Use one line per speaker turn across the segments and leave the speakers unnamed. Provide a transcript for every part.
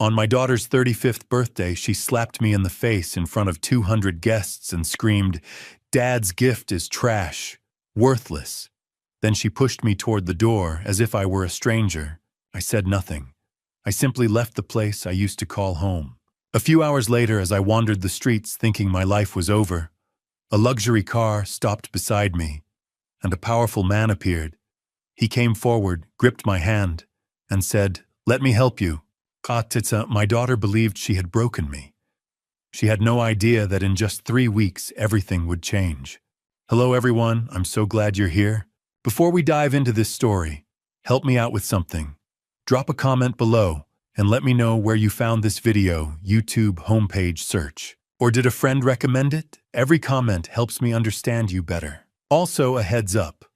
On my daughter's 35th birthday, she slapped me in the face in front of 200 guests and screamed, "Dad's gift is trash, worthless." Then she pushed me toward the door as if I were a stranger. I said nothing. I simply left the place I used to call home. A few hours later, as I wandered the streets thinking my life was over, a luxury car stopped beside me, and a powerful man appeared. He came forward, gripped my hand, and said, "Let me help you." Katitsa, my daughter believed she had broken me. She had no idea that in just 3 weeks everything would change. Hello everyone, I'm so glad you're here. Before we dive into this story, help me out with something. Drop a comment below and let me know where you found this video, YouTube homepage search. Or did a friend recommend it? Every comment helps me understand you better. Also, a heads up.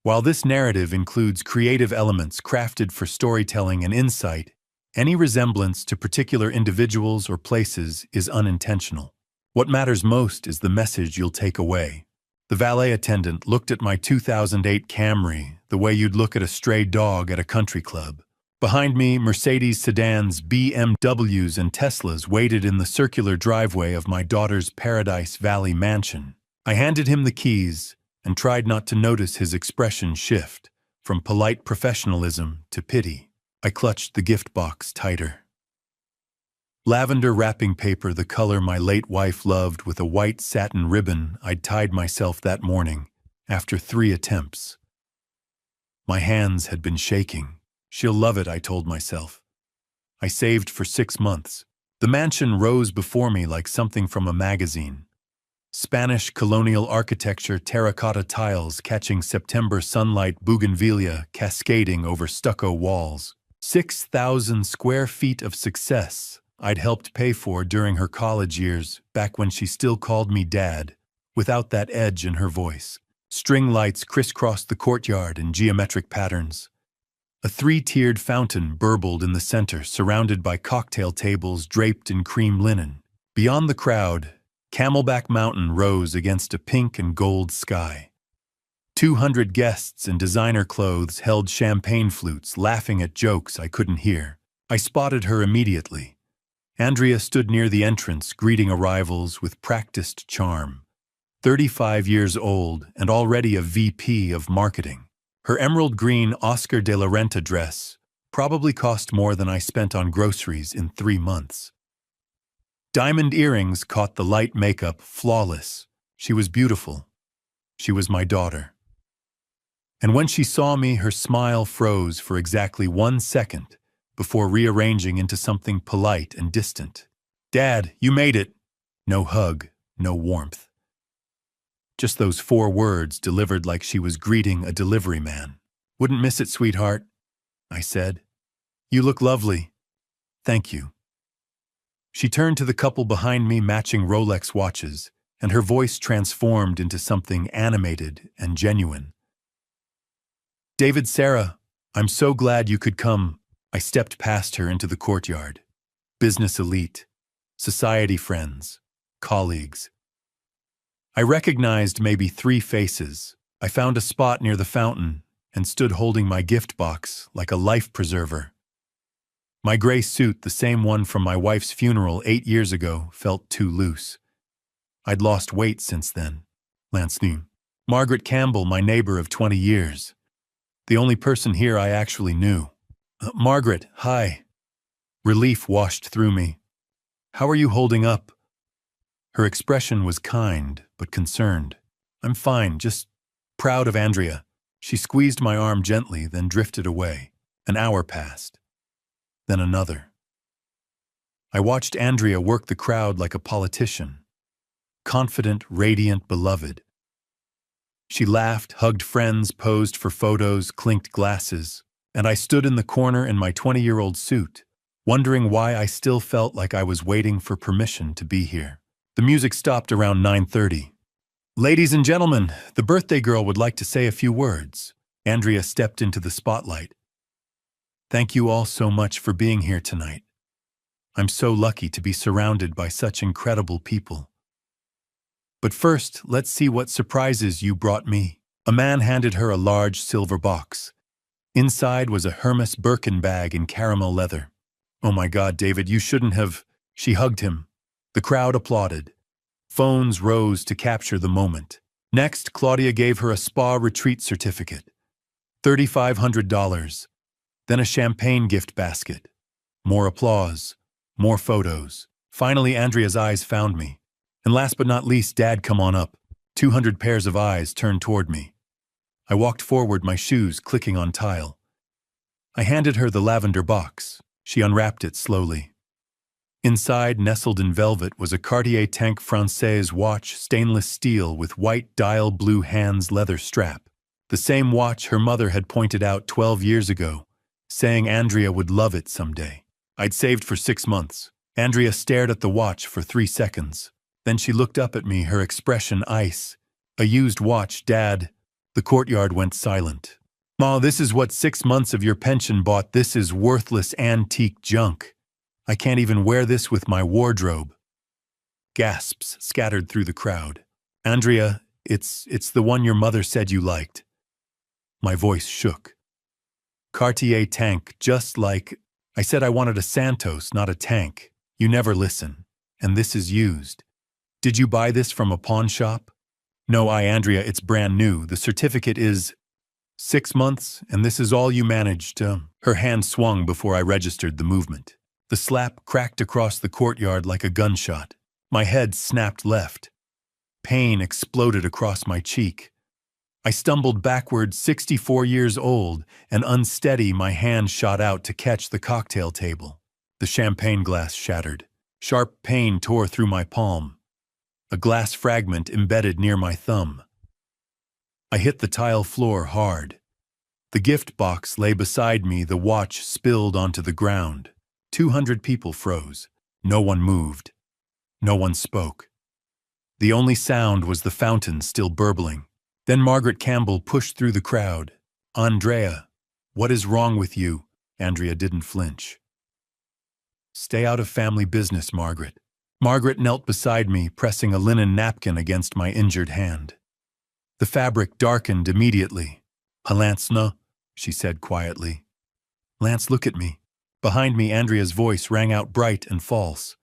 While this narrative includes creative elements crafted for storytelling and insight, any resemblance to particular individuals or places is unintentional. What matters most is the message you'll take away. The valet attendant looked at my 2008 Camry the way you'd look at a stray dog at a country club. Behind me, Mercedes sedans, BMWs, and Teslas waited in the circular driveway of my daughter's Paradise Valley mansion. I handed him the keys and tried not to notice his expression shift from polite professionalism to pity. I clutched the gift box tighter. Lavender wrapping paper, the color my late wife loved, with a white satin ribbon I'd tied myself that morning after 3 attempts. My hands had been shaking. She'll love it, I told myself. I saved for 6 months. The mansion rose before me like something from a magazine. Spanish colonial architecture, terracotta tiles catching September sunlight, bougainvillea cascading over stucco walls. 6,000 square feet of success I'd helped pay for during her college years, back when she still called me Dad, without that edge in her voice. String lights crisscrossed the courtyard in geometric patterns. A 3-tiered fountain burbled in the center, surrounded by cocktail tables draped in cream linen. Beyond the crowd, Camelback Mountain rose against a pink and gold sky. 200 guests in designer clothes held champagne flutes, laughing at jokes I couldn't hear. I spotted her immediately. Andrea stood near the entrance, greeting arrivals with practiced charm. 35 years old and already a VP of marketing. Her emerald green Oscar de la Renta dress probably cost more than I spent on groceries in 3 months. Diamond earrings caught the light makeup, flawless. She was beautiful. She was my daughter. And when she saw me, her smile froze for exactly 1 second before rearranging into something polite and distant. "Dad, you made it." No hug, no warmth. Just those 4 words delivered like she was greeting a delivery man. "Wouldn't miss it, sweetheart," I said. "You look lovely." "Thank you." She turned to the couple behind me, matching Rolex watches, and her voice transformed into something animated and genuine. "David, Sarah, I'm so glad you could come." I stepped past her into the courtyard. Business elite, society friends, colleagues. I recognized maybe 3 faces. I found a spot near the fountain and stood holding my gift box like a life preserver. My gray suit, the same one from my wife's funeral 8 years ago, felt too loose. I'd lost weight since then. Lance knew. Margaret Campbell, my neighbor of 20 years. The only person here I actually knew. "Margaret, hi." Relief washed through me. "How are you holding up?" Her expression was kind, but concerned. "I'm fine, just proud of Andrea." She squeezed my arm gently, then drifted away. An hour passed. Then another. I watched Andrea work the crowd like a politician. Confident, radiant, beloved. She laughed, hugged friends, posed for photos, clinked glasses. And I stood in the corner in my 20-year-old suit, wondering why I still felt like I was waiting for permission to be here. The music stopped around 9:30. "Ladies and gentlemen, the birthday girl would like to say a few words." Andrea stepped into the spotlight. "Thank you all so much for being here tonight. I'm so lucky to be surrounded by such incredible people. But first, let's see what surprises you brought me." A man handed her a large silver box. Inside was a Hermes Birkin bag in caramel leather. Oh my God, David, you shouldn't have. She hugged him. The crowd applauded. Phones rose to capture the moment. Next, Claudia gave her a spa retreat certificate. $3,500. Then a champagne gift basket. More applause. More photos. Finally, Andrea's eyes found me. And last but not least, Dad, come on up. 200 pairs of eyes turned toward me. I walked forward, my shoes clicking on tile. I handed her the lavender box. She unwrapped it slowly. Inside, nestled in velvet, was a Cartier Tank Française watch, stainless steel with white dial blue hands leather strap. The same watch her mother had pointed out 12 years ago, saying Andrea would love it someday. I'd saved for 6 months. Andrea stared at the watch for 3 seconds. Then she looked up at me, her expression ice. A used watch, Dad. The courtyard went silent. Ma, this is what 6 months of your pension bought. This is worthless antique junk. I can't even wear this with my wardrobe. Gasps scattered through the crowd. Andrea, it's the one your mother said you liked. My voice shook. Cartier Tank, just like... I said I wanted a Santos, not a tank. You never listen. And this is used. Did you buy this from a pawn shop? No, Andrea, it's brand new. The certificate is 6 months, and this is all you managed. Her hand swung before I registered the movement. The slap cracked across the courtyard like a gunshot. My head snapped left. Pain exploded across my cheek. I stumbled backward, 64 years old, and unsteady, my hand shot out to catch the cocktail table. The champagne glass shattered. Sharp pain tore through my palm. A glass fragment embedded near my thumb. I hit the tile floor hard. The gift box lay beside me, the watch spilled onto the ground. 200 people froze. No one moved. No one spoke. The only sound was the fountain still burbling. Then Margaret Campbell pushed through the crowd. Andrea, what is wrong with you? Andrea didn't flinch. Stay out of family business, Margaret. Margaret knelt beside me, pressing a linen napkin against my injured hand. The fabric darkened immediately. Lance, no, she said quietly. Lance, look at me. Behind me, Andrea's voice rang out bright and false.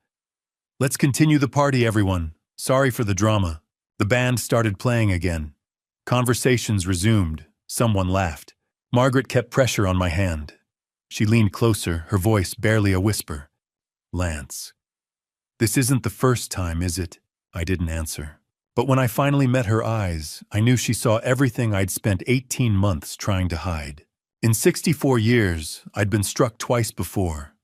Let's continue the party, everyone. Sorry for the drama. The band started playing again. Conversations resumed. Someone laughed. Margaret kept pressure on my hand. She leaned closer, her voice barely a whisper. Lance. This isn't the first time, is it? I didn't answer. But when I finally met her eyes, I knew she saw everything I'd spent 18 months trying to hide. In 64 years, I'd been struck twice before.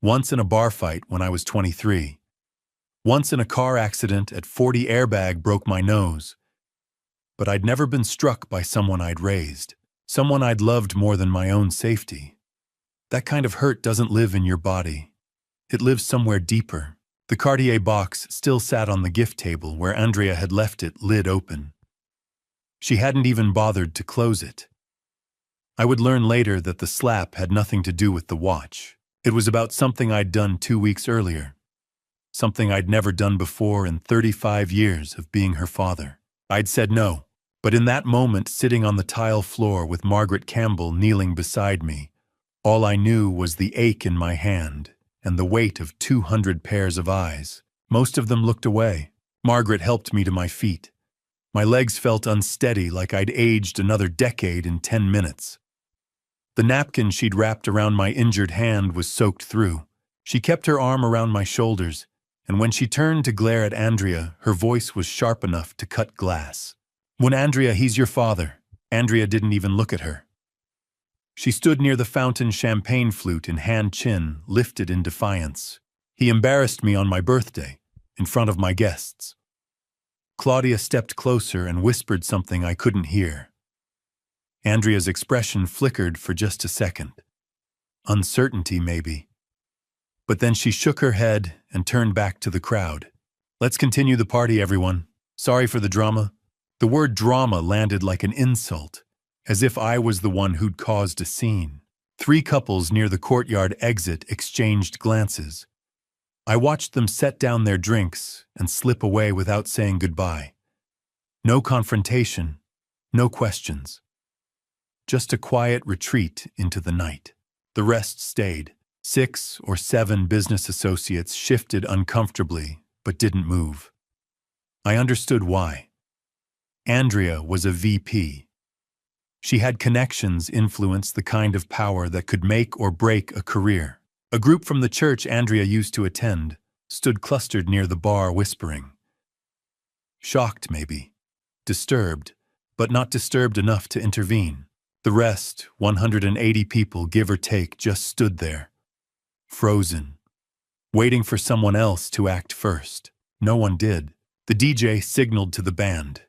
Once in a bar fight when I was 23. Once in a car accident at 40 airbag broke my nose. But I'd never been struck by someone I'd raised, someone I'd loved more than my own safety. That kind of hurt doesn't live in your body. It lives somewhere deeper. The Cartier box still sat on the gift table where Andrea had left it, lid open. She hadn't even bothered to close it. I would learn later that the slap had nothing to do with the watch. It was about something I'd done 2 weeks earlier. Something I'd never done before in 35 years of being her father. I'd said no, but in that moment, sitting on the tile floor with Margaret Campbell kneeling beside me, all I knew was the ache in my hand and the weight of 200 pairs of eyes. Most of them looked away. Margaret helped me to my feet. My legs felt unsteady, like I'd aged another decade in 10 minutes. The napkin she'd wrapped around my injured hand was soaked through. She kept her arm around my shoulders, and when she turned to glare at Andrea, her voice was sharp enough to cut glass. When Andrea, he's your father. Andrea didn't even look at her. She stood near the fountain, champagne flute in hand, chin lifted in defiance. He embarrassed me on my birthday, in front of my guests. Claudia stepped closer and whispered something I couldn't hear. Andrea's expression flickered for just a second. Uncertainty, maybe. But then she shook her head and turned back to the crowd. Let's continue the party, everyone. Sorry for the drama. The word drama landed like an insult, as if I was the one who'd caused a scene. 3 couples near the courtyard exit exchanged glances. I watched them set down their drinks and slip away without saying goodbye. No confrontation, no questions. Just a quiet retreat into the night. The rest stayed, 6 or 7 business associates shifted uncomfortably, but didn't move. I understood why. Andrea was a VP. She had connections influence the kind of power that could make or break a career. A group from the church Andrea used to attend stood clustered near the bar whispering. Shocked, maybe. Disturbed, but not disturbed enough to intervene. The rest, 180 people, give or take, just stood there, frozen, waiting for someone else to act first. No one did. The DJ signaled to the band.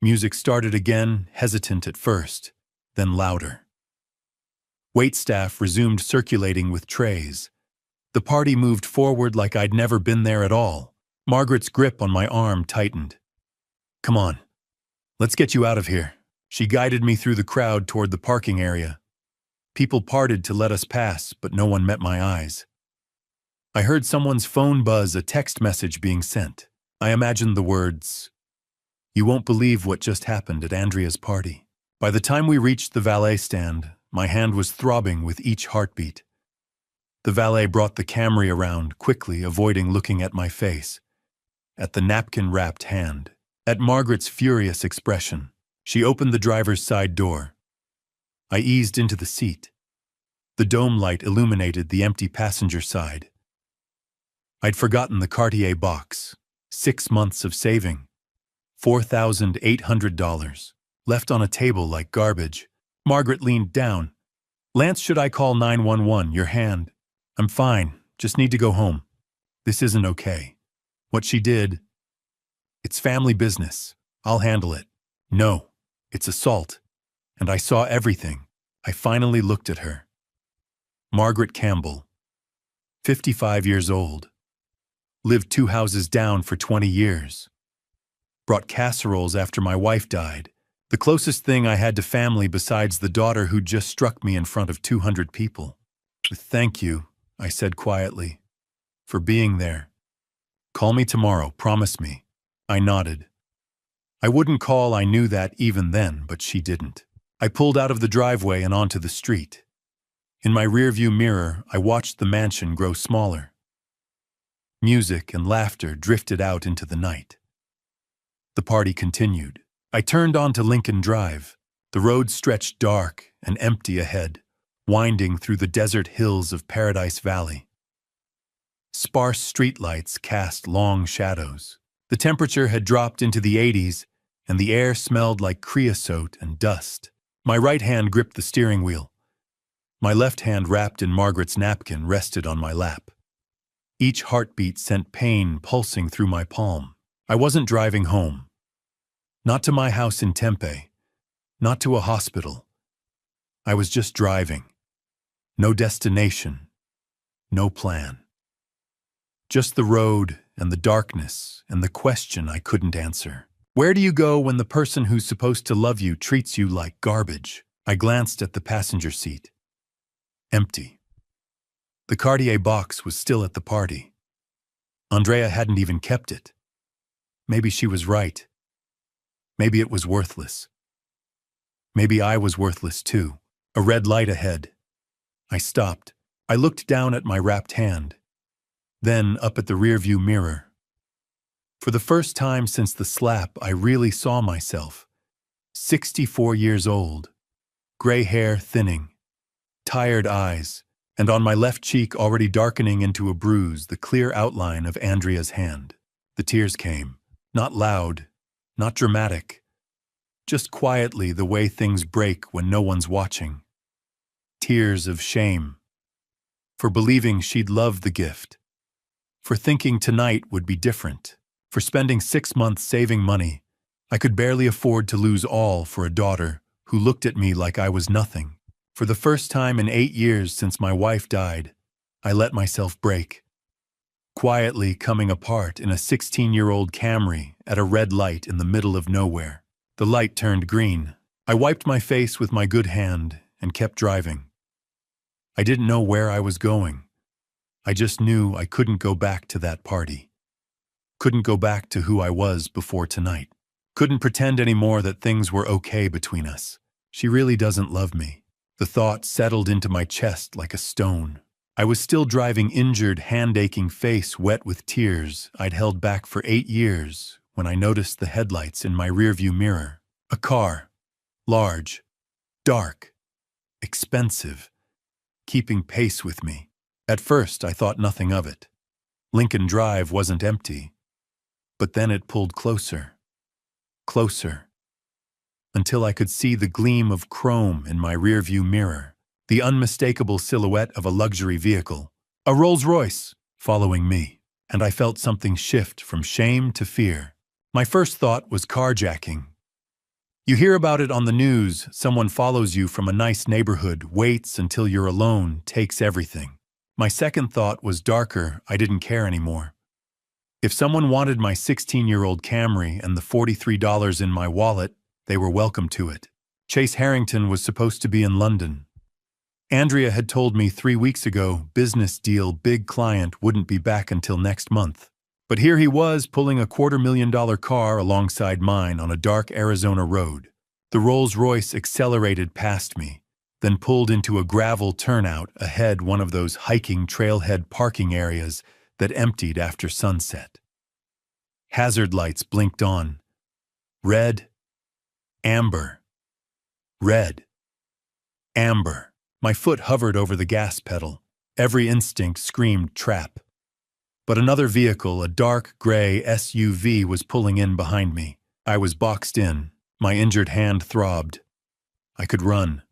Music started again, hesitant at first, then louder. Waitstaff resumed circulating with trays. The party moved forward like I'd never been there at all. Margaret's grip on my arm tightened. Come on, let's get you out of here. She guided me through the crowd toward the parking area. People parted to let us pass, but no one met my eyes. I heard someone's phone buzz, a text message being sent. I imagined the words, "You won't believe what just happened at Andrea's party." By the time we reached the valet stand, my hand was throbbing with each heartbeat. The valet brought the Camry around, quickly avoiding looking at my face, at the napkin-wrapped hand, at Margaret's furious expression. She opened the driver's side door. I eased into the seat. The dome light illuminated the empty passenger side. I'd forgotten the Cartier box. 6 months of saving. $4,800. Left on a table like garbage. Margaret leaned down. "Lance, should I call 911? Your hand." "I'm fine. Just need to go home." "This isn't okay." What she did. "It's family business. I'll handle it." "No, it's assault." And I saw everything. I finally looked at her. Margaret Campbell. 55 years old. Lived 2 houses down for 20 years. Brought casseroles after my wife died. The closest thing I had to family besides the daughter who just struck me in front of 200 people. "Thank you," I said quietly, "for being there. Call me tomorrow, promise me." I nodded. I wouldn't call, I knew that even then, but she didn't. I pulled out of the driveway and onto the street. In my rearview mirror, I watched the mansion grow smaller. Music and laughter drifted out into the night. The party continued. I turned onto Lincoln Drive. The road stretched dark and empty ahead, winding through the desert hills of Paradise Valley. Sparse streetlights cast long shadows. The temperature had dropped into the 80s, and the air smelled like creosote and dust. My right hand gripped the steering wheel. My left hand, wrapped in Margaret's napkin, rested on my lap. Each heartbeat sent pain pulsing through my palm. I wasn't driving home. Not to my house in Tempe. Not to a hospital. I was just driving. No destination. No plan. Just the road and the darkness and the question I couldn't answer. Where do you go when the person who's supposed to love you treats you like garbage? I glanced at the passenger seat. Empty. The Cartier box was still at the party. Andrea hadn't even kept it. Maybe she was right. Maybe it was worthless. Maybe I was worthless too. A red light ahead. I stopped. I looked down at my wrapped hand. Then up at the rearview mirror. For the first time since the slap, I really saw myself. 64 years old. Gray hair thinning. Tired eyes. And on my left cheek, already darkening into a bruise, the clear outline of Andrea's hand. The tears came. Not loud, not dramatic. Just quietly, the way things break when no one's watching. Tears of shame. For believing she'd love the gift. For thinking tonight would be different. For spending 6 months saving money. I could barely afford to lose all for a daughter who looked at me like I was nothing. For the first time in 8 years since my wife died, I let myself break. Quietly coming apart in a 16-year-old Camry at a red light in the middle of nowhere. The light turned green. I wiped my face with my good hand and kept driving. I didn't know where I was going. I just knew I couldn't go back to that party. Couldn't go back to who I was before tonight. Couldn't pretend anymore that things were okay between us. She really doesn't love me. The thought settled into my chest like a stone. I was still driving, injured, hand-aching face wet with tears I'd held back for 8 years when I noticed the headlights in my rearview mirror. A car. Large. Dark. Expensive. Keeping pace with me. At first, I thought nothing of it. Lincoln Drive wasn't empty. But then it pulled closer. Closer. Until I could see the gleam of chrome in my rearview mirror, the unmistakable silhouette of a luxury vehicle, a Rolls-Royce, following me, and I felt something shift from shame to fear. My first thought was carjacking. You hear about it on the news. Someone follows you from a nice neighborhood, waits until you're alone, takes everything. My second thought was darker. I didn't care anymore. If someone wanted my 16-year-old Camry and the $43 in my wallet, they were welcome to it. Chase Harrington was supposed to be in London. Andrea had told me 3 weeks ago, business deal, big client, wouldn't be back until next month. But here he was, pulling a $250,000 car alongside mine on a dark Arizona road. The Rolls-Royce accelerated past me, then pulled into a gravel turnout ahead, one of those hiking trailhead parking areas that emptied after sunset. Hazard lights blinked on. Red, amber, red, amber. My foot hovered over the gas pedal. Every instinct screamed trap. But another vehicle, a dark gray SUV, was pulling in behind me. I was boxed in. My injured hand throbbed. I could run,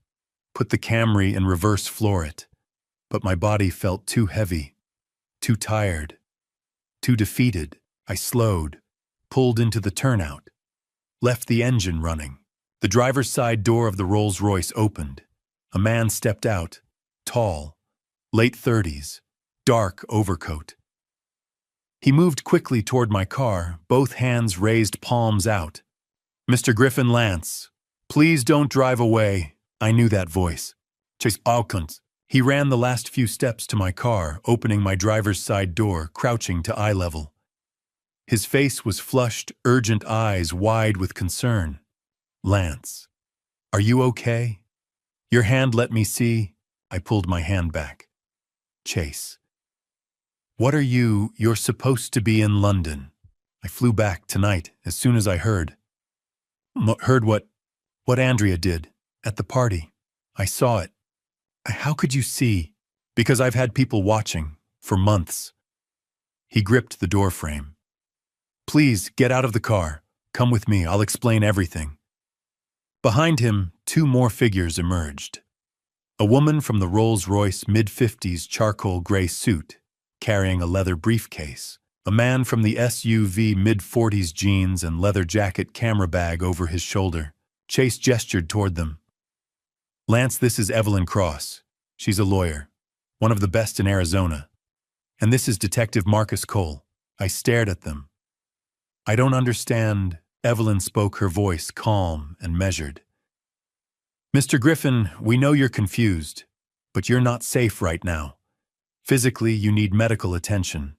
put the Camry in reverse, floor it. But my body felt too heavy, too tired, too defeated. I slowed, pulled into the turnout, left the engine running. The driver's side door of the Rolls-Royce opened. A man stepped out, tall, late 30s, dark overcoat. He moved quickly toward my car, both hands raised, palms out. "Mr. Griffin Lance, please don't drive away." I knew that voice. Chase Alkins. He ran the last few steps to my car, opening my driver's side door, crouching to eye level. His face was flushed, urgent eyes wide with concern. "Lance, are you okay? Your hand, let me see." I pulled my hand back. "Chase. What are you? You're supposed to be in London." I flew back tonight as soon as I heard. Heard what Andrea did at the party. I saw it. How could you see? Because I've had people watching for months. He gripped the doorframe. "Please, get out of the car. Come with me. I'll explain everything." Behind him, 2 more figures emerged. A woman from the Rolls-Royce mid-50s charcoal gray suit, carrying a leather briefcase. A man from the SUV mid-40s jeans and leather jacket, camera bag over his shoulder. Chase gestured toward them. "Lance, this is Evelyn Cross. She's a lawyer, one of the best in Arizona. And this is Detective Marcus Cole." I stared at them. "I don't understand." Evelyn spoke, her voice calm and measured. "Mr. Griffin, we know you're confused, but you're not safe right now. Physically, you need medical attention.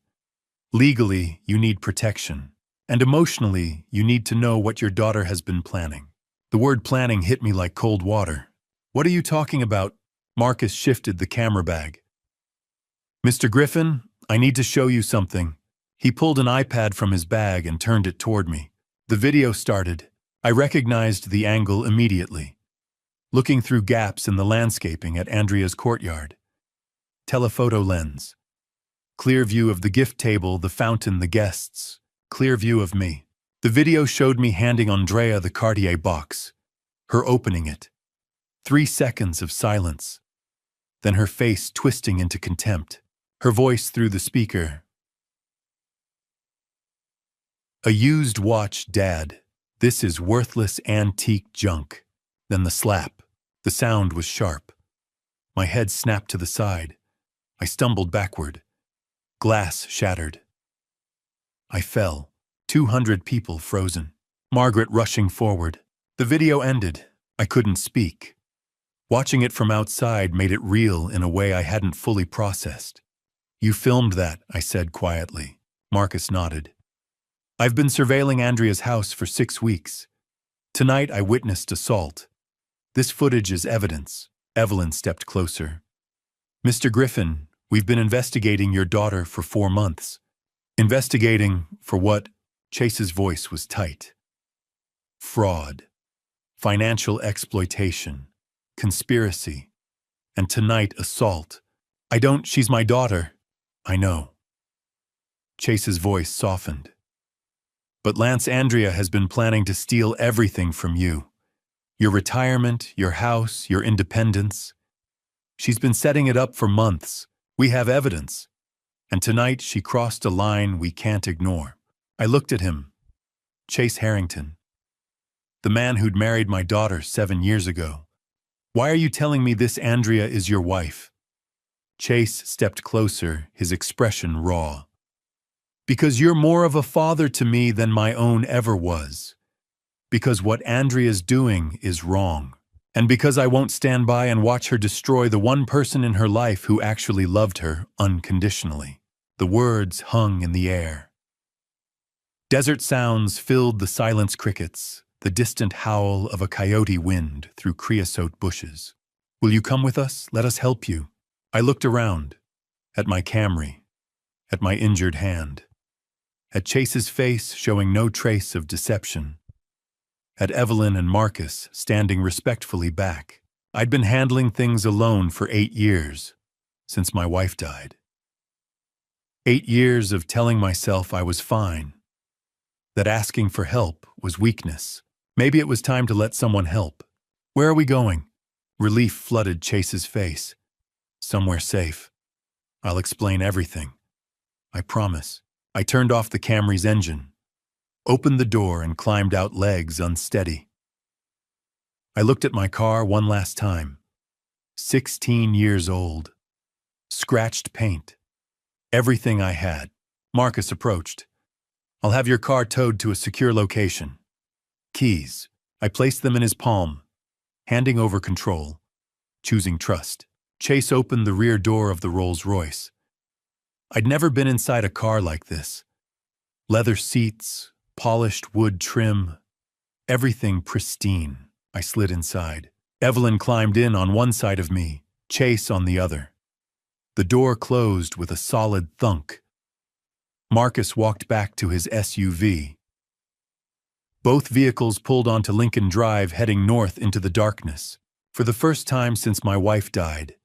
Legally, you need protection. And emotionally, you need to know what your daughter has been planning." The word planning hit me like cold water. "What are you talking about?" Marcus shifted the camera bag. "Mr. Griffin, I need to show you something." He pulled an iPad from his bag and turned it toward me. The video started. I recognized the angle immediately. Looking through gaps in the landscaping at Andrea's courtyard. Telephoto lens. Clear view of the gift table, the fountain, the guests. Clear view of me. The video showed me handing Andrea the Cartier box. Her opening it. 3 seconds of silence. Then her face twisting into contempt. Her voice through the speaker. "A used watch, Dad. This is worthless antique junk." Then the slap. The sound was sharp. My head snapped to the side. I stumbled backward. Glass shattered. I fell. 200 people frozen. Margaret rushing forward. The video ended. I couldn't speak. Watching it from outside made it real in a way I hadn't fully processed. "You filmed that," I said quietly. Marcus nodded. "I've been surveilling Andrea's house for 6 weeks. Tonight I witnessed assault. This footage is evidence." Evelyn stepped closer. "Mr. Griffin, We've been investigating your daughter for 4 months. Investigating for what? Chase's voice was tight. Fraud, financial exploitation, conspiracy, and tonight assault. She's my daughter. I know. Chase's voice softened. But Lance, Andrea has been planning to steal everything from you. Your retirement, your house, your independence. She's been setting it up for months. We have evidence. And tonight she crossed a line we can't ignore. I looked at him. Chase Harrington. The man who'd married my daughter 7 years ago. Why are you telling me this Andrea is your wife? Chase stepped closer, his expression raw. Because you're more of a father to me than my own ever was. Because what Andrea's doing is wrong. And because I won't stand by and watch her destroy the one person in her life who actually loved her unconditionally. The words hung in the air. Desert sounds filled the silence crickets, the distant howl of a coyote wind through creosote bushes. Will you come with us? Let us help you. I looked around, at my Camry, at my injured hand, at Chase's face showing no trace of deception, at Evelyn and Marcus standing respectfully back. I'd been handling things alone for 8 years, since my wife died. 8 years of telling myself I was fine, that asking for help was weakness. Maybe it was time to let someone help. Where are we going? Relief flooded Chase's face. Somewhere safe. I'll explain everything. I promise. I turned off the Camry's engine, opened the door and climbed out, legs unsteady. I looked at my car one last time. 16 years old. Scratched paint. Everything I had. Marcus approached. I'll have your car towed to a secure location. Keys. I placed them in his palm, handing over control, choosing trust. Chase opened the rear door of the Rolls-Royce. I'd never been inside a car like this. Leather seats, polished wood trim, everything pristine. I slid inside. Evelyn climbed in on one side of me, Chase on the other. The door closed with a solid thunk. Marcus walked back to his SUV. Both vehicles pulled onto Lincoln Drive, heading north into the darkness. For the first time since my wife died,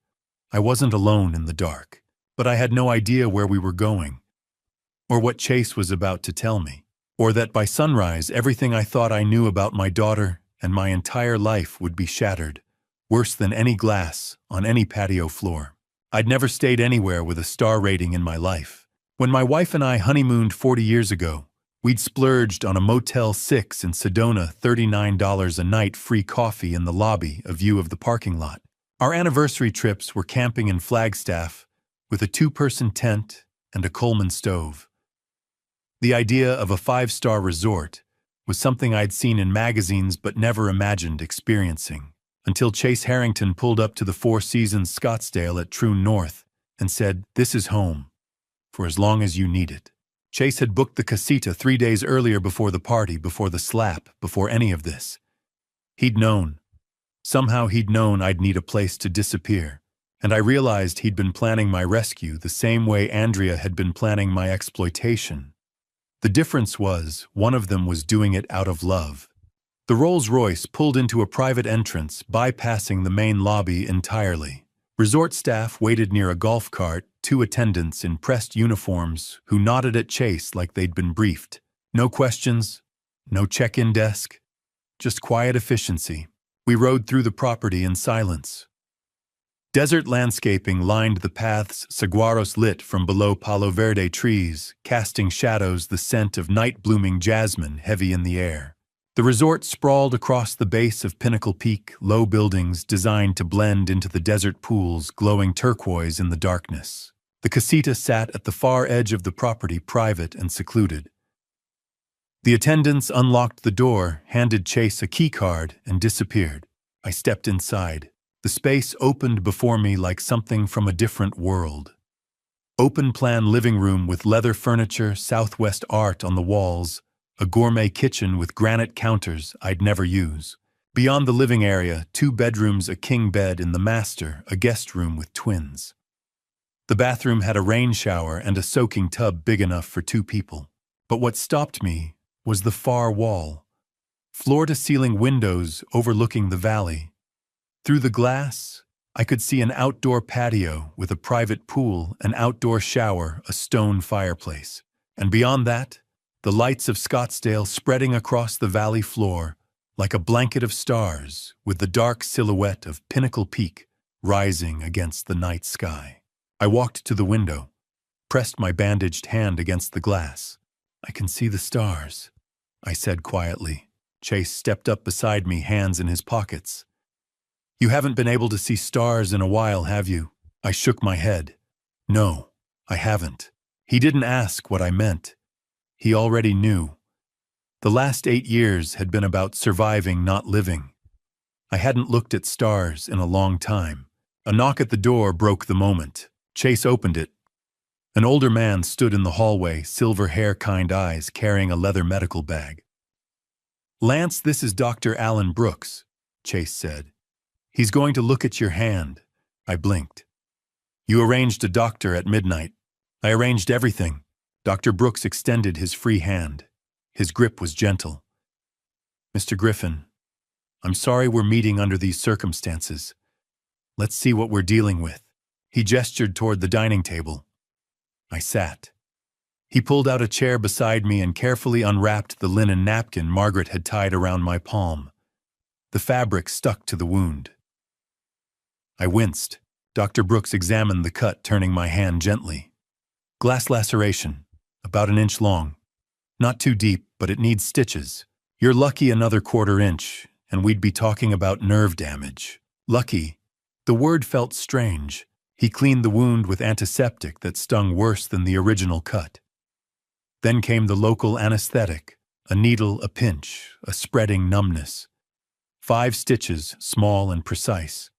I wasn't alone in the dark. But I had no idea where we were going, or what Chase was about to tell me, or that by sunrise everything I thought I knew about my daughter and my entire life would be shattered, worse than any glass on any patio floor. I'd never stayed anywhere with a star rating in my life. When my wife and I honeymooned 40 years ago, we'd splurged on a Motel 6 in Sedona, $39 a night, free coffee in the lobby, a view of the parking lot. Our anniversary trips were camping in Flagstaff, with a 2-person tent and a Coleman stove. The idea of a 5-star resort was something I'd seen in magazines but never imagined experiencing, until Chase Harrington pulled up to the Four Seasons Scottsdale at Troon North and said, "This is home, for as long as you need it." Chase had booked the casita 3 days earlier, before the party, before the slap, before any of this. He'd known. Somehow he'd known I'd need a place to disappear. And I realized he'd been planning my rescue the same way Andrea had been planning my exploitation. The difference was, one of them was doing it out of love. The Rolls-Royce pulled into a private entrance, bypassing the main lobby entirely. Resort staff waited near a golf cart, 2 attendants in pressed uniforms who nodded at Chase like they'd been briefed. No questions, no check-in desk, just quiet efficiency. We rode through the property in silence. Desert landscaping lined the paths, saguaros lit from below palo verde trees, casting shadows, the scent of night-blooming jasmine heavy in the air. The resort sprawled across the base of Pinnacle Peak, low buildings designed to blend into the desert pools, glowing turquoise in the darkness. The casita sat at the far edge of the property, private and secluded. The attendants unlocked the door, handed Chase a key card, and disappeared. I stepped inside. The space opened before me like something from a different world. Open-plan living room with leather furniture, Southwest art on the walls, a gourmet kitchen with granite counters I'd never use. Beyond the living area, 2 bedrooms, a king bed in the master, a guest room with twins. The bathroom had a rain shower and a soaking tub big enough for 2 people. But what stopped me was the far wall. Floor-to-ceiling windows overlooking the valley. Through the glass, I could see an outdoor patio with a private pool, an outdoor shower, a stone fireplace. And beyond that, the lights of Scottsdale spreading across the valley floor like a blanket of stars with the dark silhouette of Pinnacle Peak rising against the night sky. I walked to the window, pressed my bandaged hand against the glass. "I can see the stars," I said quietly. Chase stepped up beside me, hands in his pockets. "You haven't been able to see stars in a while, have you?" I shook my head. "No, I haven't." He didn't ask what I meant. He already knew. The last 8 years had been about surviving, not living. I hadn't looked at stars in a long time. A knock at the door broke the moment. Chase opened it. An older man stood in the hallway, silver hair, kind eyes, carrying a leather medical bag. "Lance, this is Dr. Alan Brooks," Chase said. "He's going to look at your hand." I blinked. "You arranged a doctor at midnight." "I arranged everything." Dr. Brooks extended his free hand. His grip was gentle. "Mr. Griffin, I'm sorry we're meeting under these circumstances. Let's see what we're dealing with." He gestured toward the dining table. I sat. He pulled out a chair beside me and carefully unwrapped the linen napkin Margaret had tied around my palm. The fabric stuck to the wound. I winced. Dr. Brooks examined the cut, turning my hand gently. "Glass laceration, about 1 inch long. Not too deep, but it needs stitches. You're lucky another 1/4 inch, and we'd be talking about nerve damage." Lucky. The word felt strange. He cleaned the wound with antiseptic that stung worse than the original cut. Then came the local anesthetic, a needle, a pinch, a spreading numbness. 5 stitches, small and precise.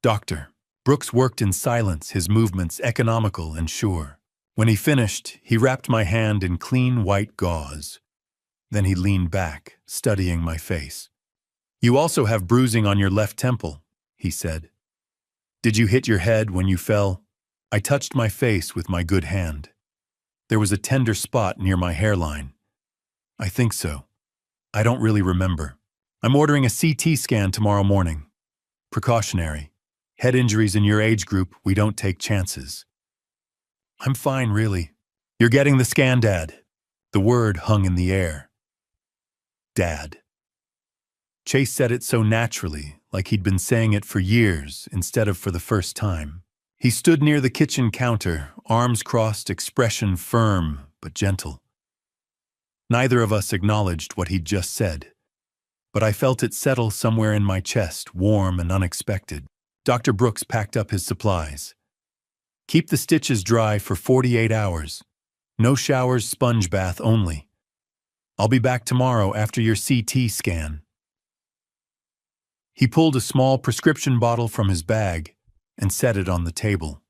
Dr. Brooks worked in silence, his movements economical and sure. When he finished, he wrapped my hand in clean white gauze. Then he leaned back, studying my face. "You also have bruising on your left temple," he said. "Did you hit your head when you fell?" I touched my face with my good hand. There was a tender spot near my hairline. "I think so. I don't really remember. I'm ordering a CT scan tomorrow morning. Precautionary. Head injuries in your age group, we don't take chances." "I'm fine, really." "You're getting the scan, Dad." The word hung in the air. Dad. Chase said it so naturally, like he'd been saying it for years instead of for the first time. He stood near the kitchen counter, arms crossed, expression firm but gentle. Neither of us acknowledged what he'd just said, but I felt it settle somewhere in my chest, warm and unexpected. Dr. Brooks packed up his supplies. "Keep the stitches dry for 48 hours. No showers, sponge bath only. I'll be back tomorrow after your CT scan." He pulled a small prescription bottle from his bag and set it on the table.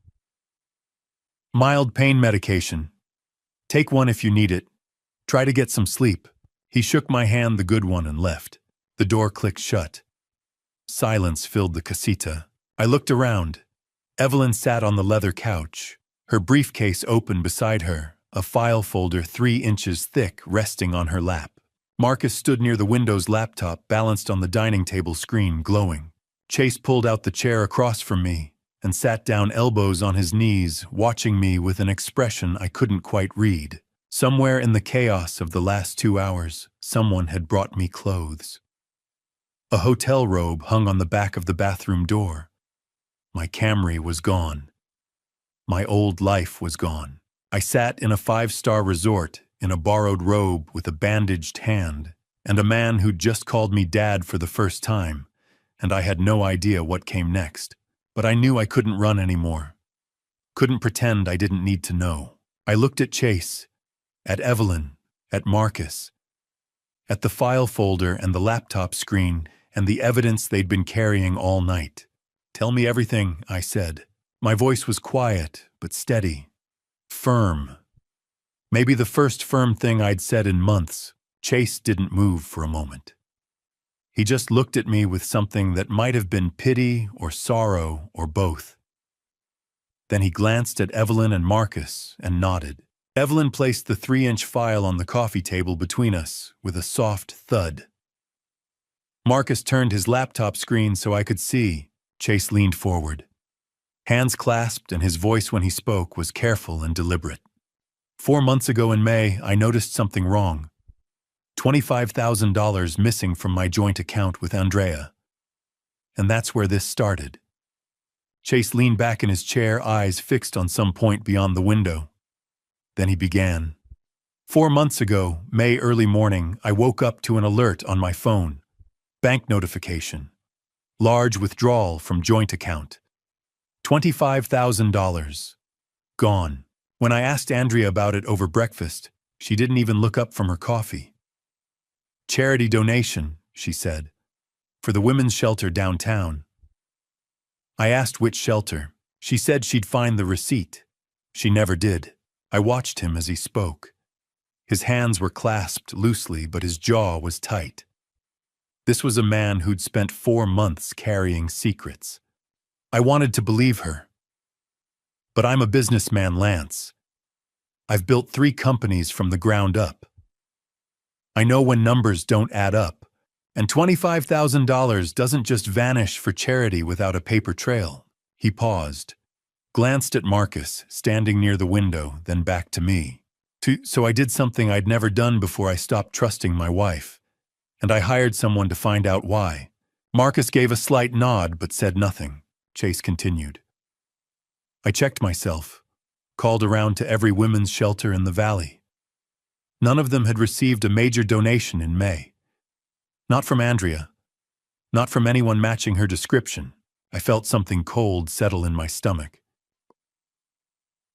"Mild pain medication. Take one if you need it. Try to get some sleep." He shook my hand, the good one, and left. The door clicked shut. Silence filled the casita. I looked around. Evelyn sat on the leather couch, her briefcase open beside her, a file folder 3 inches thick resting on her lap. Marcus stood near the Windows laptop balanced on the dining table screen, glowing. Chase pulled out the chair across from me and sat down, elbows on his knees, watching me with an expression I couldn't quite read. Somewhere in the chaos of the last 2 hours, someone had brought me clothes. A hotel robe hung on the back of the bathroom door. My Camry was gone. My old life was gone. I sat in a 5-star resort in a borrowed robe with a bandaged hand, and a man who'd just called me Dad for the first time, and I had no idea what came next. But I knew I couldn't run anymore. Couldn't pretend I didn't need to know. I looked at Chase, at Evelyn, at Marcus, at the file folder and the laptop screen and the evidence they'd been carrying all night. "Tell me everything," I said. My voice was quiet, but steady. Firm. Maybe the first firm thing I'd said in months. Chase didn't move for a moment. He just looked at me with something that might have been pity or sorrow or both. Then he glanced at Evelyn and Marcus and nodded. Evelyn placed the 3-inch file on the coffee table between us with a soft thud. Marcus turned his laptop screen so I could see. Chase leaned forward. Hands clasped, and his voice when he spoke was careful and deliberate. 4 months ago in May, I noticed something wrong. $25,000 missing from my joint account with Andrea. And that's where this started. Chase leaned back in his chair, eyes fixed on some point beyond the window. Then he began. 4 months ago, May early morning, I woke up to an alert on my phone. Bank notification. Large withdrawal from joint account. $25,000. Gone. When I asked Andrea about it over breakfast, she didn't even look up from her coffee. Charity donation, she said, for the women's shelter downtown. I asked which shelter. She said she'd find the receipt. She never did. I watched him as he spoke. His hands were clasped loosely, but his jaw was tight. This was a man who'd spent 4 months carrying secrets. I wanted to believe her. But I'm a businessman, Lance. I've built 3 companies from the ground up. I know when numbers don't add up, and $25,000 doesn't just vanish for charity without a paper trail. He paused, glanced at Marcus, standing near the window, then back to me. So I did something I'd never done before I stopped trusting my wife, and I hired someone to find out why. Marcus gave a slight nod but said nothing. Chase continued. I checked myself, called around to every women's shelter in the valley. None of them had received a major donation in May. Not from Andrea. Not from anyone matching her description. I felt something cold settle in my stomach.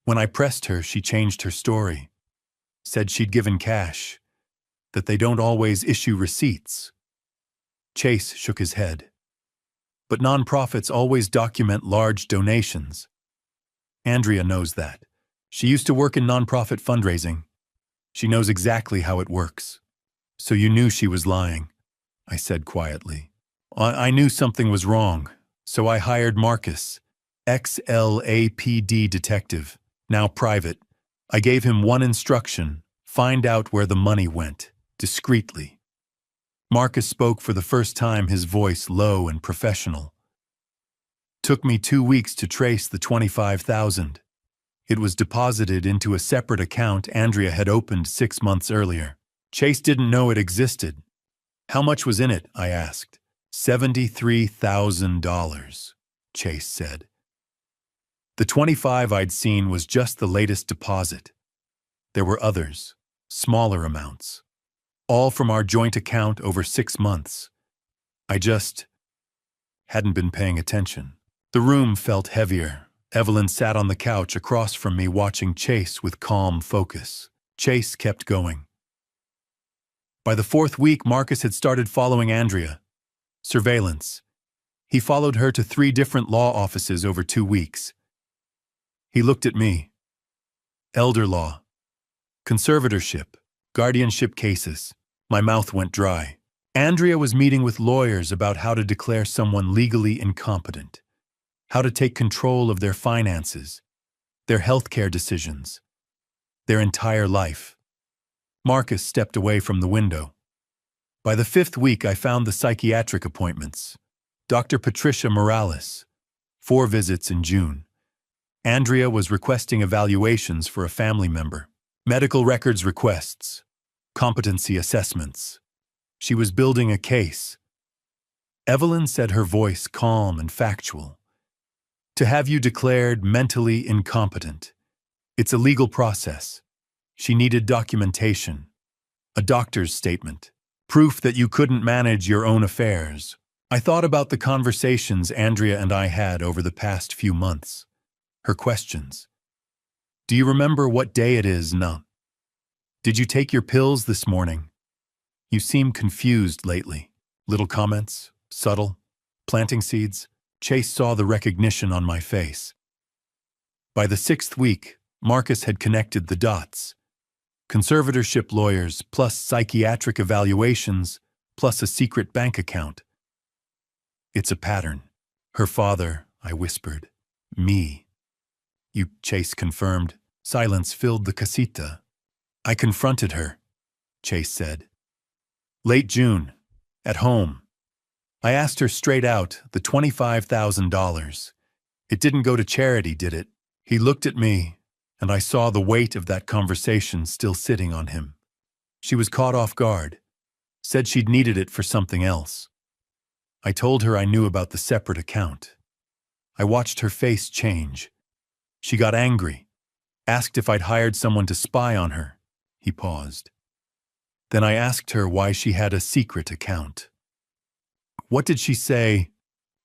When I pressed her, she changed her story. Said she'd given cash, that they don't always issue receipts. Chase shook his head. But nonprofits always document large donations. Andrea knows that. She used to work in nonprofit fundraising. She knows exactly how it works. So you knew she was lying, I said quietly. I knew something was wrong, so I hired Marcus, ex-LAPD detective, now private. I gave him one instruction: find out where the money went, discreetly. Marcus spoke for the first time, his voice low and professional. Took me 2 weeks to trace the $25,000. It was deposited into a separate account Andrea had opened 6 months earlier. Chase didn't know it existed. How much was in it? I asked. $73,000, Chase said. The 25 I'd seen was just the latest deposit. There were others, smaller amounts, all from our joint account over 6 months. I just hadn't been paying attention. The room felt heavier. Evelyn sat on the couch across from me, watching Chase with calm focus. Chase kept going. By the 4th week, Marcus had started following Andrea. Surveillance. He followed her to 3 different law offices over 2 weeks. He looked at me. Elder law. Conservatorship. Guardianship cases. My mouth went dry. Andrea was meeting with lawyers about how to declare someone legally incompetent, how to take control of their finances, their healthcare decisions, their entire life. Marcus stepped away from the window. By the 5th week, I found the psychiatric appointments. Dr. Patricia Morales. 4 visits in June. Andrea was requesting evaluations for a family member. Medical records requests. Competency assessments. She was building a case. Evelyn said, her voice calm and factual. To have you declared mentally incompetent. It's a legal process. She needed documentation. A doctor's statement. Proof that you couldn't manage your own affairs. I thought about the conversations Andrea and I had over the past few months. Her questions. Do you remember what day it is? No. Did you take your pills this morning? You seem confused lately. Little comments, subtle, planting seeds. Chase saw the recognition on my face. By the 6th week, Marcus had connected the dots. Conservatorship lawyers, plus psychiatric evaluations, plus a secret bank account. It's a pattern. Her father, I whispered. Me. Chase confirmed. Silence filled the casita. I confronted her, Chase said. Late June, at home. I asked her straight out, the $25,000. It didn't go to charity, did it? He looked at me, and I saw the weight of that conversation still sitting on him. She was caught off guard, said she'd needed it for something else. I told her I knew about the separate account. I watched her face change. She got angry, asked if I'd hired someone to spy on her. He paused. Then I asked her why she had a secret account. What did she say?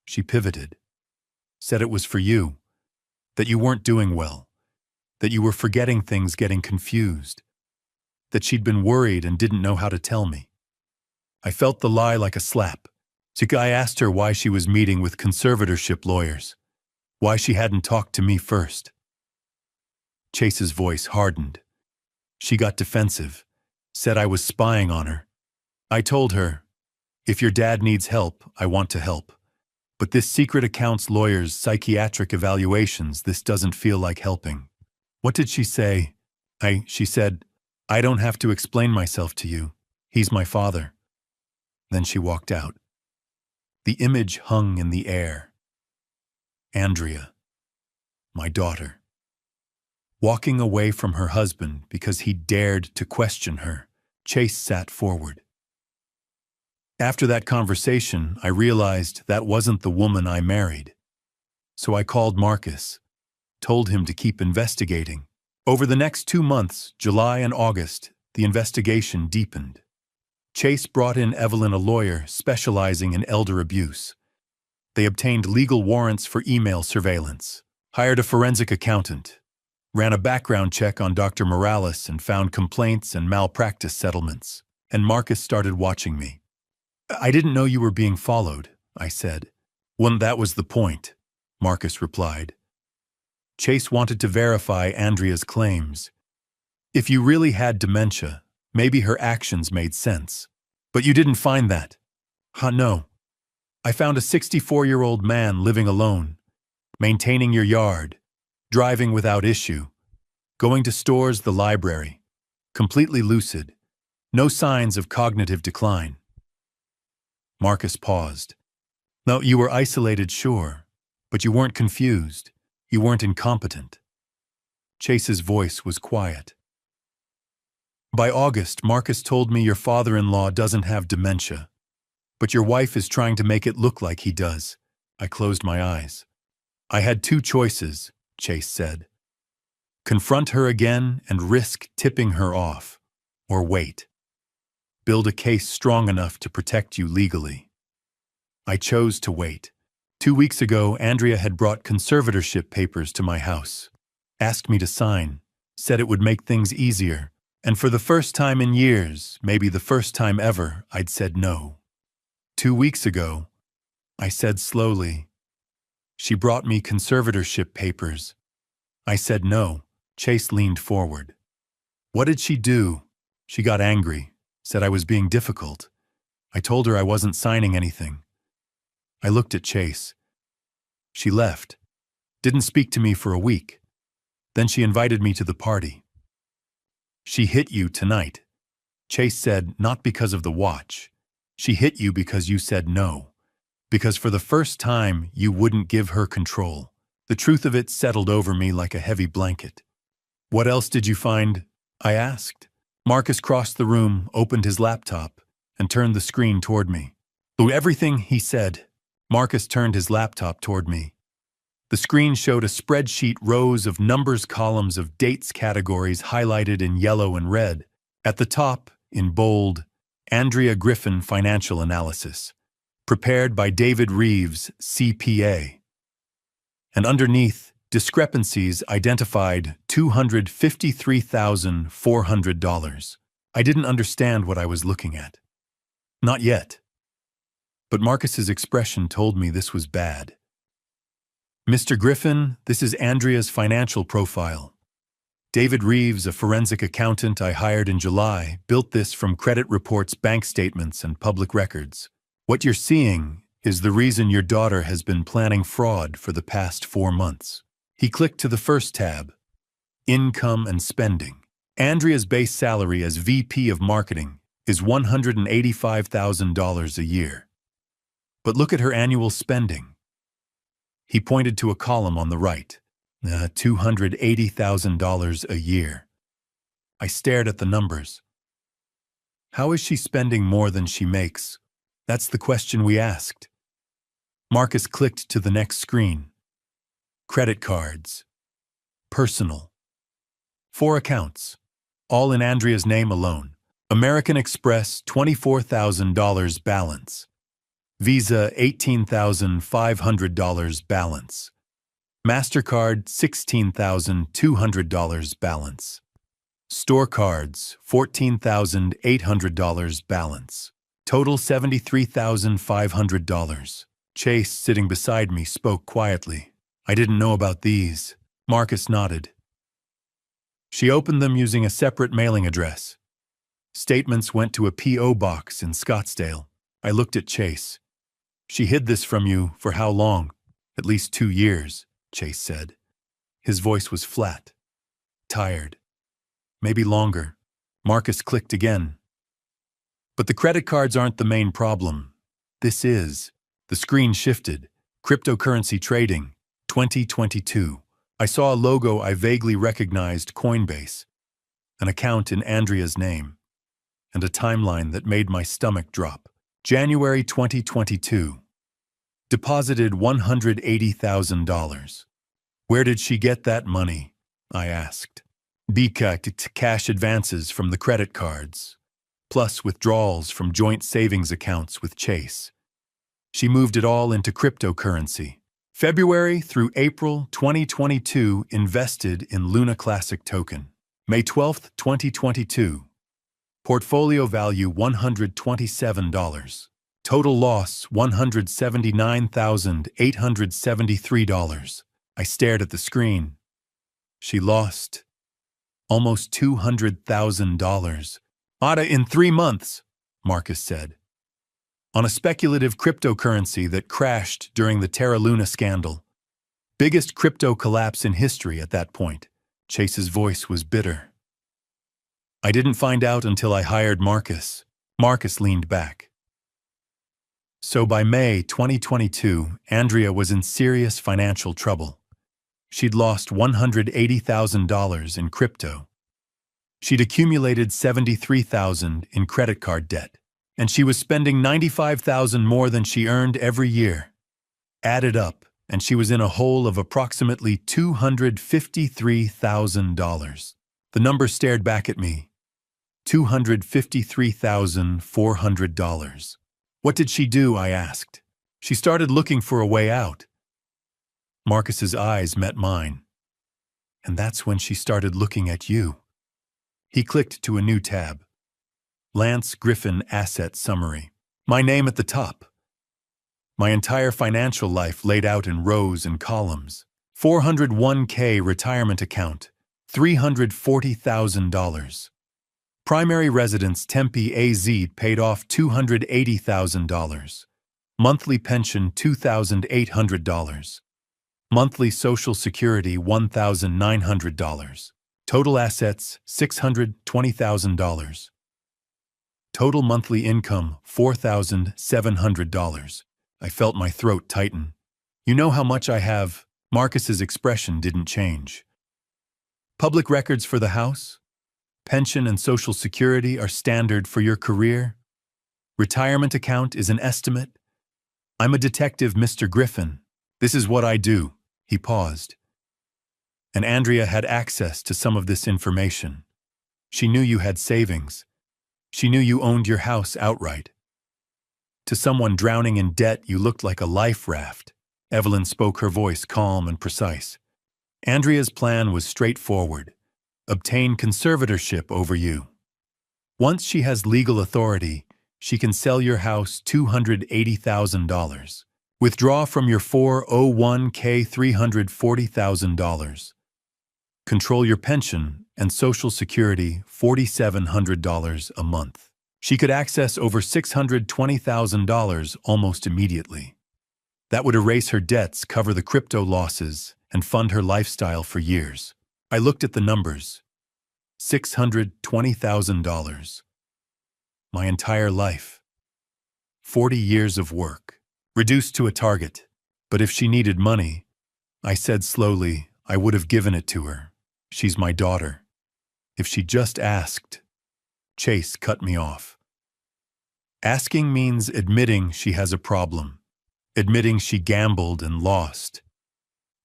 She pivoted. Said it was for you, that you weren't doing well, that you were forgetting things, getting confused, that she'd been worried and didn't know how to tell me. I felt the lie like a slap. I asked her why she was meeting with conservatorship lawyers, why she hadn't talked to me first. Chase's voice hardened. She got defensive, said I was spying on her. I told her, if your dad needs help, I want to help. But this secret accounts lawyer's psychiatric evaluations, this doesn't feel like helping. What did she say? She said, I don't have to explain myself to you. He's my father. Then she walked out. The image hung in the air. Andrea, my daughter, walking away from her husband because he dared to question her. Chase sat forward. After that conversation, I realized that wasn't the woman I married. So I called Marcus, told him to keep investigating. Over the next 2 months, July and August, the investigation deepened. Chase brought in Evelyn, a lawyer specializing in elder abuse. They obtained legal warrants for email surveillance, hired a forensic accountant, ran a background check on Dr. Morales and found complaints and malpractice settlements. And Marcus started watching me. I didn't know you were being followed, I said. Well, that was the point, Marcus replied. Chase wanted to verify Andrea's claims. If you really had dementia, maybe her actions made sense. But you didn't find that. No. I found a 64-year-old man living alone, maintaining your yard, driving without issue, going to stores, the library, completely lucid, no signs of cognitive decline. Marcus paused. No, you were isolated, sure, but you weren't confused. You weren't incompetent. Chase's voice was quiet. By August, Marcus told me your father-in-law doesn't have dementia, but your wife is trying to make it look like he does. I closed my eyes. I had 2 choices, Chase said. Confront her again and risk tipping her off, or wait. Build a case strong enough to protect you legally. I chose to wait. 2 weeks ago, Andrea had brought conservatorship papers to my house, asked me to sign, said it would make things easier, and for the first time in years, maybe the first time ever, I'd said no. 2 weeks ago, I said slowly, she brought me conservatorship papers. I said no. Chase leaned forward. What did she do? She got angry. Said I was being difficult. I told her I wasn't signing anything. I looked at Chase. She left. Didn't speak to me for a week. Then she invited me to the party. She hit you tonight. Chase said, not because of the watch. She hit you because you said no. Because for the first time, you wouldn't give her control. The truth of it settled over me like a heavy blanket. What else did you find? I asked. Marcus crossed the room, opened his laptop, and turned the screen toward me. Through everything, he said. Marcus turned his laptop toward me. The screen showed a spreadsheet, rows of numbers, columns of dates, categories highlighted in yellow and red. At the top, in bold, Andrea Griffin Financial Analysis, prepared by David Reeves, CPA. And underneath, discrepancies identified $253,400. I didn't understand what I was looking at. Not yet. But Marcus's expression told me this was bad. Mr. Griffin, this is Andrea's financial profile. David Reeves, a forensic accountant I hired in July, built this from credit reports, bank statements, and public records. What you're seeing is the reason your daughter has been planning fraud for the past 4 months. He clicked to the first tab, Income and Spending. Andrea's base salary as VP of Marketing is $185,000 a year. But look at her annual spending. He pointed to a column on the right, $280,000 a year. I stared at the numbers. How is she spending more than she makes? That's the question we asked. Marcus clicked to the next screen. Credit cards. Personal. 4 accounts, all in Andrea's name alone. American Express, $24,000 balance. Visa, $18,500 balance. MasterCard, $16,200 balance. Store cards, $14,800 balance. Total $73,500. Chase, sitting beside me, spoke quietly. I didn't know about these. Marcus nodded. She opened them using a separate mailing address. Statements went to a P.O. box in Scottsdale. I looked at Chase. She hid this from you for how long? At least 2 years, Chase said. His voice was flat, tired. Maybe longer. Marcus clicked again. But the credit cards aren't the main problem. This is. The screen shifted. Cryptocurrency trading, 2022. I saw a logo I vaguely recognized, Coinbase, an account in Andrea's name, and a timeline that made my stomach drop. January 2022. Deposited $180,000. Where did she get that money? I asked. Cash advances from the credit cards, plus withdrawals from joint savings accounts with Chase. She moved it all into cryptocurrency. February through April 2022 invested in Luna Classic token. May 12, 2022. Portfolio value $127. Total loss $179,873. I stared at the screen. She lost almost $200,000. In 3 months, Marcus said. On a speculative cryptocurrency that crashed during the Terra Luna scandal. Biggest crypto collapse in history at that point. Chase's voice was bitter. I didn't find out until I hired Marcus. Marcus leaned back. So by May 2022, Andrea was in serious financial trouble. She'd lost $180,000 in crypto. She'd accumulated $73,000 in credit card debt. And she was spending $95,000 more than she earned every year. Added up, and she was in a hole of approximately $253,000. The number stared back at me. $253,400. What did she do? I asked. She started looking for a way out. Marcus's eyes met mine. And that's when she started looking at you. He clicked to a new tab. Lance Griffin Asset Summary. My name at the top. My entire financial life laid out in rows and columns. 401k retirement account, $340,000. Primary residence Tempe, AZ, paid off $280,000. Monthly pension $2,800. Monthly Social Security $1,900. Total assets $620,000. Total monthly income $4,700. I felt my throat tighten. You know how much I have? Marcus's expression didn't change. Public records for the house? Pension and Social Security are standard for your career? Retirement account is an estimate? I'm a detective, Mr. Griffin. This is what I do. He paused. And Andrea had access to some of this information. She knew you had savings. She knew you owned your house outright. To someone drowning in debt, you looked like a life raft. Evelyn spoke, her voice calm and precise. Andrea's plan was straightforward. Obtain conservatorship over you. Once she has legal authority, she can sell your house $280,000. Withdraw from your 401k $340,000. Control your pension and Social Security $4,700 a month. She could access over $620,000 almost immediately. That would erase her debts, cover the crypto losses, and fund her lifestyle for years. I looked at the numbers. $620,000. My entire life. 40 years of work. Reduced to a target. But if she needed money, I said slowly, I would have given it to her. She's my daughter. If she just asked. Chase cut me off. Asking means admitting she has a problem. Admitting she gambled and lost.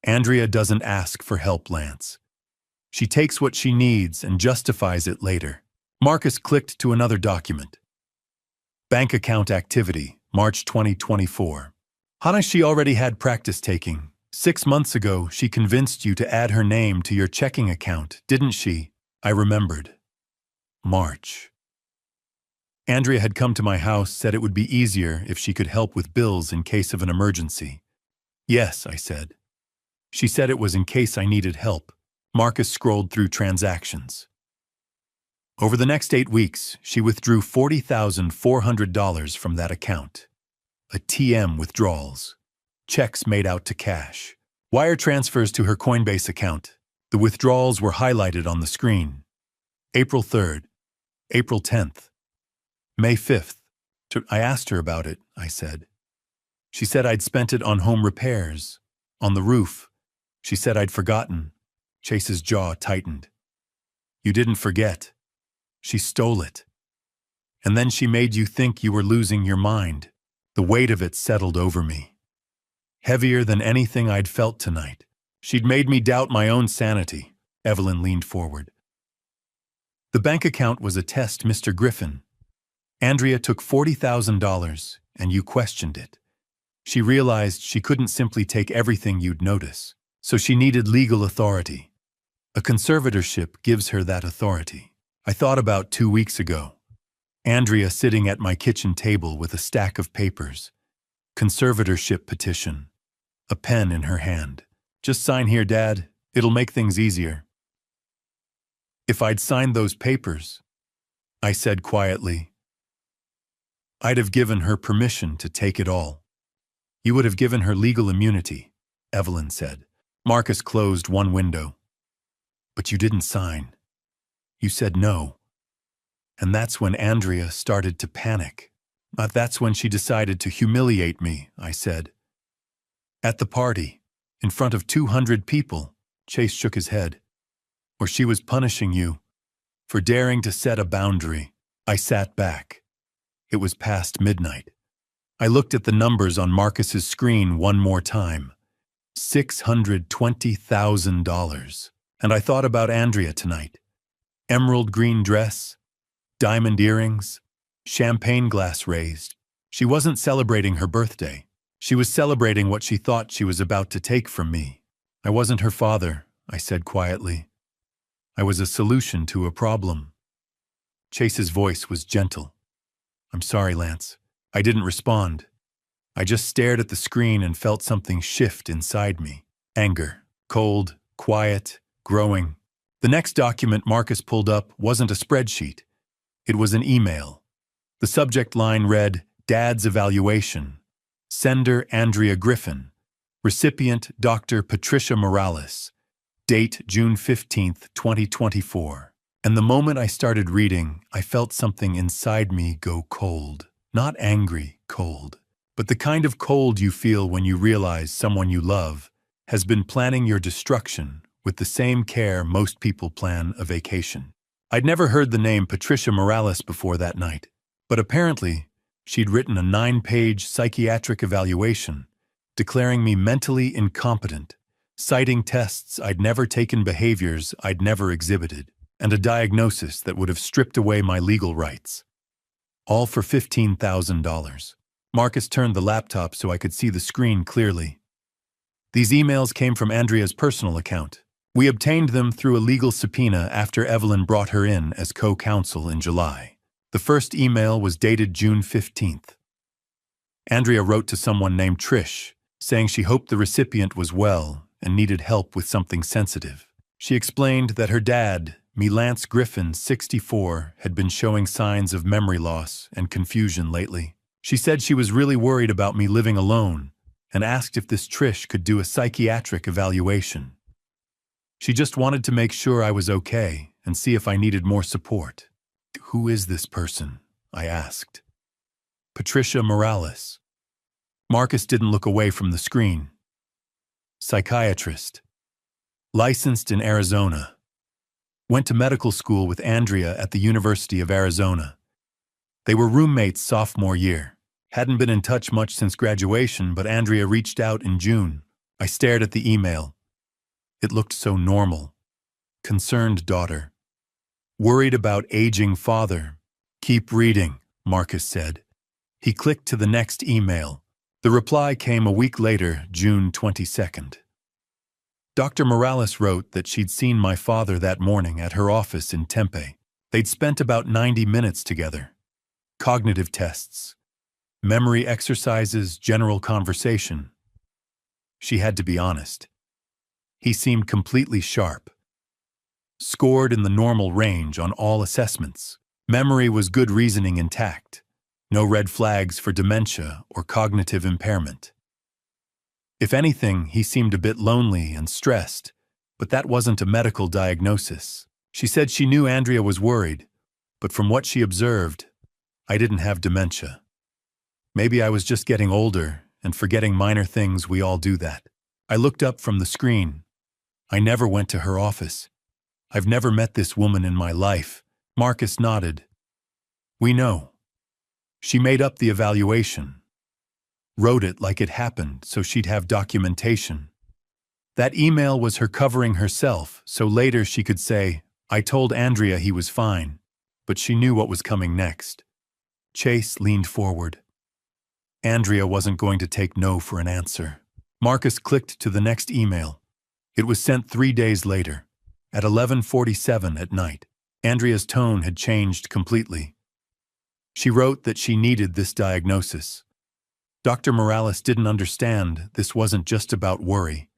Andrea doesn't ask for help, Lance. She takes what she needs and justifies it later. Marcus clicked to another document. Bank account activity, March 2024. Hannah, she already had practice taking. 6 months ago, she convinced you to add her name to your checking account, didn't she? I remembered. March. Andrea had come to my house, said it would be easier if she could help with bills in case of an emergency. Yes, I said. She said it was in case I needed help. Marcus scrolled through transactions. Over the next 8 weeks, she withdrew $40,400 from that account. ATM withdrawals. Checks made out to cash. Wire transfers to her Coinbase account. The withdrawals were highlighted on the screen. April 3rd. April 10th. May 5th. I asked her about it, I said. She said I'd spent it on home repairs. On the roof. She said I'd forgotten. Chase's jaw tightened. You didn't forget. She stole it. And then she made you think you were losing your mind. The weight of it settled over me. Heavier than anything I'd felt tonight. She'd made me doubt my own sanity. Evelyn leaned forward. The bank account was a test, Mr. Griffin. Andrea took $40,000, and you questioned it. She realized she couldn't simply take everything you'd notice, so she needed legal authority. A conservatorship gives her that authority. I thought about 2 weeks ago. Andrea sitting at my kitchen table with a stack of papers. Conservatorship petition. A pen in her hand. Just sign here, Dad. It'll make things easier. If I'd signed those papers, I said quietly, I'd have given her permission to take it all. You would have given her legal immunity, Evelyn said. Marcus closed one window. But you didn't sign. You said no. And that's when Andrea started to panic. That's when she decided to humiliate me, I said. At the party, in front of 200 people, Chase shook his head. Or she was punishing you for daring to set a boundary. I sat back. It was past midnight. I looked at the numbers on Marcus's screen one more time. $620,000. And I thought about Andrea tonight. Emerald green dress, diamond earrings, champagne glass raised. She wasn't celebrating her birthday. She was celebrating what she thought she was about to take from me. I wasn't her father, I said quietly. I was a solution to a problem. Chase's voice was gentle. I'm sorry, Lance. I didn't respond. I just stared at the screen and felt something shift inside me. Anger. Cold, quiet, growing. The next document Marcus pulled up wasn't a spreadsheet. It was an email. The subject line read, Dad's Evaluation. Sender Andrea Griffin. Recipient Dr. Patricia Morales. Date June 15, 2024. And the moment I started reading, I felt something inside me go cold. Not angry cold, but the kind of cold you feel when you realize someone you love has been planning your destruction with the same care most people plan a vacation. I'd never heard the name Patricia Morales before that night, but apparently she'd written a 9-page psychiatric evaluation declaring me mentally incompetent, citing tests I'd never taken, behaviors I'd never exhibited, and a diagnosis that would have stripped away my legal rights. All for $15,000. Marcus turned the laptop so I could see the screen clearly. These emails came from Andrea's personal account. We obtained them through a legal subpoena after Evelyn brought her in as co-counsel in July. The first email was dated June 15th. Andrea wrote to someone named Trish, saying she hoped the recipient was well and needed help with something sensitive. She explained that her dad, Lance Griffin, 64, had been showing signs of memory loss and confusion lately. She said she was really worried about me living alone and asked if this Trish could do a psychiatric evaluation. She just wanted to make sure I was okay and see if I needed more support. "Who is this person?" I asked. "Patricia Morales." Marcus didn't look away from the screen. "Psychiatrist. Licensed in Arizona. Went to medical school with Andrea at the University of Arizona. They were roommates sophomore year. Hadn't been in touch much since graduation, but Andrea reached out in June." I stared at the email. It looked so normal. "Concerned daughter. Worried about aging father. Keep reading," Marcus said. He clicked to the next email. The reply came a week later, June 22nd. Dr. Morales wrote that she'd seen my father that morning at her office in Tempe. They'd spent about 90 minutes together. Cognitive tests, memory exercises, general conversation. She had to be honest. He seemed completely sharp. Scored in the normal range on all assessments. Memory was good, reasoning intact. No red flags for dementia or cognitive impairment. If anything, he seemed a bit lonely and stressed, but that wasn't a medical diagnosis. She said she knew Andrea was worried, but from what she observed, I didn't have dementia. Maybe I was just getting older and forgetting minor things. We all do that. I looked up from the screen. I never went to her office. I've never met this woman in my life. Marcus nodded. We know. She made up the evaluation. Wrote it like it happened so she'd have documentation. That email was her covering herself so later she could say, I told Andrea he was fine, but she knew what was coming next. Chase leaned forward. Andrea wasn't going to take no for an answer. Marcus clicked to the next email. It was sent 3 days later, at 11:47 at night. Andrea's tone had changed completely. She wrote that she needed this diagnosis. Dr. Morales didn't understand this wasn't just about worry.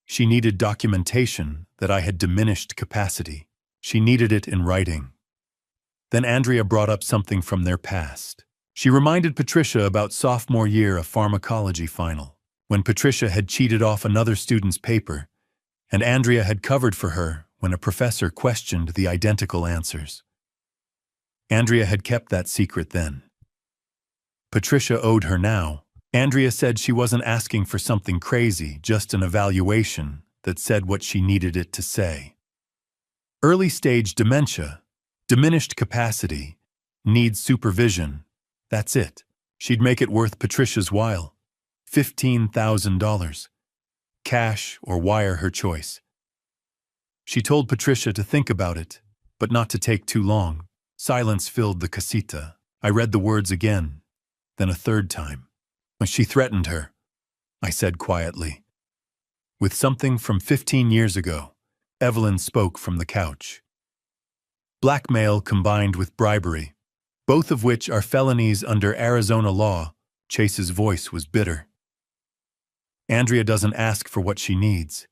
She needed documentation that I had diminished capacity. She needed it in writing. Then Andrea brought up something from their past. She reminded Patricia about sophomore year a pharmacology final, when Patricia had cheated off another student's paper, and Andrea had covered for her when a professor questioned the identical answers. Andrea had kept that secret then. Patricia owed her now. Andrea said she wasn't asking for something crazy, just an evaluation that said what she needed it to say. Early-stage dementia, diminished capacity, needs supervision. That's it. She'd make it worth Patricia's while. $15,000. Cash or wire, her choice. She told Patricia to think about it, but not to take too long. Silence filled the casita. I read the words again, then a third time. She threatened her, I said quietly. With something from 15 years ago, Evelyn spoke from the couch. Blackmail combined with bribery, both of which are felonies under Arizona law. Chase's voice was bitter. Andrea doesn't ask for what she needs.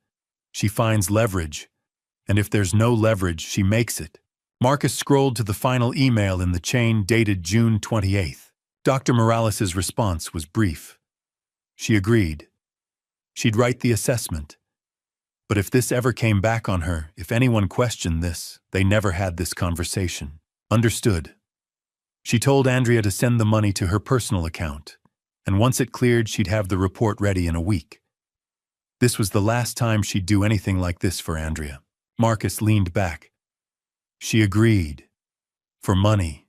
She finds leverage, and if there's no leverage, she makes it. Marcus scrolled to the final email in the chain dated June 28th. Dr. Morales' response was brief. She agreed. She'd write the assessment. But if this ever came back on her, if anyone questioned this, they never had this conversation. Understood. She told Andrea to send the money to her personal account, and once it cleared, she'd have the report ready in a week. This was the last time she'd do anything like this for Andrea. Marcus leaned back. She agreed. For money.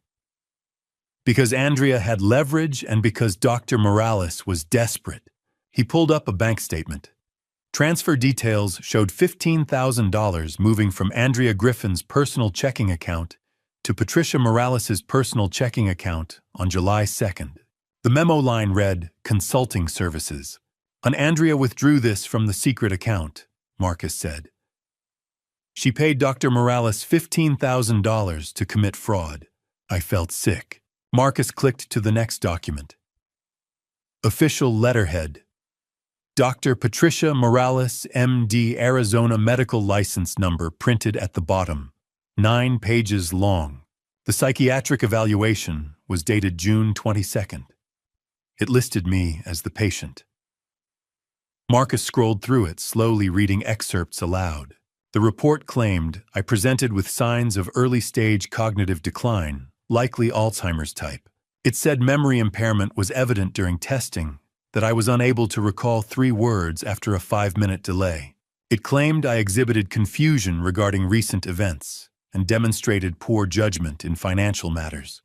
Because Andrea had leverage and because Dr. Morales was desperate. He pulled up a bank statement. Transfer details showed $15,000 moving from Andrea Griffin's personal checking account to Patricia Morales' personal checking account on July 2nd. The memo line read, Consulting Services. And Andrea withdrew this from the secret account, Marcus said. She paid Dr. Morales $15,000 to commit fraud. I felt sick. Marcus clicked to the next document. Official letterhead. Dr. Patricia Morales, MD, Arizona medical license number printed at the bottom. 9 pages long. The psychiatric evaluation was dated June 22nd. It listed me as the patient. Marcus scrolled through it, slowly reading excerpts aloud. The report claimed I presented with signs of early-stage cognitive decline, likely Alzheimer's type. It said memory impairment was evident during testing, that I was unable to recall 3 words after a 5-minute delay. It claimed I exhibited confusion regarding recent events and demonstrated poor judgment in financial matters.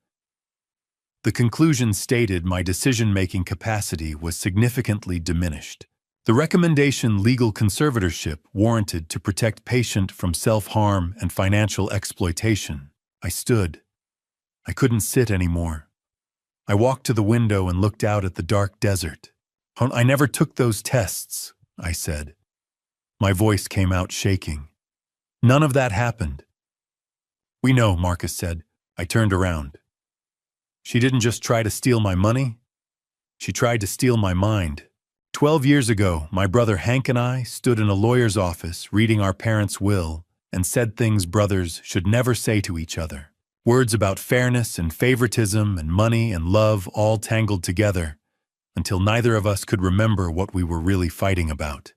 The conclusion stated my decision-making capacity was significantly diminished. The recommendation legal conservatorship warranted to protect patient from self-harm and financial exploitation. I stood. I couldn't sit anymore. I walked to the window and looked out at the dark desert. "I never took those tests," I said. My voice came out shaking. "None of that happened." "We know," Marcus said. I turned around. "She didn't just try to steal my money. She tried to steal my mind." 12 years ago, my brother Hank and I stood in a lawyer's office reading our parents' will and said things brothers should never say to each other. Words about fairness and favoritism and money and love all tangled together until neither of us could remember what we were really fighting about.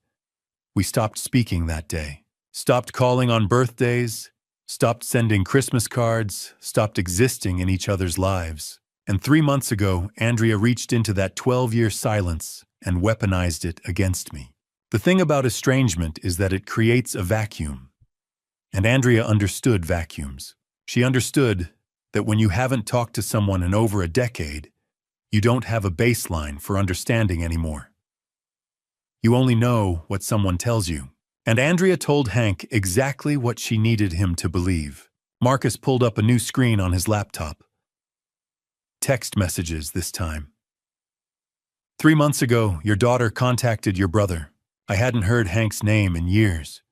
We stopped speaking that day, stopped calling on birthdays, stopped sending Christmas cards, stopped existing in each other's lives. And 3 months ago, Andrea reached into that 12-year silence and weaponized it against me. The thing about estrangement is that it creates a vacuum. And Andrea understood vacuums. She understood that when you haven't talked to someone in over a decade, you don't have a baseline for understanding anymore. You only know what someone tells you. And Andrea told Hank exactly what she needed him to believe. Marcus pulled up a new screen on his laptop. Text messages this time. 3 months ago, your daughter contacted your brother. I hadn't heard Hank's name in years.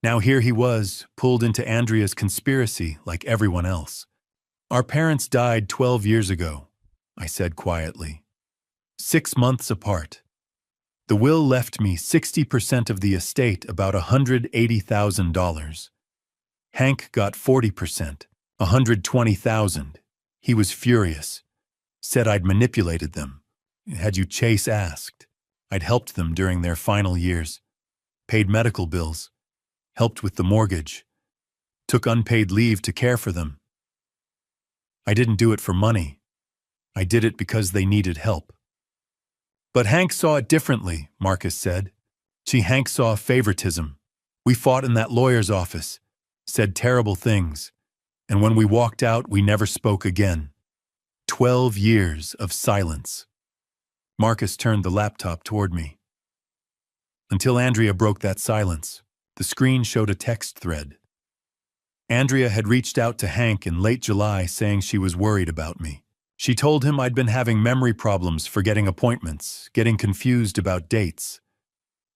Now here he was, pulled into Andrea's conspiracy like everyone else. Our parents died 12 years ago, I said quietly. 6 months apart. The will left me 60% of the estate, about $180,000. Hank got 40%, $120,000. He was furious. Said I'd manipulated them. Had you Chase asked. I'd helped them during their final years. Paid medical bills. Helped with the mortgage. Took unpaid leave to care for them. I didn't do it for money. I did it because they needed help. But Hank saw it differently, Marcus said. Hank saw favoritism. We fought in that lawyer's office, said terrible things, and when we walked out, we never spoke again. 12 years of silence. Marcus turned the laptop toward me. Until Andrea broke that silence, the screen showed a text thread. Andrea had reached out to Hank in late July saying she was worried about me. She told him I'd been having memory problems, forgetting appointments, getting confused about dates.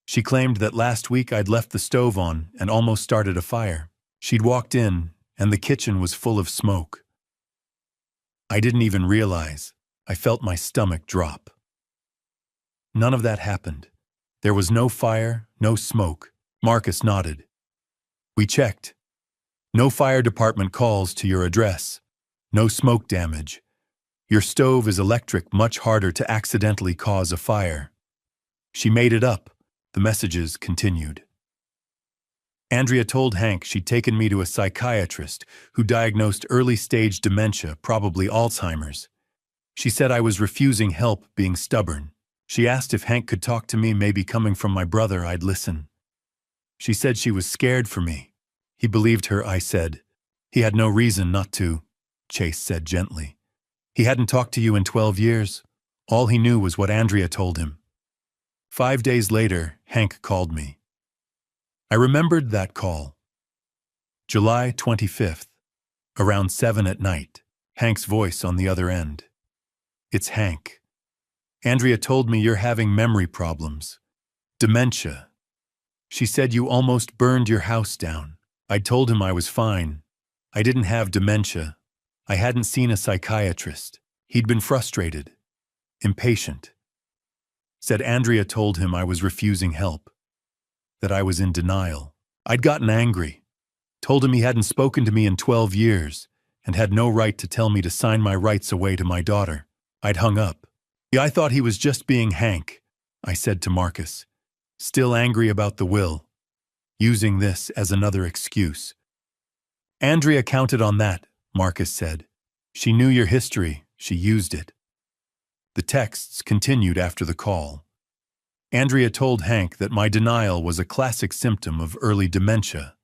She claimed that last week I'd left the stove on and almost started a fire. She'd walked in, and the kitchen was full of smoke. I didn't even realize. I felt my stomach drop. None of that happened. There was no fire, no smoke. Marcus nodded. We checked. No fire department calls to your address. No smoke damage. Your stove is electric, much harder to accidentally cause a fire. She made it up. The messages continued. Andrea told Hank she'd taken me to a psychiatrist who diagnosed early-stage dementia, probably Alzheimer's. She said I was refusing help, being stubborn. She asked if Hank could talk to me, maybe coming from my brother, I'd listen. She said she was scared for me. He believed her, I said. He had no reason not to, Chase said gently. He hadn't talked to you in 12 years. All he knew was what Andrea told him. 5 days later, Hank called me. I remembered that call. July 25th, around 7 at night, Hank's voice on the other end. It's Hank. Andrea told me you're having memory problems. Dementia. She said you almost burned your house down. I told him I was fine. I didn't have dementia. I hadn't seen a psychiatrist. He'd been frustrated, impatient. Said Andrea told him I was refusing help, that I was in denial. I'd gotten angry. Told him he hadn't spoken to me in 12 years and had no right to tell me to sign my rights away to my daughter. I'd hung up. I thought he was just being Hank. I said to Marcus, still angry about the will, using this as another excuse. Andrea counted on that, Marcus said. She knew your history, she used it. The texts continued after the call. Andrea told Hank that my denial was a classic symptom of early dementia,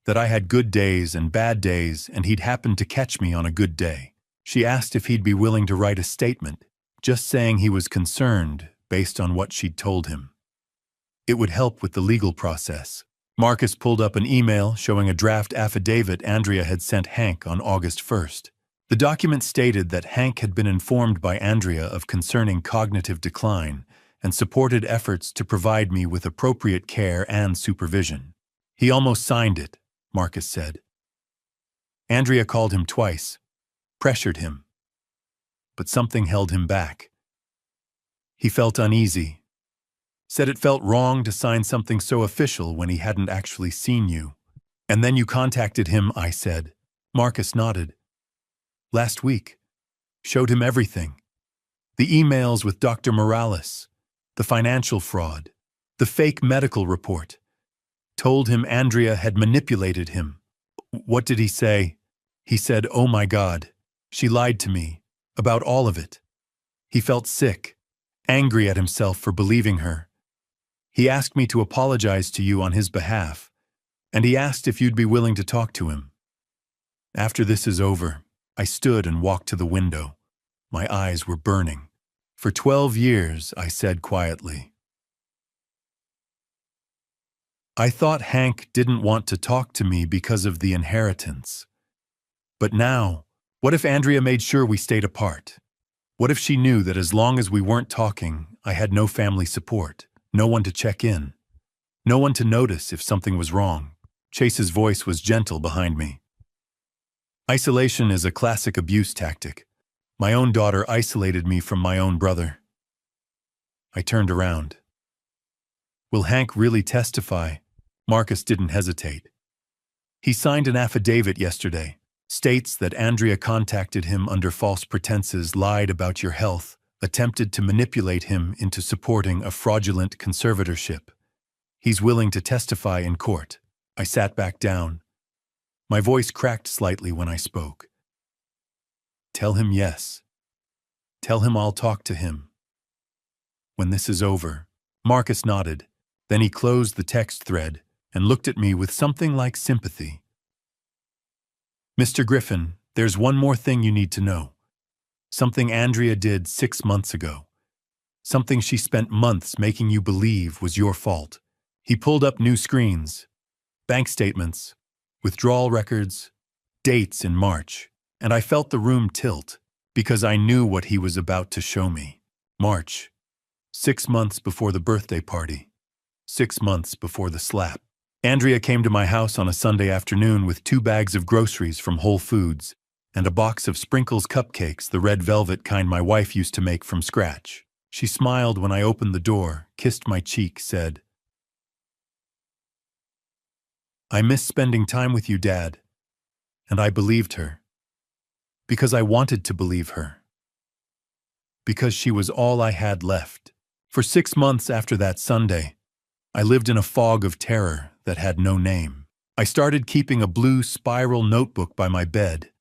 that I had good days and bad days and he'd happened to catch me on a good day. She asked if he'd be willing to write a statement, just saying he was concerned based on what she'd told him. It would help with the legal process. Marcus pulled up an email showing a draft affidavit Andrea had sent Hank on August 1st. The document stated that Hank had been informed by Andrea of concerning cognitive decline and supported efforts to provide me with appropriate care and supervision. He almost signed it, Marcus said. Andrea called him twice, pressured him, but something held him back. He felt uneasy, said it felt wrong to sign something so official when he hadn't actually seen you. And then you contacted him, I said. Marcus nodded. Last week. Showed him everything. The emails with Dr. Morales, the financial fraud, the fake medical report. Told him Andrea had manipulated him. What did he say? He said, "Oh my God, she lied to me, about all of it." He felt sick, angry at himself for believing her. He asked me to apologize to you on his behalf, and he asked if you'd be willing to talk to him. After this is over, I stood and walked to the window. My eyes were burning. For 12 years, I said quietly. I thought Hank didn't want to talk to me because of the inheritance. But now, what if Andrea made sure we stayed apart? What if she knew that as long as we weren't talking, I had no family support, no one to check in, no one to notice if something was wrong? Chase's voice was gentle behind me. Isolation is a classic abuse tactic. My own daughter isolated me from my own brother. I turned around. Will Hank really testify? Marcus didn't hesitate. He signed an affidavit yesterday. States that Andrea contacted him under false pretenses, lied about your health, attempted to manipulate him into supporting a fraudulent conservatorship. He's willing to testify in court. I sat back down. My voice cracked slightly when I spoke. Tell him yes. Tell him I'll talk to him. When this is over. Marcus nodded. Then he closed the text thread and looked at me with something like sympathy. Mr. Griffin, there's one more thing you need to know. Something Andrea did 6 months ago. Something she spent months making you believe was your fault. He pulled up new screens, bank statements, withdrawal records, dates in March, and I felt the room tilt because I knew what he was about to show me. March, 6 months before the birthday party, 6 months before the slap. Andrea came to my house on a Sunday afternoon with 2 bags of groceries from Whole Foods and a box of Sprinkles cupcakes, the red velvet kind my wife used to make from scratch. She smiled when I opened the door, kissed my cheek, said, "I miss spending time with you, Dad." And I believed her. Because I wanted to believe her. Because she was all I had left. For 6 months after that Sunday, I lived in a fog of terror that had no name. I started keeping a blue spiral notebook by my bed,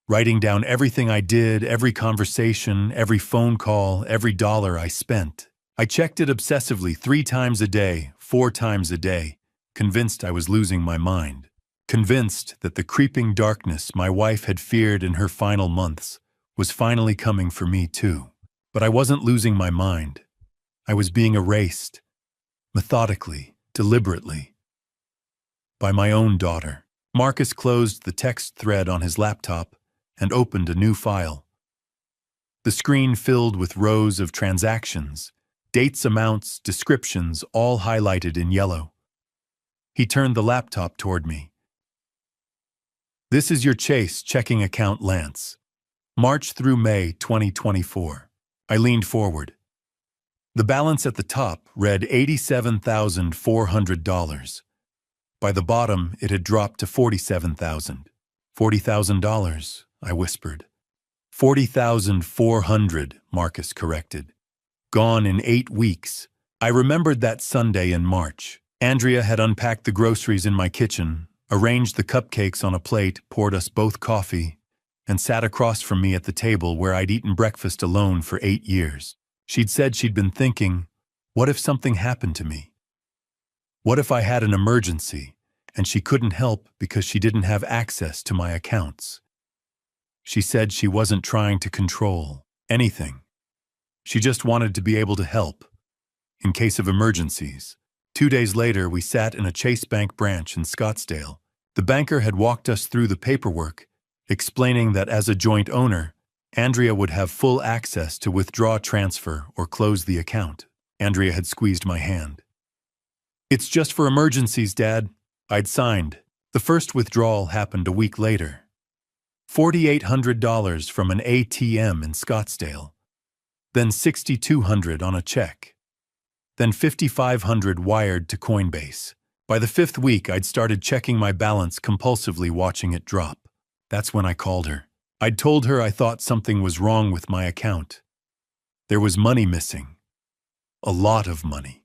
writing down everything I did, every conversation, every phone call, every dollar I spent. I checked it obsessively 3 times a day, 4 times a day, convinced I was losing my mind. Convinced that the creeping darkness my wife had feared in her final months was finally coming for me too. But I wasn't losing my mind. I was being erased, methodically, deliberately, by my own daughter. Marcus closed the text thread on his laptop and opened a new file. The screen filled with rows of transactions, dates, amounts, descriptions, all highlighted in yellow. He turned the laptop toward me. "This is your Chase checking account, Lance. March through May 2024. I leaned forward. The balance at the top read $87,400. By the bottom, it had dropped to $47,000. $40,000, I whispered. $40,400, Marcus corrected. Gone in 8 weeks. I remembered that Sunday in March. Andrea had unpacked the groceries in my kitchen, arranged the cupcakes on a plate, poured us both coffee, and sat across from me at the table where I'd eaten breakfast alone for 8 years. She'd said she'd been thinking, what if something happened to me? What if I had an emergency, and she couldn't help because she didn't have access to my accounts? She said she wasn't trying to control anything. She just wanted to be able to help, in case of emergencies. 2 days later, we sat in a Chase Bank branch in Scottsdale. The banker had walked us through the paperwork, explaining that as a joint owner, Andrea would have full access to withdraw, transfer, or close the account. Andrea had squeezed my hand. It's just for emergencies, Dad. I'd signed. The first withdrawal happened a week later. $4,800 from an ATM in Scottsdale. Then $6,200 on a check. Then $5,500 wired to Coinbase. By the 5th week, I'd started checking my balance compulsively, watching it drop. That's when I called her. I'd told her I thought something was wrong with my account. There was money missing. A lot of money.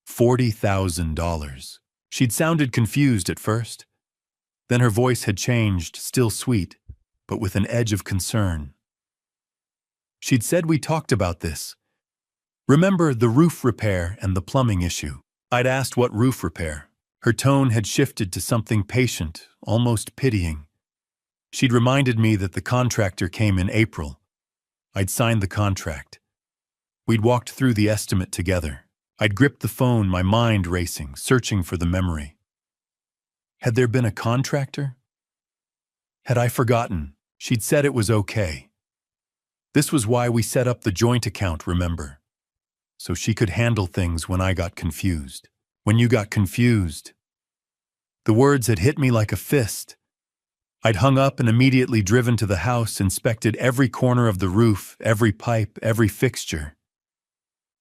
$40,000. She'd sounded confused at first. Then her voice had changed, still sweet, but with an edge of concern. She'd said we talked about this. Remember the roof repair and the plumbing issue? I'd asked what roof repair. Her tone had shifted to something patient, almost pitying. She'd reminded me that the contractor came in April. I'd signed the contract. We'd walked through the estimate together. I'd gripped the phone, my mind racing, searching for the memory. Had there been a contractor? Had I forgotten? She'd said it was okay. This was why we set up the joint account, remember? So she could handle things when I got confused. When you got confused. The words had hit me like a fist. I'd hung up and immediately driven to the house, inspected every corner of the roof, every pipe, every fixture.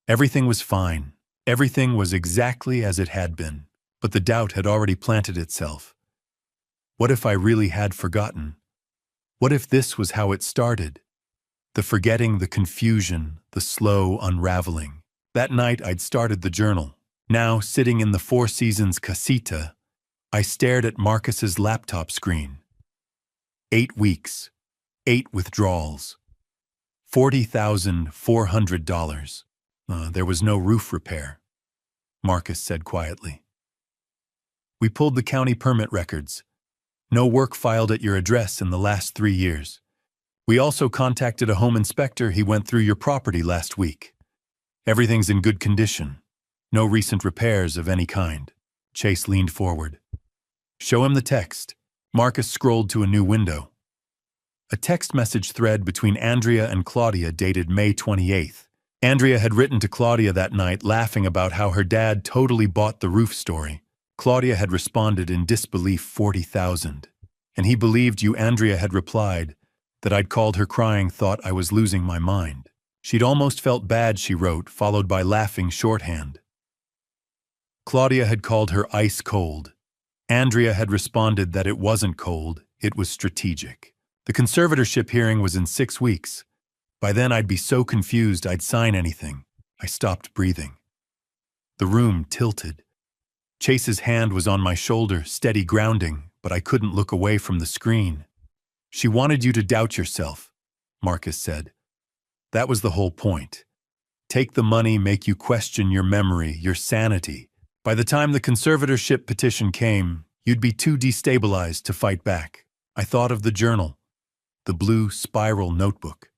Everything was fine. Everything was exactly as it had been. But the doubt had already planted itself. What if I really had forgotten? What if this was how it started? The forgetting, the confusion, the slow unraveling. That night I'd started the journal. Now, sitting in the Four Seasons casita, I stared at Marcus's laptop screen. 8 weeks, 8 withdrawals, $40,400. There was no roof repair, Marcus said quietly. We pulled the county permit records. No work filed at your address in the last 3 years. We also contacted a home inspector. He went through your property last week. Everything's in good condition. No recent repairs of any kind. Chase leaned forward. Show him the text. Marcus scrolled to a new window. A text message thread between Andrea and Claudia dated May 28th. Andrea had written to Claudia that night, laughing about how her dad totally bought the roof story. Claudia had responded in disbelief, 40,000. And he believed you. Andrea had replied that I'd called her crying, thought I was losing my mind. She'd almost felt bad, she wrote, followed by laughing shorthand. Claudia had called her ice cold. Andrea had responded that it wasn't cold, it was strategic. The conservatorship hearing was in 6 weeks. By then I'd be so confused I'd sign anything. I stopped breathing. The room tilted. Chase's hand was on my shoulder, steady grounding, but I couldn't look away from the screen. She wanted you to doubt yourself, Marcus said. That was the whole point. Take the money, make you question your memory, your sanity. By the time the conservatorship petition came, you'd be too destabilized to fight back. I thought of the journal, the blue spiral notebook.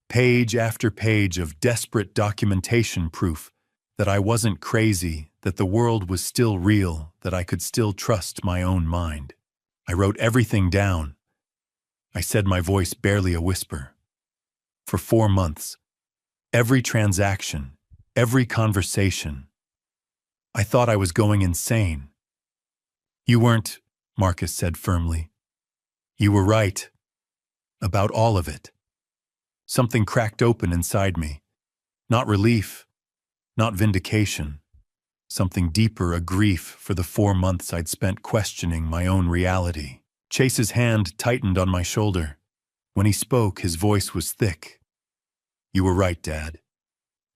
Page after page of desperate documentation, proof that I wasn't crazy, that the world was still real, that I could still trust my own mind. I wrote everything down. I said, my voice barely a whisper. For 4 months, every transaction, every conversation, I thought I was going insane. You weren't, Marcus said firmly. You were right. About all of it. Something cracked open inside me. Not relief, not vindication. Something deeper, a grief for the 4 months I'd spent questioning my own reality. Chase's hand tightened on my shoulder. When he spoke, his voice was thick. You were right, Dad.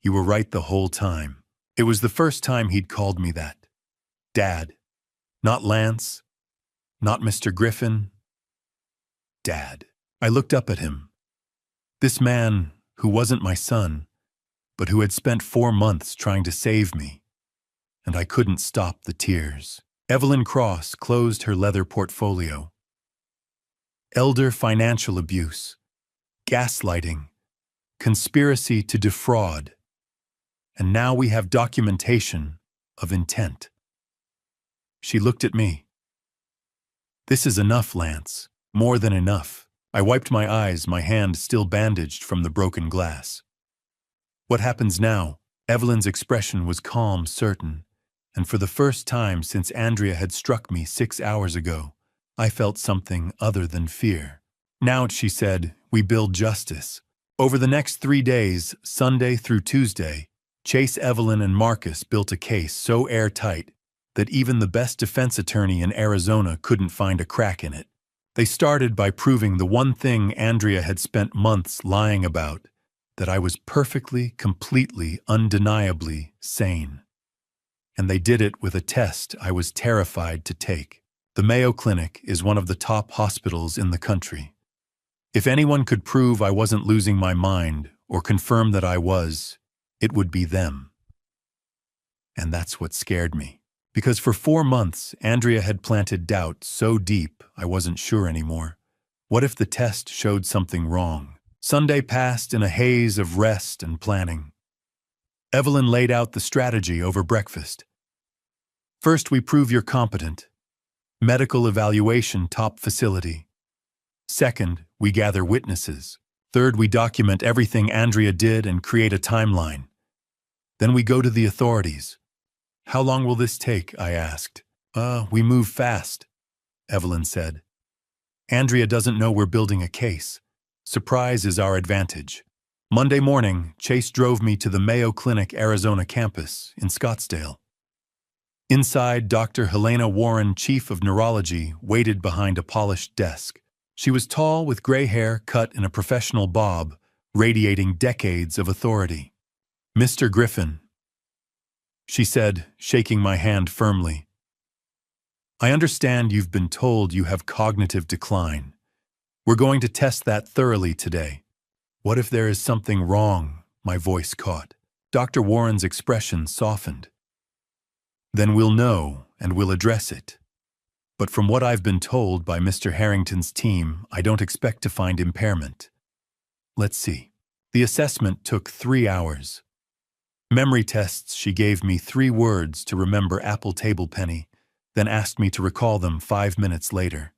You were right the whole time. It was the first time he'd called me that. Dad. Not Lance. Not Mr. Griffin. Dad. I looked up at him. This man who wasn't my son, but who had spent 4 months trying to save me. And I couldn't stop the tears. Evelyn Cross closed her leather portfolio. Elder financial abuse, gaslighting, conspiracy to defraud, and now we have documentation of intent. She looked at me. This is enough, Lance. More than enough. I wiped my eyes, my hand still bandaged from the broken glass. What happens now? Evelyn's expression was calm, certain, and for the first time since Andrea had struck me 6 hours ago, I felt something other than fear. Now, she said, we build justice. Over the next 3 days, Sunday through Tuesday, Chase, Evelyn, and Marcus built a case so airtight that even the best defense attorney in Arizona couldn't find a crack in it. They started by proving the one thing Andrea had spent months lying about, that I was perfectly, completely, undeniably sane. And they did it with a test I was terrified to take. The Mayo Clinic is one of the top hospitals in the country. If anyone could prove I wasn't losing my mind or confirm that I was, it would be them. And that's what scared me. Because for 4 months, Andrea had planted doubt so deep I wasn't sure anymore. What if the test showed something wrong? Sunday passed in a haze of rest and planning. Evelyn laid out the strategy over breakfast. First, we prove you're competent. Medical evaluation, top facility. Second, we gather witnesses. Third, we document everything Andrea did and create a timeline. Then we go to the authorities. How long will this take? I asked. We move fast, Evelyn said. Andrea doesn't know we're building a case. Surprise is our advantage. Monday morning, Chase drove me to the Mayo Clinic Arizona campus in Scottsdale. Inside, Dr. Helena Warren, chief of neurology, waited behind a polished desk. She was tall with gray hair cut in a professional bob, radiating decades of authority. Mr. Griffin, she said, shaking my hand firmly. I understand you've been told you have cognitive decline. We're going to test that thoroughly today. What if there is something wrong? My voice caught. Dr. Warren's expression softened. Then we'll know and we'll address it. But from what I've been told by Mr. Harrington's team, I don't expect to find impairment. Let's see. The assessment took 3 hours. Memory tests, she gave me 3 words to remember apple table penny, then asked me to recall them 5 minutes later.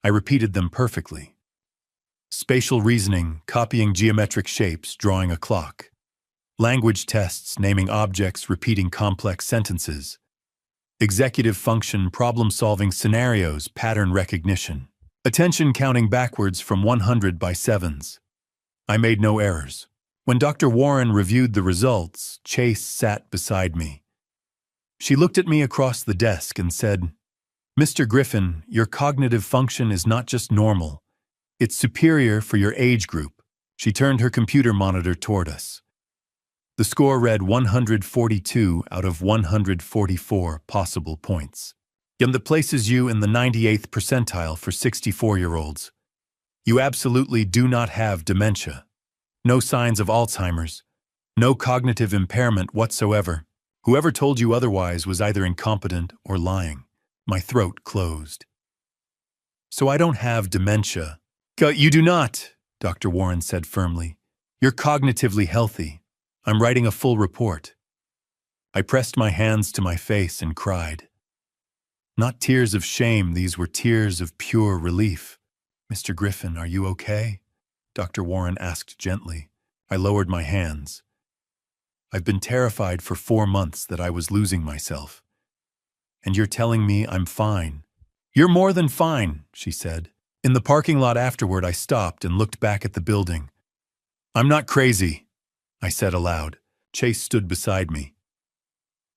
I repeated them perfectly. Spatial reasoning, copying geometric shapes, drawing a clock. Language tests, naming objects, repeating complex sentences. Executive function, problem-solving scenarios, pattern recognition. Attention counting backwards from 100 by sevens. I made no errors. When Dr. Warren reviewed the results, Chase sat beside me. She looked at me across the desk and said, Mr. Griffin, your cognitive function is not just normal. It's superior for your age group. She turned her computer monitor toward us. The score read 142 out of 144 possible points. And that places you in the 98th percentile for 64-year-olds. You absolutely do not have dementia. No signs of Alzheimer's. No cognitive impairment whatsoever. Whoever told you otherwise was either incompetent or lying. My throat closed. So I don't have dementia. You do not, Dr. Warren said firmly. You're cognitively healthy. I'm writing a full report. I pressed my hands to my face and cried. Not tears of shame, these were tears of pure relief. Mr. Griffin, are you okay? Dr. Warren asked gently. I lowered my hands. I've been terrified for 4 months that I was losing myself. And you're telling me I'm fine. You're more than fine, she said. In the parking lot afterward, I stopped and looked back at the building. I'm not crazy, I said aloud. Chase stood beside me.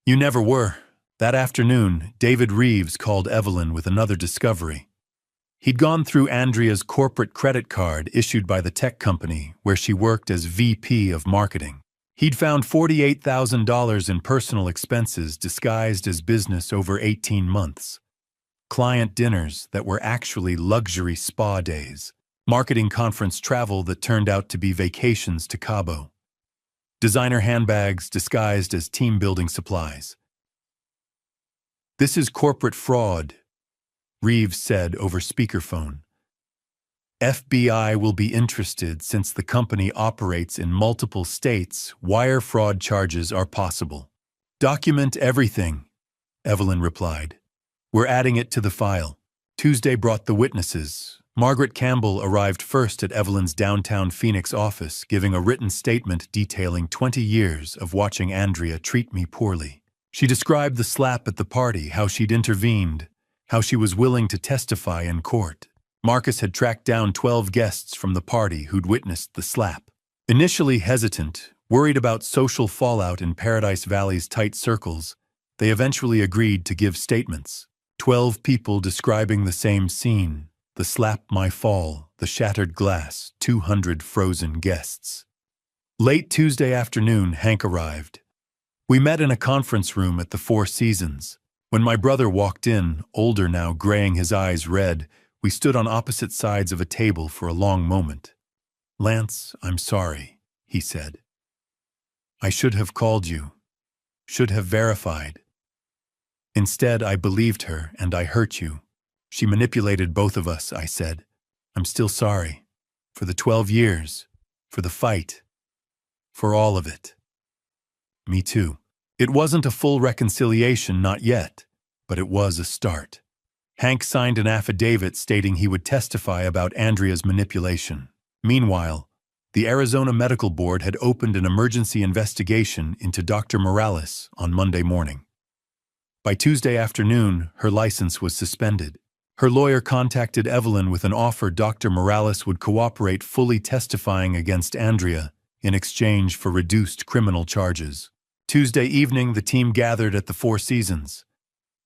You never were. That afternoon, David Reeves called Evelyn with another discovery. He'd gone through Andrea's corporate credit card issued by the tech company where she worked as VP of marketing. He'd found $48,000 in personal expenses disguised as business over 18 months. Client dinners that were actually luxury spa days. Marketing conference travel that turned out to be vacations to Cabo. Designer handbags disguised as team-building supplies. "This is corporate fraud," Reeves said over speakerphone. "FBI will be interested since the company operates in multiple states. Wire fraud charges are possible." "Document everything," Evelyn replied. "We're adding it to the file." Tuesday brought the witnesses. Margaret Campbell arrived first at Evelyn's downtown Phoenix office, giving a written statement detailing 20 years of watching Andrea treat me poorly. She described the slap at the party, how she'd intervened, how she was willing to testify in court. Marcus had tracked down 12 guests from the party who'd witnessed the slap. Initially hesitant, worried about social fallout in Paradise Valley's tight circles, they eventually agreed to give statements. 12 people describing the same scene: the slap, my fall, the shattered glass, 200 frozen guests. Late Tuesday afternoon, Hank arrived. We met in a conference room at the Four Seasons. When my brother walked in, older now, graying his eyes red, we stood on opposite sides of a table for a long moment. "Lance, I'm sorry," he said. "I should have called you, should have verified. Instead, I believed her and I hurt you. She manipulated both of us," I said. "I'm still sorry. For the 12 years. For the fight. For all of it." "Me too." It wasn't a full reconciliation, not yet, but it was a start. Hank signed an affidavit stating he would testify about Andrea's manipulation. Meanwhile, the Arizona Medical Board had opened an emergency investigation into Dr. Morales on Monday morning. By Tuesday afternoon, her license was suspended. Her lawyer contacted Evelyn with an offer Dr. Morales would cooperate, fully testifying against Andrea in exchange for reduced criminal charges. Tuesday evening, the team gathered at the Four Seasons.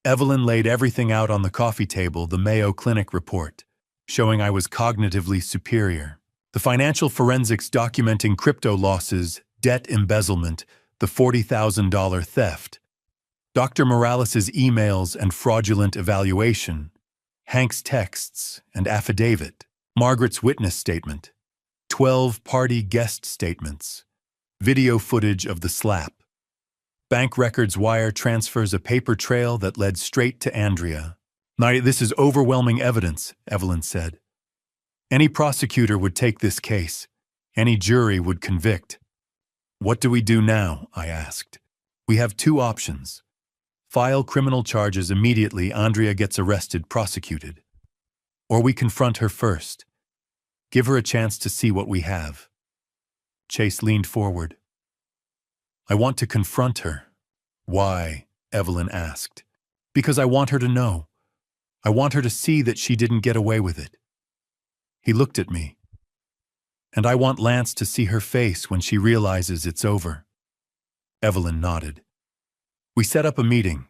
Evelyn laid everything out on the coffee table: the Mayo Clinic report, showing I was cognitively superior, the financial forensics documenting crypto losses, debt embezzlement, the $40,000 theft, Dr. Morales' emails and fraudulent evaluation, Hank's texts and affidavit, Margaret's witness statement, 12 party guest statements, video footage of the slap, bank records, wire transfers, a paper trail that led straight to Andrea. "Now, this is overwhelming evidence," Evelyn said. "Any prosecutor would take this case. Any jury would convict." "What do we do now?" I asked. "We have two options. File criminal charges immediately Andrea gets arrested, prosecuted. Or we confront her first. Give her a chance to see what we have." Chase leaned forward. "I want to confront her." "Why?" Evelyn asked. "Because I want her to know. I want her to see that she didn't get away with it." He looked at me. "And I want Lance to see her face when she realizes it's over." Evelyn nodded. We set up a meeting.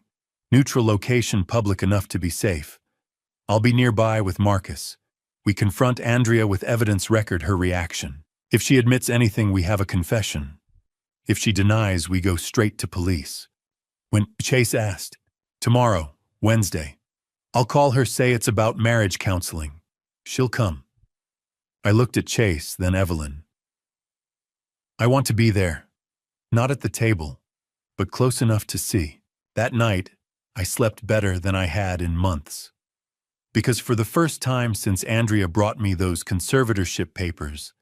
Neutral location, public enough to be safe. I'll be nearby with Marcus. We confront Andrea with evidence, record her reaction. If she admits anything, we have a confession. If she denies, we go straight to police. When Chase asked, "Tomorrow, Wednesday. I'll call her, say it's about marriage counseling. She'll come." I looked at Chase, then Evelyn. "I want to be there. Not at the table, but close enough to see." That night, I slept better than I had in months. Because for the first time since Andrea brought me those conservatorship papers,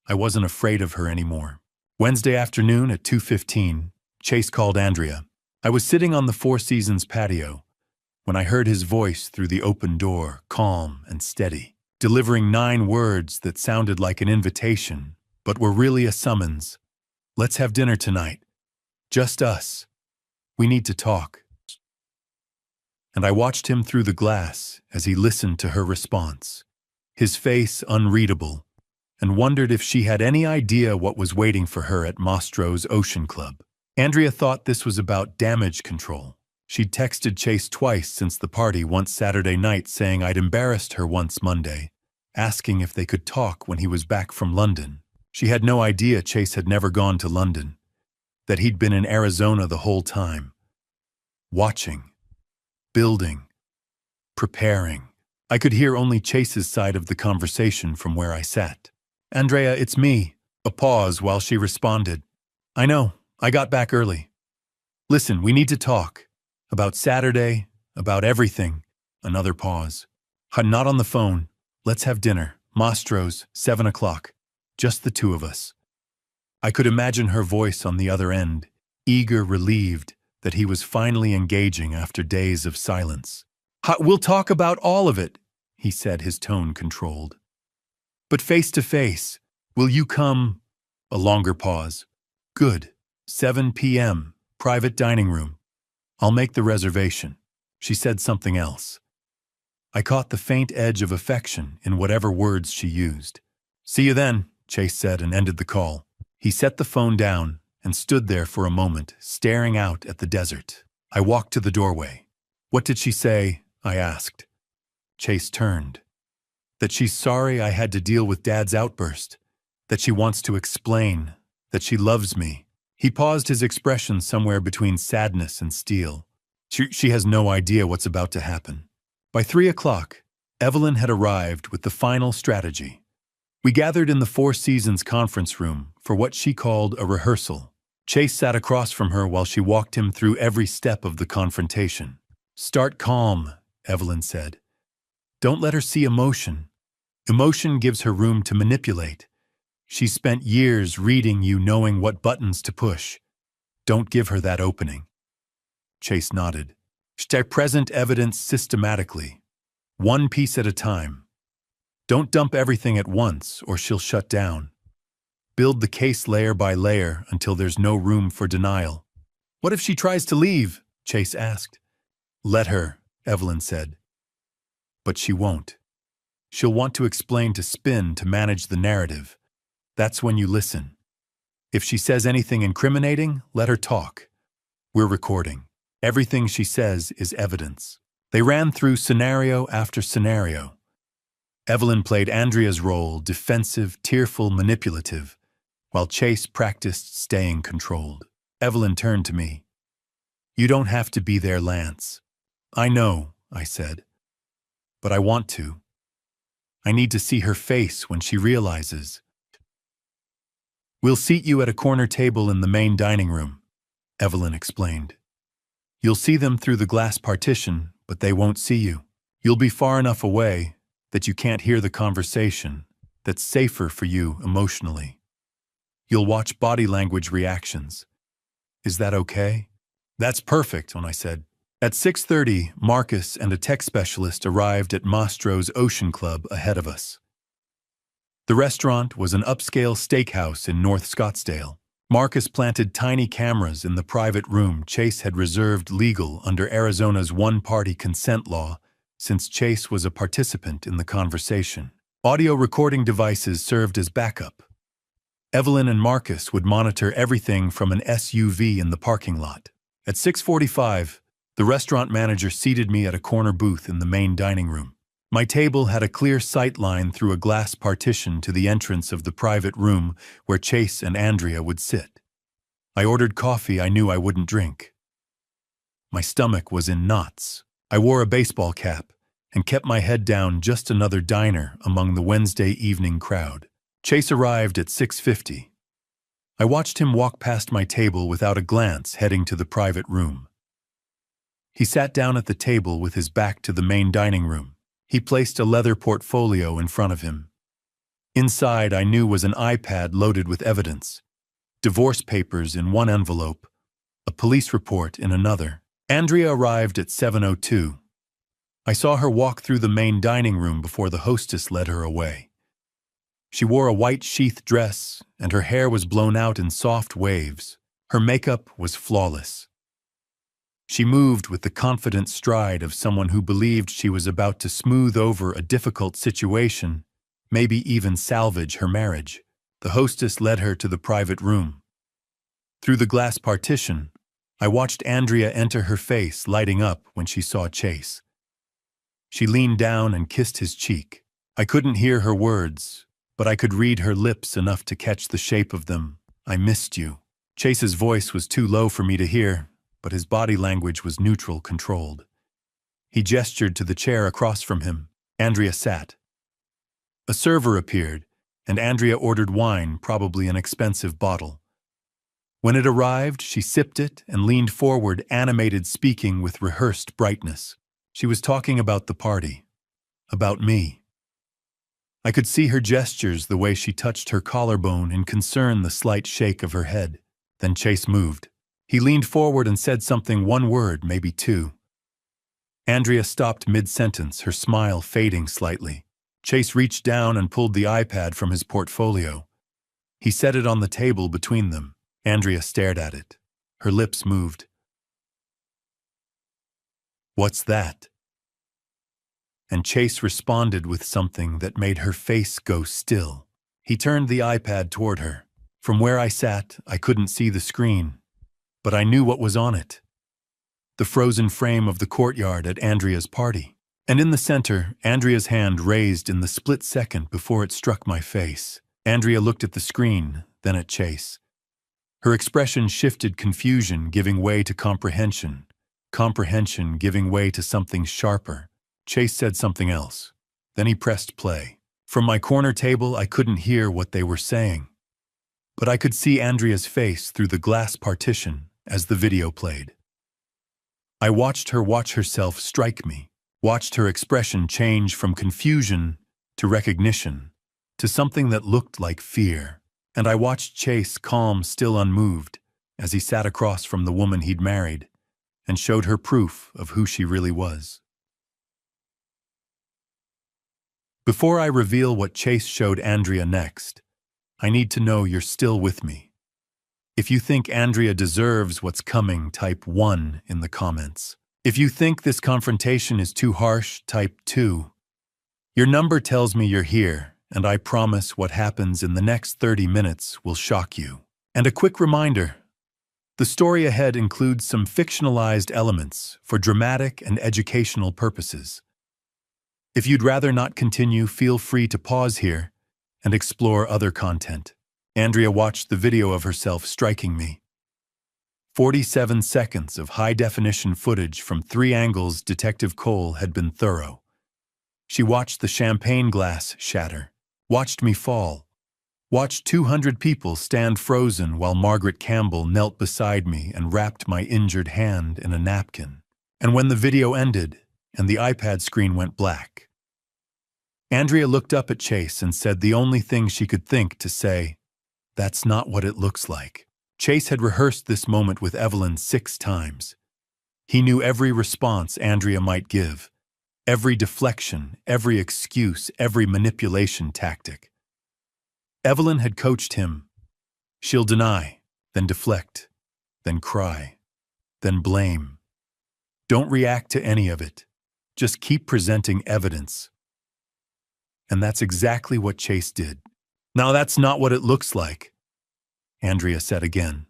I wasn't afraid of her anymore. Wednesday afternoon at 2:15, Chase called Andrea. I was sitting on the Four Seasons patio when I heard his voice through the open door, calm and steady, delivering 9 words that sounded like an invitation, but were really a summons. "Let's have dinner tonight. Just us. We need to talk." And I watched him through the glass as he listened to her response, his face unreadable, and wondered if she had any idea what was waiting for her at Mastro's Ocean Club. Andrea thought this was about damage control. She'd texted Chase twice since the party, once Saturday night saying I'd embarrassed her, once Monday, asking if they could talk when he was back from London. She had no idea Chase had never gone to London. that he'd been in Arizona the whole time, watching, building, preparing. I could hear only Chase's side of the conversation from where I sat. "Andrea, it's me." A pause while she responded. "I know, I got back early. Listen, we need to talk. About Saturday, about everything." Another pause. "Not on the phone. Let's have dinner. Mastro's, 7 o'clock. Just the two of us." I could imagine her voice on the other end, eager, relieved that he was finally engaging after days of silence. "We'll talk about all of it," he said, his tone controlled. "But face to face, will you come?" A longer pause. "Good. 7 p.m., private dining room. I'll make the reservation." She said something else. I caught the faint edge of affection in whatever words she used. "See you then," Chase said and ended the call. He set the phone down and stood there for a moment, staring out at the desert. I walked to the doorway. "What did she say?" I asked. Chase turned. "That she's sorry I had to deal with Dad's outburst. That she wants to explain. That she loves me." He paused, his expression somewhere between sadness and steel. She has no idea what's about to happen." By 3 o'clock, Evelyn had arrived with the final strategy. We gathered in the Four Seasons conference room for what she called a rehearsal. Chase sat across from her while she walked him through every step of the confrontation. "Start calm," Evelyn said. "Don't let her see emotion. Emotion gives her room to manipulate. She's spent years reading you, knowing what buttons to push. Don't give her that opening." Chase nodded. "Present evidence systematically, one piece at a time. Don't dump everything at once or she'll shut down. Build the case layer by layer until there's no room for denial." "What if she tries to leave?" Chase asked. "Let her," Evelyn said. "But she won't. She'll want to explain, to spin, to manage the narrative. That's when you listen. If she says anything incriminating, let her talk. We're recording. Everything she says is evidence." They ran through scenario after scenario. Evelyn played Andrea's role, defensive, tearful, manipulative, while Chase practiced staying controlled. Evelyn turned to me. "You don't have to be there, Lance." "I know," I said. "But I want to. I need to see her face when she realizes." "We'll seat you at a corner table in the main dining room," Evelyn explained. "You'll see them through the glass partition, but they won't see you. You'll be far enough away that you can't hear the conversation, that's safer for you emotionally. You'll watch body language reactions. Is that okay?" "That's perfect," when I said. At 6:30, Marcus and a tech specialist arrived at Mastro's Ocean Club ahead of us. The restaurant was an upscale steakhouse in North Scottsdale. Marcus planted tiny cameras in the private room Chase had reserved legal under Arizona's one-party consent law, since Chase was a participant in the conversation. Audio recording devices served as backup. Evelyn and Marcus would monitor everything from an SUV in the parking lot. At 6:45, the restaurant manager seated me at a corner booth in the main dining room. My table had a clear sight line through a glass partition to the entrance of the private room where Chase and Andrea would sit. I ordered coffee I knew I wouldn't drink. My stomach was in knots. I wore a baseball cap and kept my head down, just another diner among the Wednesday evening crowd. Chase arrived at 6:50. I watched him walk past my table without a glance, heading to the private room. He sat down at the table with his back to the main dining room. He placed a leather portfolio in front of him. Inside, I knew, was an iPad loaded with evidence. Divorce papers in one envelope, a police report in another. Andrea arrived at 7:02. I saw her walk through the main dining room before the hostess led her away. She wore a white sheath dress, and her hair was blown out in soft waves. Her makeup was flawless. She moved with the confident stride of someone who believed she was about to smooth over a difficult situation, maybe even salvage her marriage. The hostess led her to the private room. Through the glass partition, I watched Andrea enter, her face lighting up when she saw Chase. She leaned down and kissed his cheek. I couldn't hear her words, but I could read her lips enough to catch the shape of them. "I missed you." Chase's voice was too low for me to hear, but his body language was neutral, controlled. He gestured to the chair across from him. Andrea sat. A server appeared, and Andrea ordered wine, probably an expensive bottle. When it arrived, she sipped it and leaned forward, animated, speaking with rehearsed brightness. She was talking about the party. About me. I could see her gestures, the way she touched her collarbone, in concern, the slight shake of her head. Then Chase moved. He leaned forward and said something, one word, maybe two. Andrea stopped mid-sentence, her smile fading slightly. Chase reached down and pulled the iPad from his portfolio. He set it on the table between them. Andrea stared at it. Her lips moved. "What's that?" And Chase responded with something that made her face go still. He turned the iPad toward her. From where I sat, I couldn't see the screen, but I knew what was on it. The frozen frame of the courtyard at Andrea's party. And in the center, Andrea's hand raised in the split second before it struck my face. Andrea looked at the screen, then at Chase. Her expression shifted, confusion giving way to comprehension, comprehension giving way to something sharper. Chase said something else. Then he pressed play. From my corner table, I couldn't hear what they were saying, but I could see Andrea's face through the glass partition as the video played. I watched her watch herself strike me, watched her expression change from confusion to recognition, to something that looked like fear. And I watched Chase, calm, still unmoved, as he sat across from the woman he'd married and showed her proof of who she really was. Before I reveal what Chase showed Andrea next, I need to know you're still with me. If you think Andrea deserves what's coming, type 1 in the comments. If you think this confrontation is too harsh, type 2. Your number tells me you're here, and I promise what happens in the next 30 minutes will shock you. And a quick reminder, the story ahead includes some fictionalized elements for dramatic and educational purposes. If you'd rather not continue, feel free to pause here and explore other content. Andrea watched the video of herself striking me. 47 seconds of high-definition footage from 3 angles. Detective Cole had been thorough. She watched the champagne glass shatter, watched me fall, watched 200 people stand frozen while Margaret Campbell knelt beside me and wrapped my injured hand in a napkin. And when the video ended and the iPad screen went black, Andrea looked up at Chase and said the only thing she could think to say, "That's not what it looks like." Chase had rehearsed this moment with Evelyn 6 times. He knew every response Andrea might give, every deflection, every excuse, every manipulation tactic. Evelyn had coached him. She'll deny, then deflect, then cry, then blame. Don't react to any of it. Just keep presenting evidence. And that's exactly what Chase did. "Now that's not what it looks like," Andrea said again.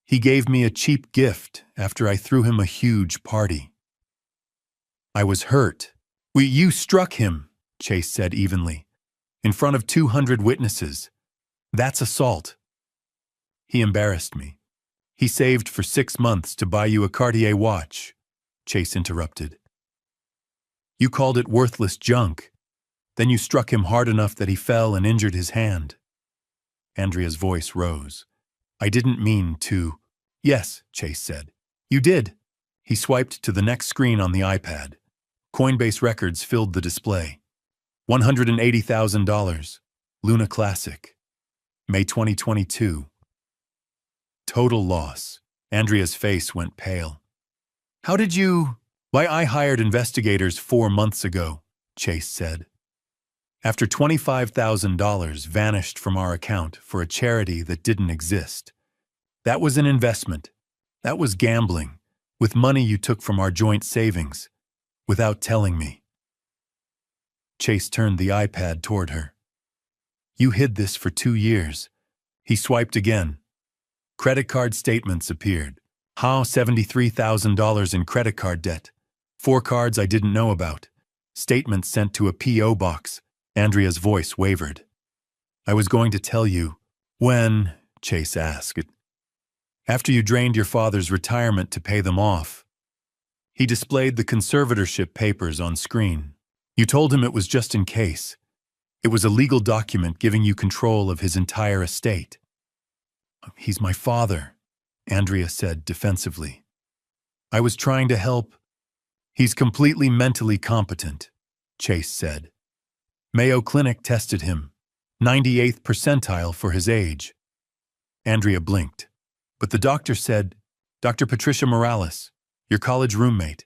"He gave me a cheap gift after I threw him a huge party. I was hurt." You struck him," Chase said evenly, "in front of 200 witnesses. That's assault." "He embarrassed me. He saved for 6 months to buy you a Cartier watch," Chase interrupted. "You called it worthless junk. Then you struck him hard enough that he fell and injured his hand." Andrea's voice rose. "I didn't mean to." "Yes," Chase said. "You did." He swiped to the next screen on the iPad. Coinbase records filled the display. $180,000. Luna Classic. May 2022. Total loss. Andrea's face went pale. "How did you—" "Why, I hired investigators 4 months ago," Chase said. "After $25,000 vanished from our account for a charity that didn't exist. That was an investment. That was gambling, with money you took from our joint savings, without telling me." Chase turned the iPad toward her. "You hid this for 2 years. He swiped again. Credit card statements appeared. How $73,000 in credit card debt. 4 cards I didn't know about. Statements sent to a P.O. box. Andrea's voice wavered. "I was going to tell you." "When?" Chase asked. After you drained your father's retirement to pay them off. He displayed the conservatorship papers on screen. You told him it was just in case. It was a legal document giving you control of his entire estate. He's my father, Andrea said defensively. I was trying to help. He's completely mentally competent, Chase said. Mayo Clinic tested him, 98th percentile for his age. Andrea blinked, but the doctor said, Dr. Patricia Morales, your college roommate,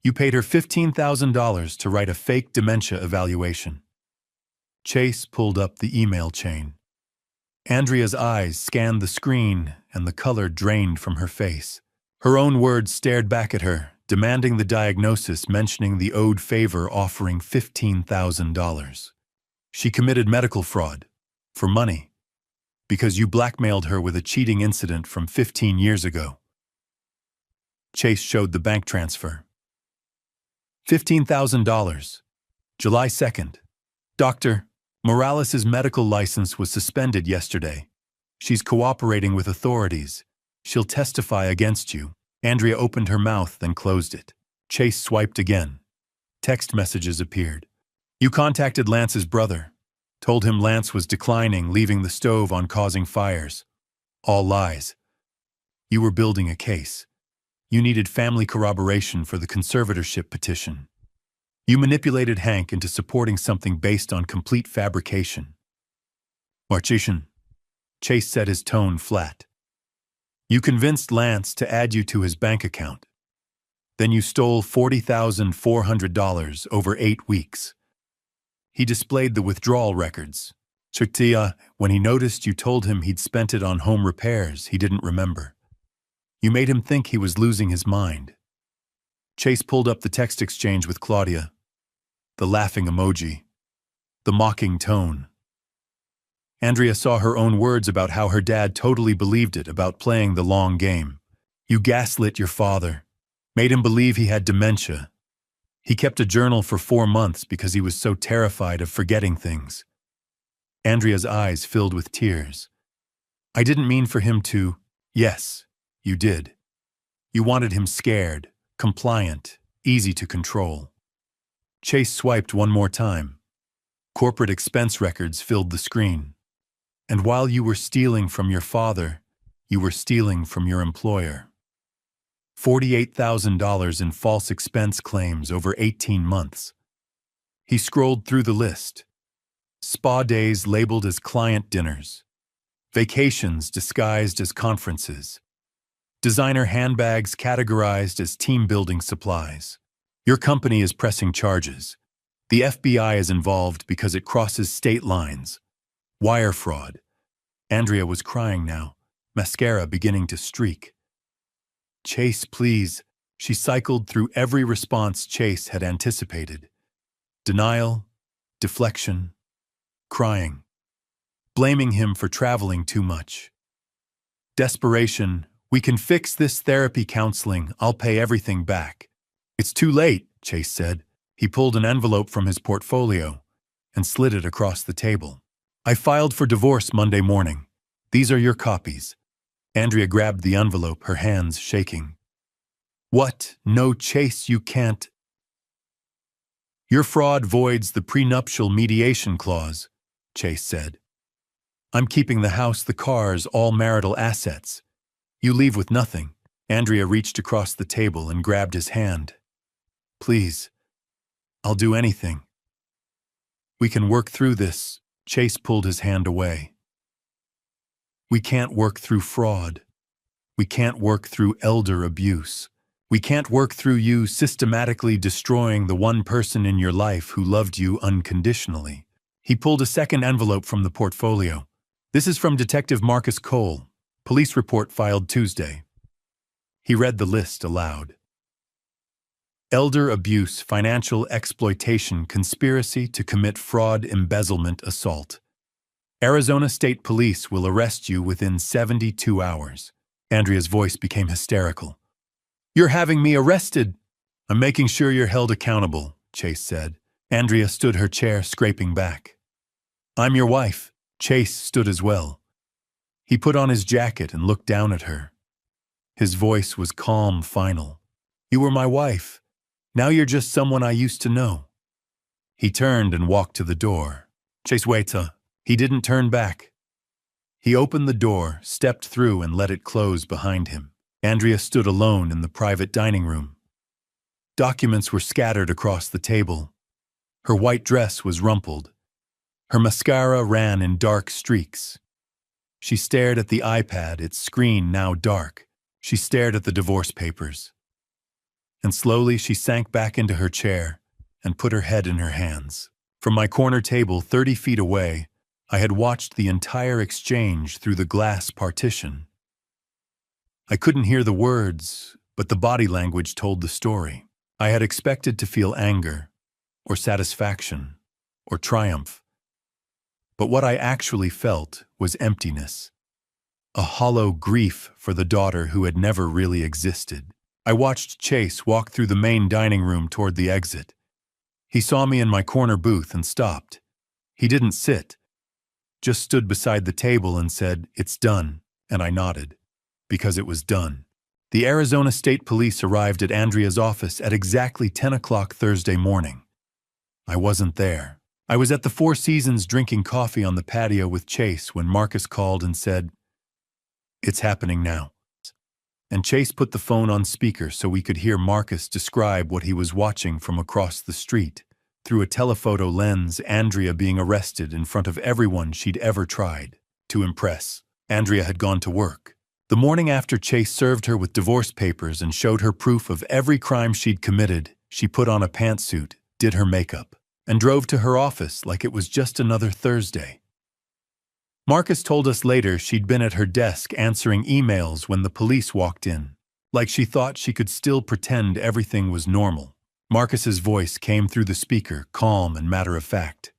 you paid her $15,000 to write a fake dementia evaluation. Chase pulled up the email chain. Andrea's eyes scanned the screen and the color drained from her face. Her own words stared back at her, demanding the diagnosis, mentioning the owed favor offering $15,000. She committed medical fraud. For money. Because you blackmailed her with a cheating incident from 15 years ago. Chase showed the bank transfer. $15,000. July 2nd. Doctor, Morales' medical license was suspended yesterday. She's cooperating with authorities. She'll testify against you. Andrea opened her mouth and closed it. Chase swiped again. Text messages appeared. You contacted Lance's brother. Told him Lance was declining, leaving the stove on, causing fires. All lies. You were building a case. You needed family corroboration for the conservatorship petition. You manipulated Hank into supporting something based on complete fabrication. Marchishan. Chase set his tone flat. You convinced Lance to add you to his bank account. Then you stole $40,400 over 8 weeks. He displayed the withdrawal records. Chirtia, when he noticed you told him he'd spent it on home repairs, he didn't remember. You made him think he was losing his mind. Chase pulled up the text exchange with Claudia. The laughing emoji. The mocking tone. Andrea saw her own words about how her dad totally believed it, about playing the long game. You gaslit your father. Made him believe he had dementia. He kept a journal for 4 months because he was so terrified of forgetting things. Andrea's eyes filled with tears. I didn't mean for him to. Yes, you did. You wanted him scared, compliant, easy to control. Chase swiped one more time. Corporate expense records filled the screen. And while you were stealing from your father, you were stealing from your employer. $48,000 in false expense claims over 18 months. He scrolled through the list. Spa days labeled as client dinners. Vacations disguised as conferences. Designer handbags categorized as team-building supplies. Your company is pressing charges. The FBI is involved because it crosses state lines. Wire fraud. Andrea was crying now, mascara beginning to streak. Chase, please. She cycled through every response Chase had anticipated. Denial, deflection, crying, blaming him for traveling too much. Desperation, we can fix this, therapy, counseling, I'll pay everything back. It's too late, Chase said. He pulled an envelope from his portfolio and slid it across the table. I filed for divorce Monday morning. These are your copies. Andrea grabbed the envelope, her hands shaking. What? No, Chase, you can't. Your fraud voids the prenuptial mediation clause, Chase said. I'm keeping the house, the cars, all marital assets. You leave with nothing. Andrea reached across the table and grabbed his hand. Please. I'll do anything. We can work through this. Chase pulled his hand away. We can't work through fraud. We can't work through elder abuse. We can't work through you systematically destroying the one person in your life who loved you unconditionally. He pulled a second envelope from the portfolio. This is from Detective Marcus Cole. Police report filed Tuesday. He read the list aloud. Elder abuse, financial exploitation, conspiracy to commit fraud, embezzlement, assault. Arizona State Police will arrest you within 72 hours. Andrea's voice became hysterical. You're having me arrested. I'm making sure you're held accountable, Chase said. Andrea stood her chair, scraping back. I'm your wife. Chase stood as well. He put on his jacket and looked down at her. His voice was calm, final. "You were my wife. Now you're just someone I used to know." He turned and walked to the door. "Chase, wait." He didn't turn back. He opened the door, stepped through, and let it close behind him. Andrea stood alone in the private dining room. Documents were scattered across the table. Her white dress was rumpled. Her mascara ran in dark streaks. She stared at the iPad, its screen now dark. She stared at the divorce papers. And slowly she sank back into her chair and put her head in her hands. From my corner table 30 feet away, I had watched the entire exchange through the glass partition. I couldn't hear the words, but the body language told the story. I had expected to feel anger, or satisfaction, or triumph. But what I actually felt was emptiness. A hollow grief for the daughter who had never really existed. I watched Chase walk through the main dining room toward the exit. He saw me in my corner booth and stopped. He didn't sit, just stood beside the table and said, "It's done," and I nodded, because it was done. The Arizona State Police arrived at Andrea's office at exactly 10 o'clock Thursday morning. I wasn't there. I was at the Four Seasons drinking coffee on the patio with Chase when Marcus called and said, "It's happening now." And Chase put the phone on speaker so we could hear Marcus describe what he was watching from across the street. Through a telephoto lens, Andrea being arrested in front of everyone she'd ever tried to impress. Andrea had gone to work. The morning after Chase served her with divorce papers and showed her proof of every crime she'd committed, she put on a pantsuit, did her makeup, and drove to her office like it was just another Thursday. Marcus told us later she'd been at her desk answering emails when the police walked in, like she thought she could still pretend everything was normal. Marcus's voice came through the speaker, calm and matter-of-fact.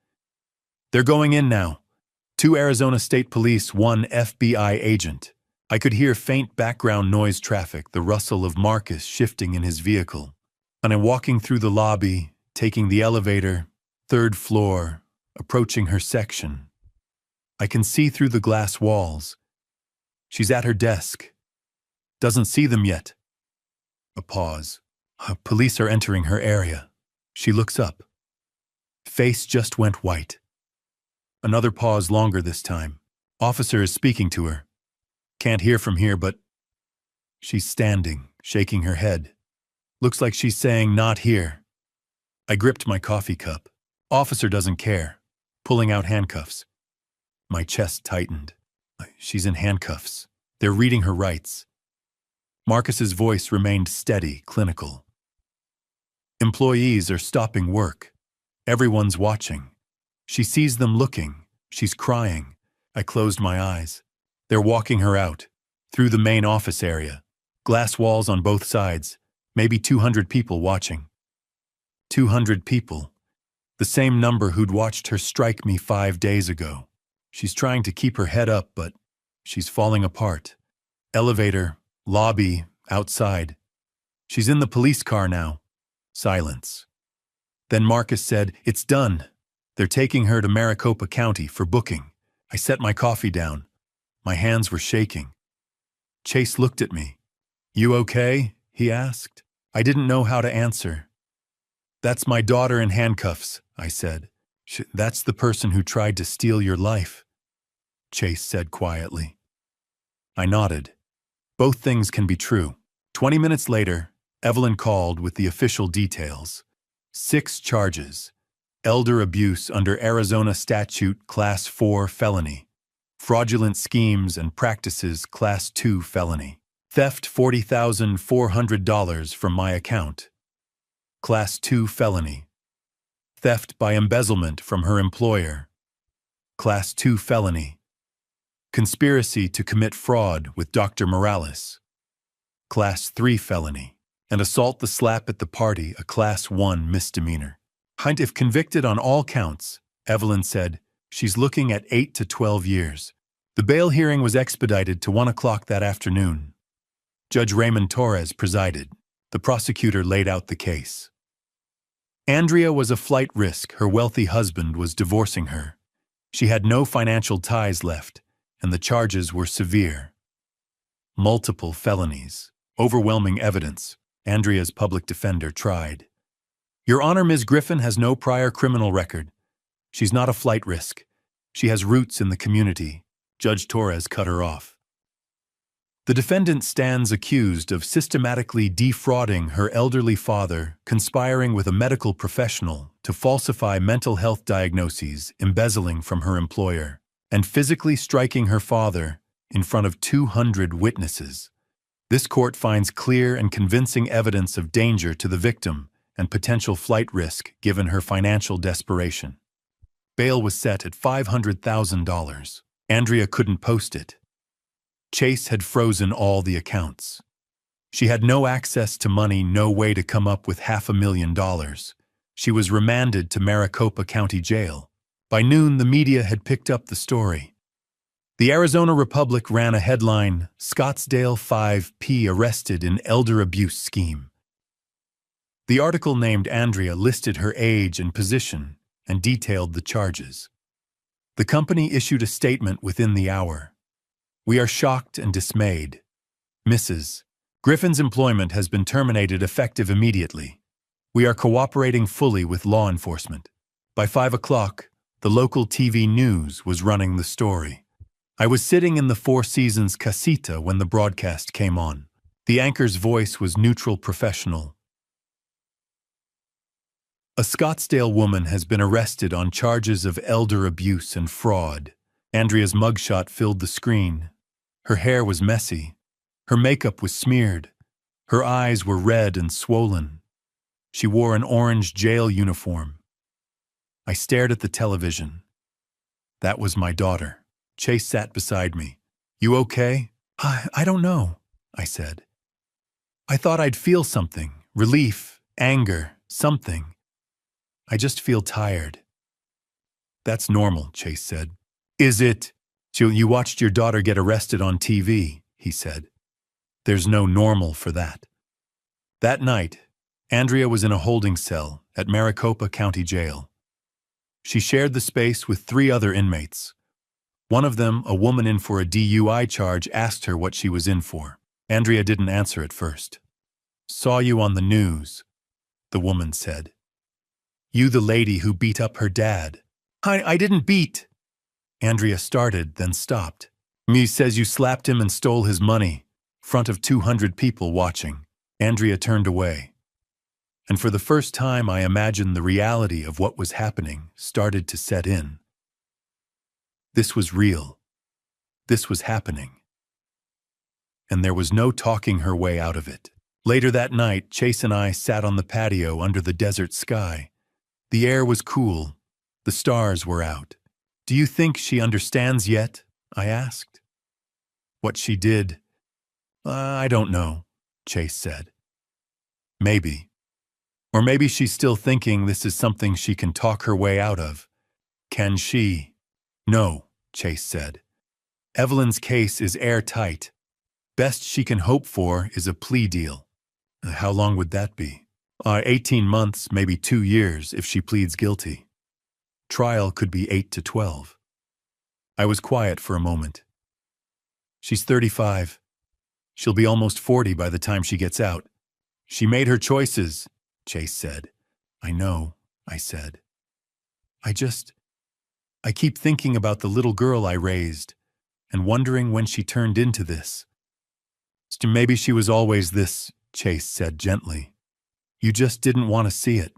"They're going in now. 2 Arizona State Police, 1 FBI agent." I could hear faint background noise traffic, the rustle of Marcus shifting in his vehicle. And I'm walking through the lobby, taking the elevator, 3rd floor, approaching her section. I can see through the glass walls. She's at her desk. Doesn't see them yet. A pause. Police are entering her area. She looks up. Face just went white. Another pause, longer this time. Officer is speaking to her. Can't hear from here, but she's standing, shaking her head. Looks like she's saying, "Not here." I gripped my coffee cup. Officer doesn't care. Pulling out handcuffs. My chest tightened. She's in handcuffs. They're reading her rights. Marcus's voice remained steady, clinical. Employees are stopping work. Everyone's watching. She sees them looking. She's crying. I closed my eyes. They're walking her out, through the main office area. Glass walls on both sides. Maybe 200 people watching. 200 people. The same number who'd watched her strike me 5 days ago. She's trying to keep her head up, but she's falling apart. Elevator, lobby, outside. She's in the police car now. Silence. Then Marcus said, "It's done. They're taking her to Maricopa County for booking." I set my coffee down. My hands were shaking. Chase looked at me. "You okay?" he asked. I didn't know how to answer. "That's my daughter in handcuffs," I said. "That's the person who tried to steal your life," Chase said quietly. I nodded. Both things can be true. 20 minutes later, Evelyn called with the official details. 6 charges. Elder abuse under Arizona Statute Class 4 felony. Fraudulent schemes and practices Class 2 felony. Theft $40,400 from my account. Class 2 felony. Theft by embezzlement from her employer. Class 2 felony. Conspiracy to commit fraud with Dr. Morales. Class 3 felony. And assault the slap at the party, a Class 1 misdemeanor. Hunt, if convicted on all counts, Evelyn said, she's looking at 8 to 12 years. The bail hearing was expedited to 1 o'clock that afternoon. Judge Raymond Torres presided. The prosecutor laid out the case. Andrea was a flight risk. Her wealthy husband was divorcing her. She had no financial ties left. and the charges were severe. Multiple felonies, overwhelming evidence, Andrea's public defender tried. "Your Honor, Ms. Griffin has no prior criminal record. She's not a flight risk. She has roots in the community." Judge Torres cut her off. The defendant stands accused of systematically defrauding her elderly father, conspiring with a medical professional to falsify mental health diagnoses, embezzling from her employer, and physically striking her father in front of 200 witnesses. This court finds clear and convincing evidence of danger to the victim and potential flight risk given her financial desperation. Bail was set at $500,000. Andrea couldn't post it. Chase had frozen all the accounts. She had no access to money, no way to come up with $500,000. She was remanded to Maricopa County Jail. By noon, the media had picked up the story. The Arizona Republic ran a headline, "Scottsdale 5P Arrested in Elder Abuse Scheme." The article named Andrea, listed her age and position, and detailed the charges. The company issued a statement within the hour. "We are shocked and dismayed. Mrs. Griffin's employment has been terminated effective immediately. We are cooperating fully with law enforcement." By 5 o'clock, the local TV news was running the story. I was sitting in the Four Seasons casita when the broadcast came on. The anchor's voice was neutral, professional. "A Scottsdale woman has been arrested on charges of elder abuse and fraud." Andrea's mugshot filled the screen. Her hair was messy. Her makeup was smeared. Her eyes were red and swollen. She wore an orange jail uniform. I stared at the television. That was my daughter. Chase sat beside me. "You okay?" I don't know," I said. "I thought I'd feel something, relief, anger, something. I just feel tired." "That's normal," Chase said. "Is it?" "You watched your daughter get arrested on TV," he said. "There's no normal for that." That night, Andrea was in a holding cell at Maricopa County Jail. She shared the space with 3 other inmates. One of them, a woman in for a DUI charge, asked her what she was in for. Andrea didn't answer at first. "Saw you on the news," the woman said. "You the lady who beat up her dad." I didn't beat." Andrea started, then stopped. "Me says you slapped him and stole his money, front of 200 people watching." Andrea turned away. And for the first time, I imagined the reality of what was happening started to set in. This was real. This was happening. And there was no talking her way out of it. Later that night, Chase and I sat on the patio under the desert sky. The air was cool. The stars were out. "Do you think she understands yet?" I asked. "What she did?" I don't know," Chase said. "Maybe. Or maybe she's still thinking this is something she can talk her way out of." "Can she?" "No," Chase said. "Evelyn's case is airtight. Best she can hope for is a plea deal." "How long would that be?" 18 months, maybe 2 years if she pleads guilty. Trial could be 8 to 12. I was quiet for a moment. "She's 35. She'll be almost 40 by the time she gets out." "She made her choices," Chase said. "I know," I said. I keep thinking about the little girl I raised and wondering when she turned into this." "Maybe she was always this," Chase said gently. "You just didn't want to see it."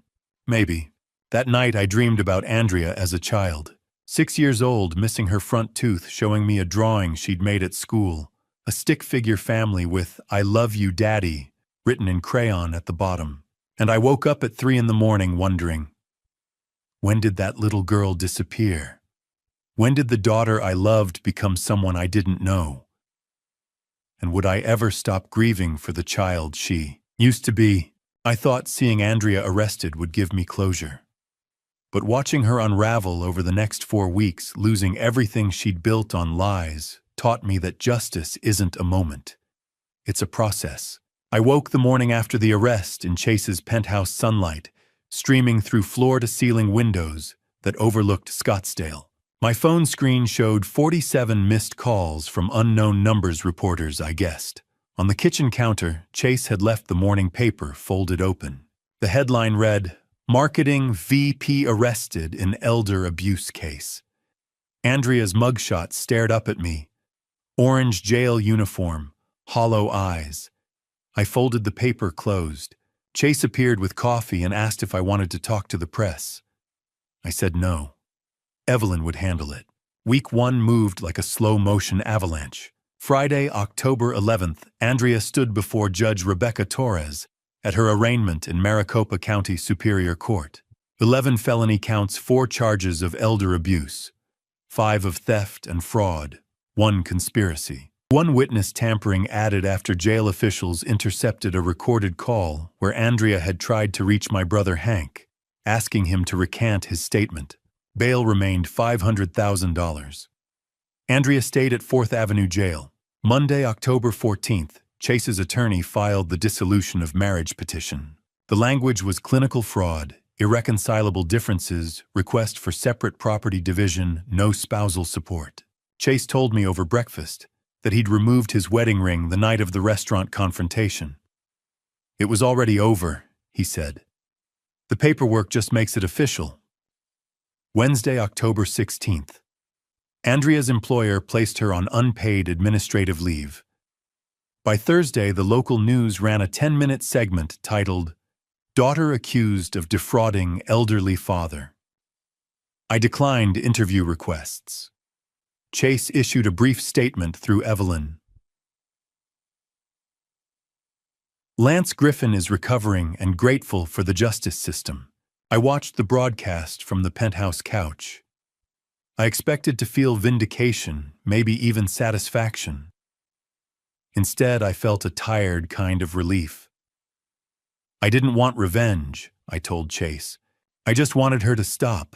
"Maybe." That night I dreamed about Andrea as a child. 6 years old, missing her front tooth, showing me a drawing she'd made at school. A stick figure family with "I love you, Daddy" written in crayon at the bottom. And I woke up at 3 in the morning wondering, when did that little girl disappear? When did the daughter I loved become someone I didn't know? And would I ever stop grieving for the child she used to be? I thought seeing Andrea arrested would give me closure. But watching her unravel over the next 4 weeks, losing everything she'd built on lies, taught me that justice isn't a moment. It's a process. I woke the morning after the arrest in Chase's penthouse sunlight, streaming through floor-to-ceiling windows that overlooked Scottsdale. My phone screen showed 47 missed calls from unknown numbers reporters, I guessed. On the kitchen counter, Chase had left the morning paper folded open. The headline read, "Marketing VP Arrested in Elder Abuse Case." Andrea's mugshot stared up at me. Orange jail uniform, hollow eyes. I folded the paper closed. Chase appeared with coffee and asked if I wanted to talk to the press. I said no. Evelyn would handle it. Week 1 moved like a slow-motion avalanche. Friday, October 11th, Andrea stood before Judge Rebecca Torres at her arraignment in Maricopa County Superior Court. 11 felony counts, 4 charges of elder abuse, 5 of theft and fraud, 1 conspiracy. 1 witness tampering added after jail officials intercepted a recorded call where Andrea had tried to reach my brother Hank, asking him to recant his statement. Bail remained $500,000. Andrea stayed at 4th Avenue Jail. Monday, October 14th, Chase's attorney filed the dissolution of marriage petition. The language was clinical fraud, irreconcilable differences, request for separate property division, no spousal support. Chase told me over breakfast that he'd removed his wedding ring the night of the restaurant confrontation. It was already over, he said. The paperwork just makes it official. Wednesday, October 16th. Andrea's employer placed her on unpaid administrative leave. By Thursday, the local news ran a 10-minute segment titled, "Daughter Accused of Defrauding Elderly Father." I declined interview requests. Chase issued a brief statement through Evelyn. Lance Griffin is recovering and grateful for the justice system. I watched the broadcast from the penthouse couch. I expected to feel vindication, maybe even satisfaction. Instead, I felt a tired kind of relief. I didn't want revenge, I told Chase. I just wanted her to stop.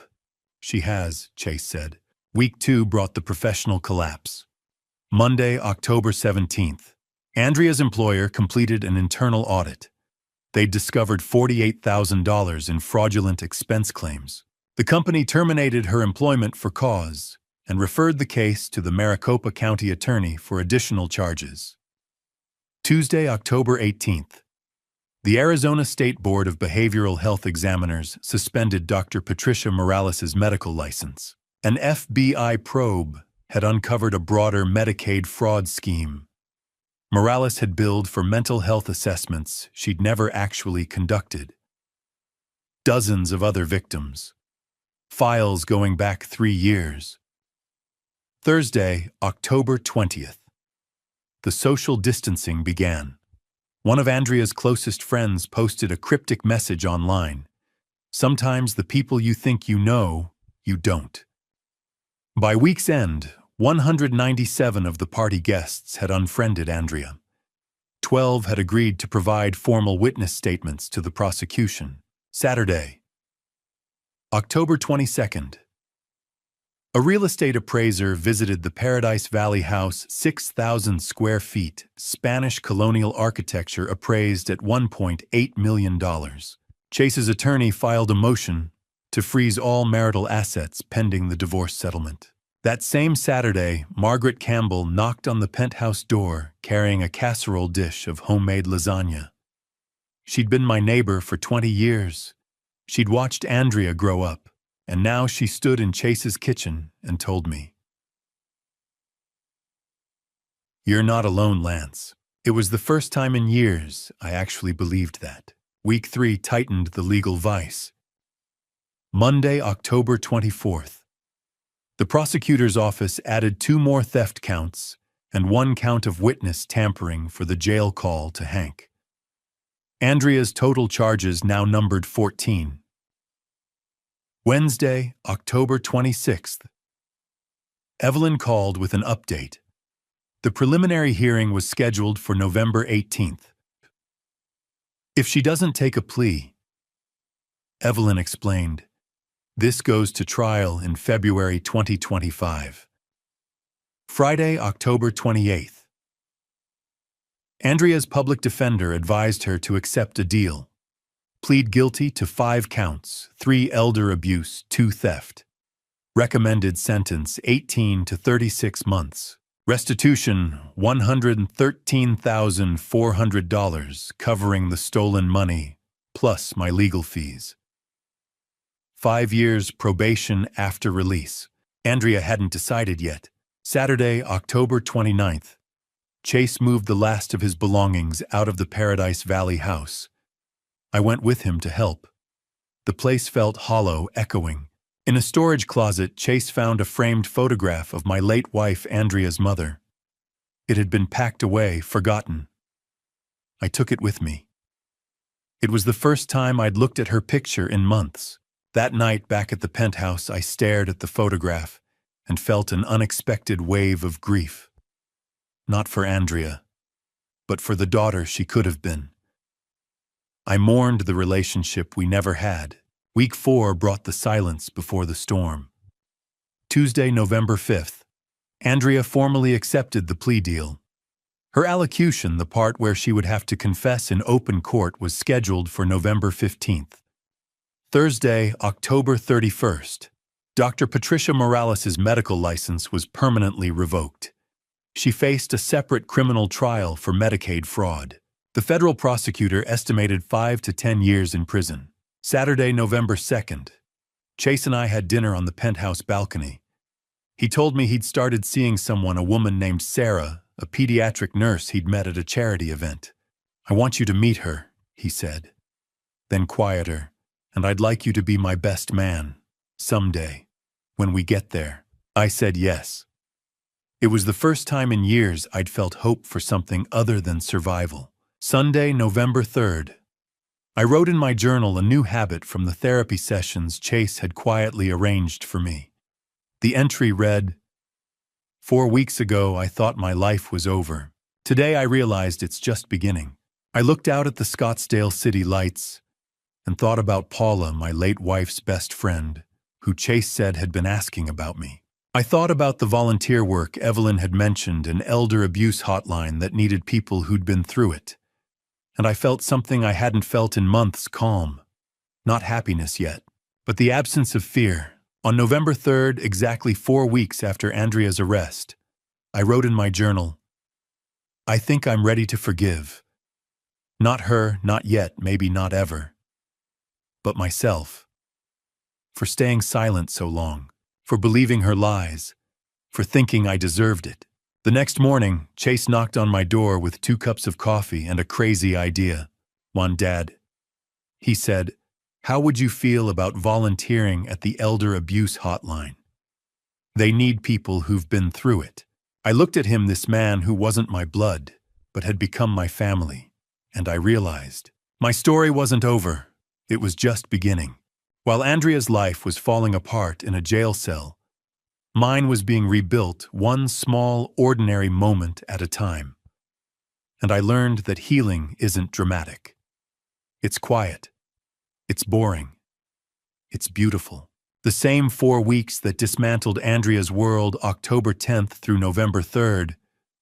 She has, Chase said. Week 2 brought the professional collapse. Monday, October 17th. Andrea's employer completed an internal audit. They'd discovered $48,000 in fraudulent expense claims. The company terminated her employment for cause and referred the case to the Maricopa County Attorney for additional charges. Tuesday, October 18th. The Arizona State Board of Behavioral Health Examiners suspended Dr. Patricia Morales' medical license. An FBI probe had uncovered a broader Medicaid fraud scheme. Morales had billed for mental health assessments she'd never actually conducted. Dozens of other victims. Files going back 3 years. Thursday, October 20th. The social distancing began. One of Andrea's closest friends posted a cryptic message online. Sometimes the people you think you know, you don't. By week's end, 197 of the party guests had unfriended Andrea. 12 had agreed to provide formal witness statements to the prosecution. Saturday, October 22nd. A real estate appraiser visited the Paradise Valley house, 6,000 square feet, Spanish colonial architecture appraised at $1.8 million. Chase's attorney filed a motion to freeze all marital assets pending the divorce settlement. That same Saturday, Margaret Campbell knocked on the penthouse door carrying a casserole dish of homemade lasagna. She'd been my neighbor for 20 years. She'd watched Andrea grow up, and now she stood in Chase's kitchen and told me, "You're not alone, Lance." It was the first time in years I actually believed that. Week 3 tightened the legal vice. Monday, October 24th. The prosecutor's office added 2 more theft counts and 1 count of witness tampering for the jail call to Hank. Andrea's total charges now numbered 14. Wednesday, October 26th. Evelyn called with an update. The preliminary hearing was scheduled for November 18th. If she doesn't take a plea, Evelyn explained, this goes to trial in February 2025. Friday, October 28th. Andrea's public defender advised her to accept a deal. Plead guilty to 5 counts, 3 elder abuse, 2 theft. Recommended sentence 18 to 36 months. Restitution $113,400 covering the stolen money, plus my legal fees. 5 years probation after release. Andrea hadn't decided yet. Saturday, October 29th. Chase moved the last of his belongings out of the Paradise Valley house. I went with him to help. The place felt hollow, echoing. In a storage closet, Chase found a framed photograph of my late wife, Andrea's mother. It had been packed away, forgotten. I took it with me. It was the first time I'd looked at her picture in months. That night, back at the penthouse, I stared at the photograph and felt an unexpected wave of grief. Not for Andrea, but for the daughter she could have been. I mourned the relationship we never had. Week 4 brought the silence before the storm. Tuesday, November 5th. Andrea formally accepted the plea deal. Her allocution, the part where she would have to confess in open court, was scheduled for November 15th. Thursday, October 31st. Dr. Patricia Morales' medical license was permanently revoked. She faced a separate criminal trial for Medicaid fraud. The federal prosecutor estimated 5 to 10 years in prison. Saturday, November 2nd. Chase and I had dinner on the penthouse balcony. He told me he'd started seeing someone, a woman named Sarah, a pediatric nurse he'd met at a charity event. "I want you to meet her," he said. Then quieter, "And I'd like you to be my best man, someday, when we get there." I said yes. It was the first time in years I'd felt hope for something other than survival. Sunday, November 3rd. I wrote in my journal a new habit from the therapy sessions Chase had quietly arranged for me. The entry read, "4 weeks ago, I thought my life was over. Today I realized it's just beginning. I looked out at the Scottsdale city lights and thought about Paula, my late wife's best friend, who Chase said had been asking about me. I thought about the volunteer work Evelyn had mentioned, an elder abuse hotline that needed people who'd been through it. And I felt something I hadn't felt in months, calm. Not happiness yet, but the absence of fear. On November 3rd, exactly 4 weeks after Andrea's arrest, I wrote in my journal, "I think I'm ready to forgive. Not her, not yet, maybe not ever. But myself. For staying silent so long, for believing her lies, for thinking I deserved it." The next morning, Chase knocked on my door with 2 cups of coffee and a crazy idea. "One, Dad," he said, "how would you feel about volunteering at the elder abuse hotline? They need people who've been through it." I looked at him, this man who wasn't my blood, but had become my family, and I realized my story wasn't over. It was just beginning. While Andrea's life was falling apart in a jail cell, mine was being rebuilt, one small, ordinary moment at a time. And I learned that healing isn't dramatic. It's quiet. It's boring. It's beautiful. The same 4 weeks that dismantled Andrea's world, October 10th through November 3rd,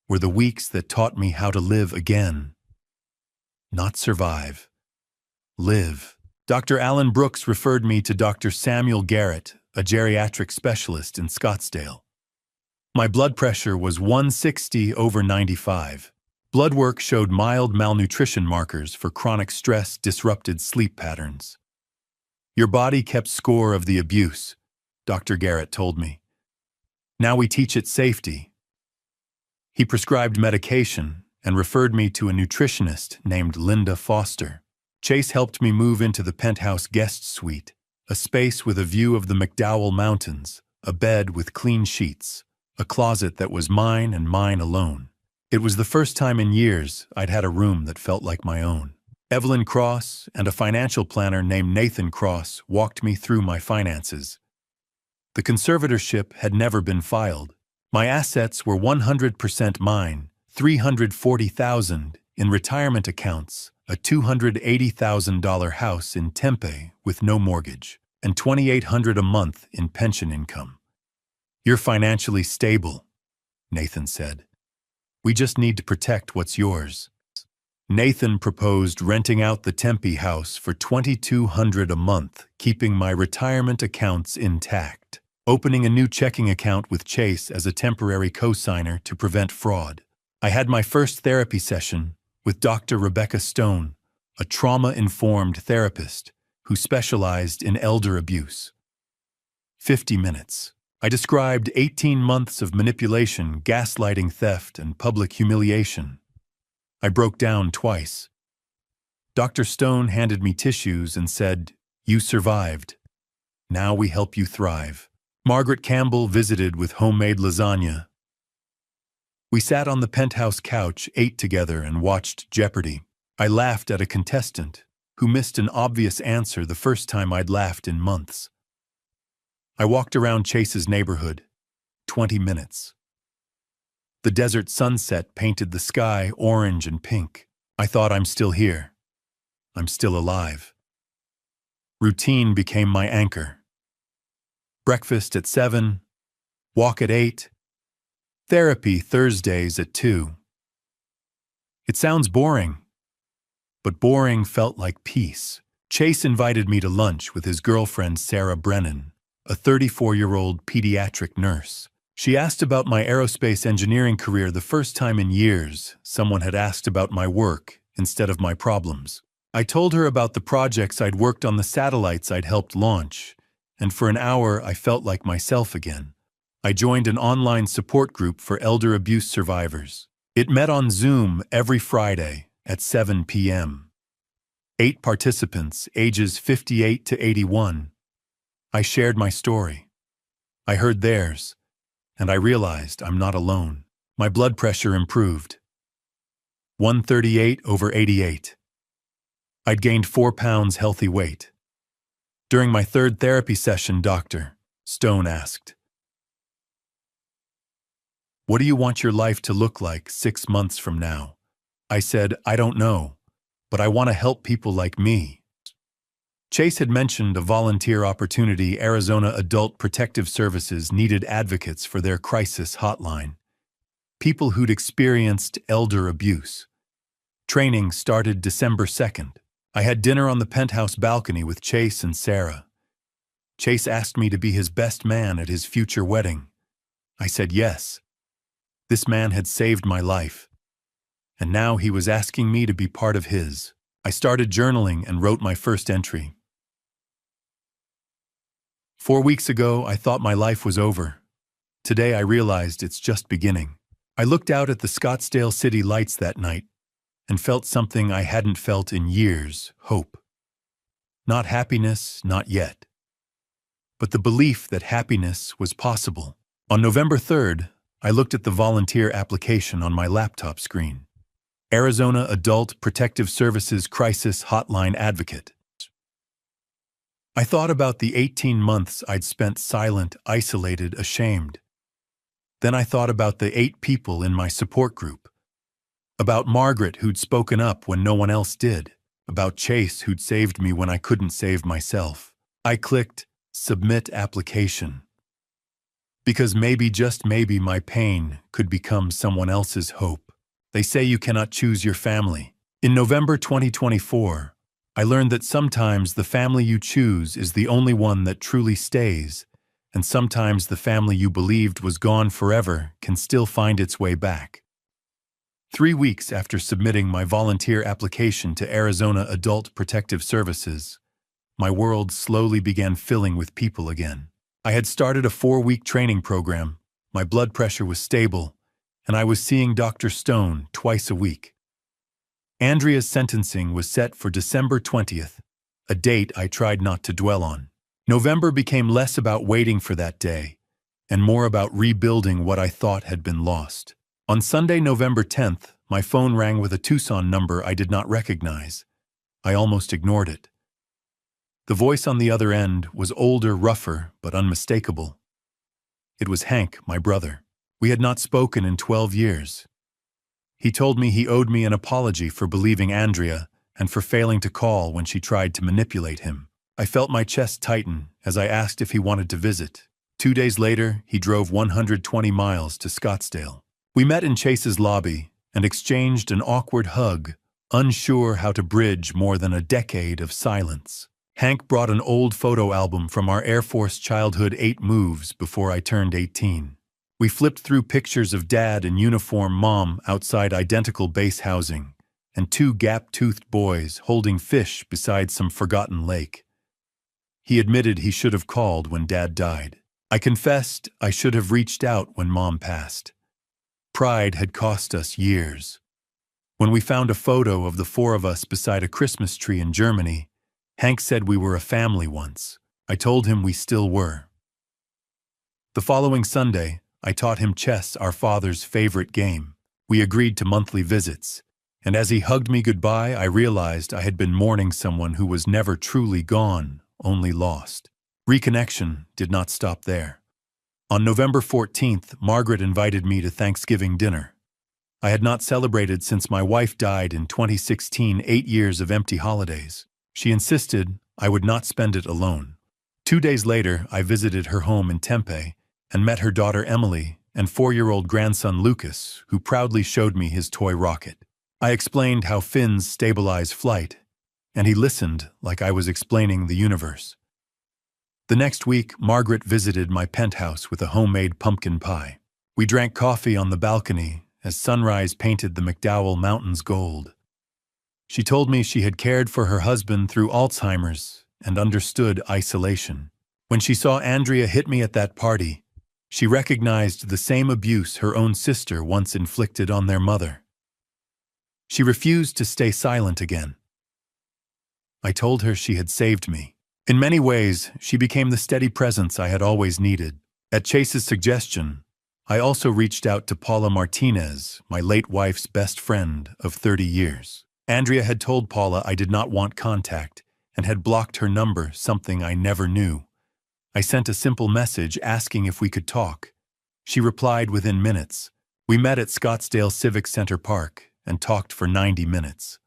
were the weeks that taught me how to live again. Not survive. Live. Dr. Alan Brooks referred me to Dr. Samuel Garrett, a geriatric specialist in Scottsdale. My blood pressure was 160/95. Blood work showed mild malnutrition markers for chronic stress disrupted sleep patterns. "Your body kept score of the abuse," Dr. Garrett told me. "Now we teach it safety." He prescribed medication and referred me to a nutritionist named Linda Foster. Chase helped me move into the penthouse guest suite, a space with a view of the McDowell Mountains, a bed with clean sheets, a closet that was mine and mine alone. It was the first time in years I'd had a room that felt like my own. Evelyn Cross and a financial planner named Nathan Cross walked me through my finances. The conservatorship had never been filed. My assets were 100% mine, $340,000 in retirement accounts, a $280,000 house in Tempe with no mortgage, and $2,800 a month in pension income. "You're financially stable," Nathan said. "We just need to protect what's yours." Nathan proposed renting out the Tempe house for $2,200 a month, keeping my retirement accounts intact. opening a new checking account with Chase as a temporary co-signer to prevent fraud. I had my first therapy session with Dr. Rebecca Stone, a trauma-informed therapist who specialized in elder abuse. 50 minutes. I described 18 months of manipulation, gaslighting, theft, and public humiliation. I broke down twice. Dr. Stone handed me tissues and said, "You survived. Now we help you thrive." Margaret Campbell visited with homemade lasagna. We sat on the penthouse couch, ate together, and watched Jeopardy! I laughed at a contestant who missed an obvious answer the first time I'd laughed in months. I walked around Chase's neighborhood. 20 minutes. The desert sunset painted the sky orange and pink. I thought, I'm still here. I'm still alive. Routine became my anchor. Breakfast at 7, walk at 8, therapy Thursdays at 2. It sounds boring, but boring felt like peace. Chase invited me to lunch with his girlfriend Sarah Brennan, a 34-year-old pediatric nurse. She asked about my aerospace engineering career the first time in years someone had asked about my work instead of my problems. I told her about the projects I'd worked on, the satellites I'd helped launch, and for an hour I felt like myself again. I joined an online support group for elder abuse survivors. It met on Zoom every Friday at 7 p.m. 8 participants, ages 58 to 81. I shared my story. I heard theirs, and I realized I'm not alone. My blood pressure improved. 138/88. I'd gained 4 pounds healthy weight. During my third therapy session, Dr. Stone asked, "What do you want your life to look like 6 months from now?" I said, "I don't know, but I want to help people like me." Chase had mentioned a volunteer opportunity. Arizona Adult Protective Services needed advocates for their crisis hotline, people who'd experienced elder abuse. Training started December 2nd. I had dinner on the penthouse balcony with Chase and Sarah. Chase asked me to be his best man at his future wedding. I said yes. This man had saved my life, and now he was asking me to be part of his. I started journaling and wrote my first entry. 4 weeks ago, I thought my life was over. Today, I realized it's just beginning. I looked out at the Scottsdale city lights that night and felt something I hadn't felt in years: hope. Not happiness, not yet, but the belief that happiness was possible. On November 3rd, I looked at the volunteer application on my laptop screen. Arizona Adult Protective Services Crisis Hotline Advocate. I thought about the 18 months I'd spent silent, isolated, ashamed. Then I thought about the 8 people in my support group. About Margaret, who'd spoken up when no one else did. About Chase, who'd saved me when I couldn't save myself. I clicked Submit Application. Because maybe, just maybe, my pain could become someone else's hope. They say you cannot choose your family. In November 2024, I learned that sometimes the family you choose is the only one that truly stays, and sometimes the family you believed was gone forever can still find its way back. 3 weeks after submitting my volunteer application to Arizona Adult Protective Services, my world slowly began filling with people again. I had started a 4-week training program, my blood pressure was stable, and I was seeing Dr. Stone twice a week. Andrea's sentencing was set for December 20th, a date I tried not to dwell on. November became less about waiting for that day, and more about rebuilding what I thought had been lost. On Sunday, November 10th, my phone rang with a Tucson number I did not recognize. I almost ignored it. The voice on the other end was older, rougher, but unmistakable. It was Hank, my brother. We had not spoken in 12 years. He told me he owed me an apology for believing Andrea and for failing to call when she tried to manipulate him. I felt my chest tighten as I asked if he wanted to visit. 2 days later, he drove 120 miles to Scottsdale. We met in Chase's lobby and exchanged an awkward hug, unsure how to bridge more than a decade of silence. Hank brought an old photo album from our Air Force childhood 8 moves before I turned 18. We flipped through pictures of Dad in uniform, Mom outside identical base housing, and 2 gap-toothed boys holding fish beside some forgotten lake. He admitted he should have called when Dad died. I confessed I should have reached out when Mom passed. Pride had cost us years. When we found a photo of the 4 of us beside a Christmas tree in Germany, Hank said we were a family once. I told him we still were. The following Sunday, I taught him chess, our father's favorite game. We agreed to monthly visits, and as he hugged me goodbye, I realized I had been mourning someone who was never truly gone, only lost. Reconnection did not stop there. On November 14th, Margaret invited me to Thanksgiving dinner. I had not celebrated since my wife died in 2016, 8 years of empty holidays. She insisted I would not spend it alone. 2 days later, I visited her home in Tempe and met her daughter Emily and 4-year-old grandson Lucas, who proudly showed me his toy rocket. I explained how fins stabilize flight, and he listened like I was explaining the universe. The next week, Margaret visited my penthouse with a homemade pumpkin pie. We drank coffee on the balcony as sunrise painted the McDowell Mountains gold. She told me she had cared for her husband through Alzheimer's and understood isolation. When she saw Andrea hit me at that party, she recognized the same abuse her own sister once inflicted on their mother. She refused to stay silent again. I told her she had saved me. In many ways, she became the steady presence I had always needed. At Chase's suggestion, I also reached out to Paula Martinez, my late wife's best friend of 30 years. Andrea had told Paula I did not want contact and had blocked her number, something I never knew. I sent a simple message asking if we could talk. She replied within minutes. We met at Scottsdale Civic Center Park and talked for 90 minutes.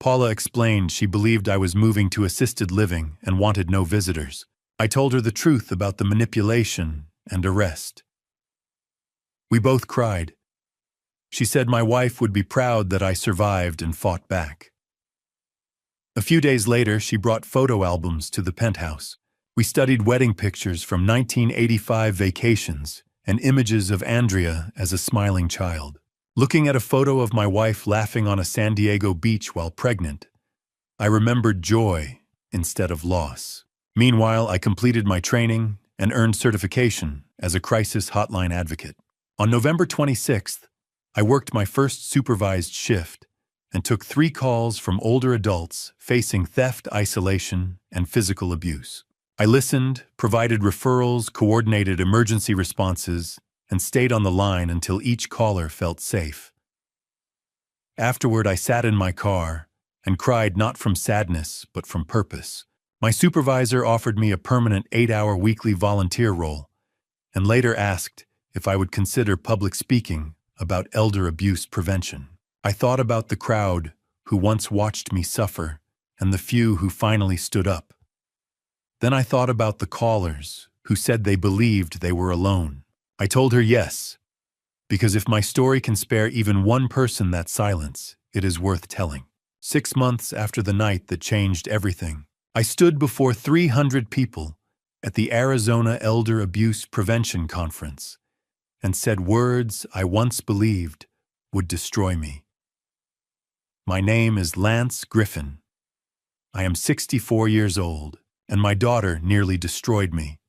Paula explained she believed I was moving to assisted living and wanted no visitors. I told her the truth about the manipulation and arrest. We both cried. She said my wife would be proud that I survived and fought back. A few days later, she brought photo albums to the penthouse. We studied wedding pictures from 1985 vacations and images of Andrea as a smiling child. Looking at a photo of my wife laughing on a San Diego beach while pregnant, I remembered joy instead of loss. Meanwhile, I completed my training and earned certification as a crisis hotline advocate. On November 26th, I worked my first supervised shift and took 3 calls from older adults facing theft, isolation, and physical abuse. I listened, provided referrals, coordinated emergency responses, and stayed on the line until each caller felt safe. Afterward, I sat in my car and cried not from sadness, but from purpose. My supervisor offered me a permanent 8-hour weekly volunteer role and later asked if I would consider public speaking about elder abuse prevention. I thought about the crowd who once watched me suffer and the few who finally stood up. Then I thought about the callers who said they believed they were alone. I told her yes, because if my story can spare even one person that silence, it is worth telling. 6 months after the night that changed everything, I stood before 300 people at the Arizona Elder Abuse Prevention Conference and said words I once believed would destroy me. My name is Lance Griffin. I am 64 years old, and my daughter nearly destroyed me.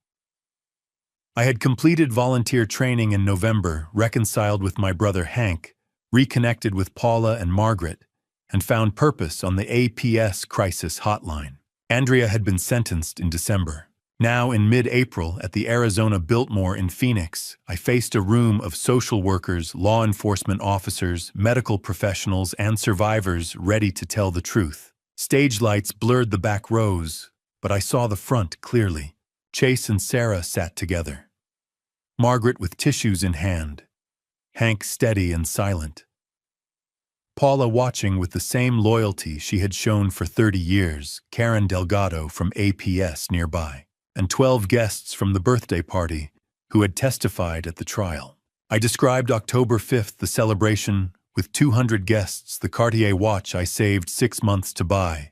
I had completed volunteer training in November, reconciled with my brother Hank, reconnected with Paula and Margaret, and found purpose on the APS crisis hotline. Andrea had been sentenced in December. Now, in mid-April, at the Arizona Biltmore in Phoenix, I faced a room of social workers, law enforcement officers, medical professionals, and survivors ready to tell the truth. Stage lights blurred the back rows, but I saw the front clearly. Chase and Sarah sat together. Margaret with tissues in hand. Hank steady and silent. Paula watching with the same loyalty she had shown for 30 years, Karen Delgado from APS nearby, and 12 guests from the birthday party who had testified at the trial. I described October 5th, the celebration, with 200 guests, the Cartier watch I saved 6 months to buy,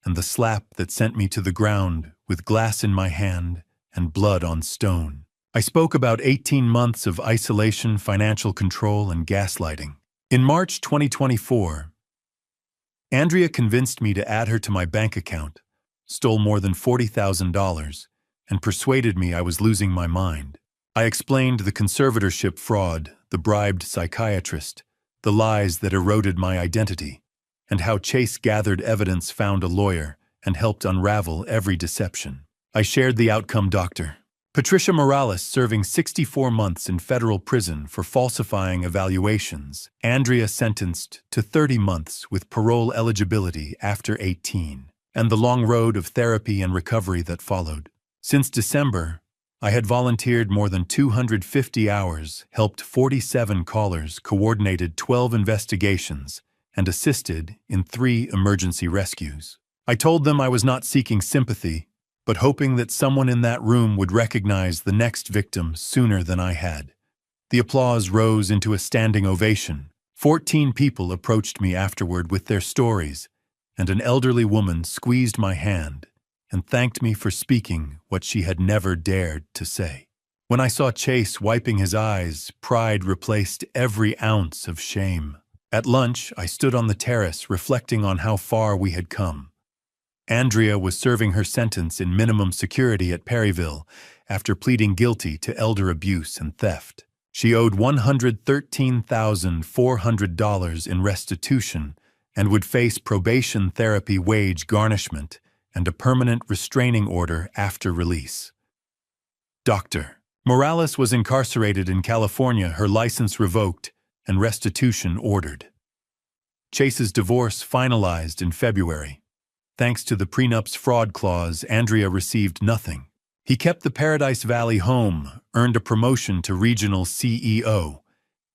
and the slap that sent me to the ground with glass in my hand and blood on stone. I spoke about 18 months of isolation, financial control, and gaslighting. In March 2024, Andrea convinced me to add her to my bank account, stole more than $40,000, and persuaded me I was losing my mind. I explained the conservatorship fraud, the bribed psychiatrist, the lies that eroded my identity, and how Chase gathered evidence, found a lawyer, and helped unravel every deception. I shared the outcome, Dr. Patricia Morales serving 64 months in federal prison for falsifying evaluations. Andrea sentenced to 30 months with parole eligibility after 18, and the long road of therapy and recovery that followed. Since December, I had volunteered more than 250 hours, helped 47 callers, coordinated 12 investigations, and assisted in 3 emergency rescues. I told them I was not seeking sympathy, but hoping that someone in that room would recognize the next victim sooner than I had. The applause rose into a standing ovation. 14 people approached me afterward with their stories, and an elderly woman squeezed my hand and thanked me for speaking what she had never dared to say. When I saw Chase wiping his eyes, pride replaced every ounce of shame. At lunch, I stood on the terrace reflecting on how far we had come. Andrea was serving her sentence in minimum security at Perryville after pleading guilty to elder abuse and theft. She owed $113,400 in restitution and would face probation therapy, wage garnishment, and a permanent restraining order after release. Dr. Morales was incarcerated in California, her license revoked, and restitution ordered. Chase's divorce finalized in February. Thanks to the prenup's fraud clause, Andrea received nothing. He kept the Paradise Valley home, earned a promotion to regional CEO,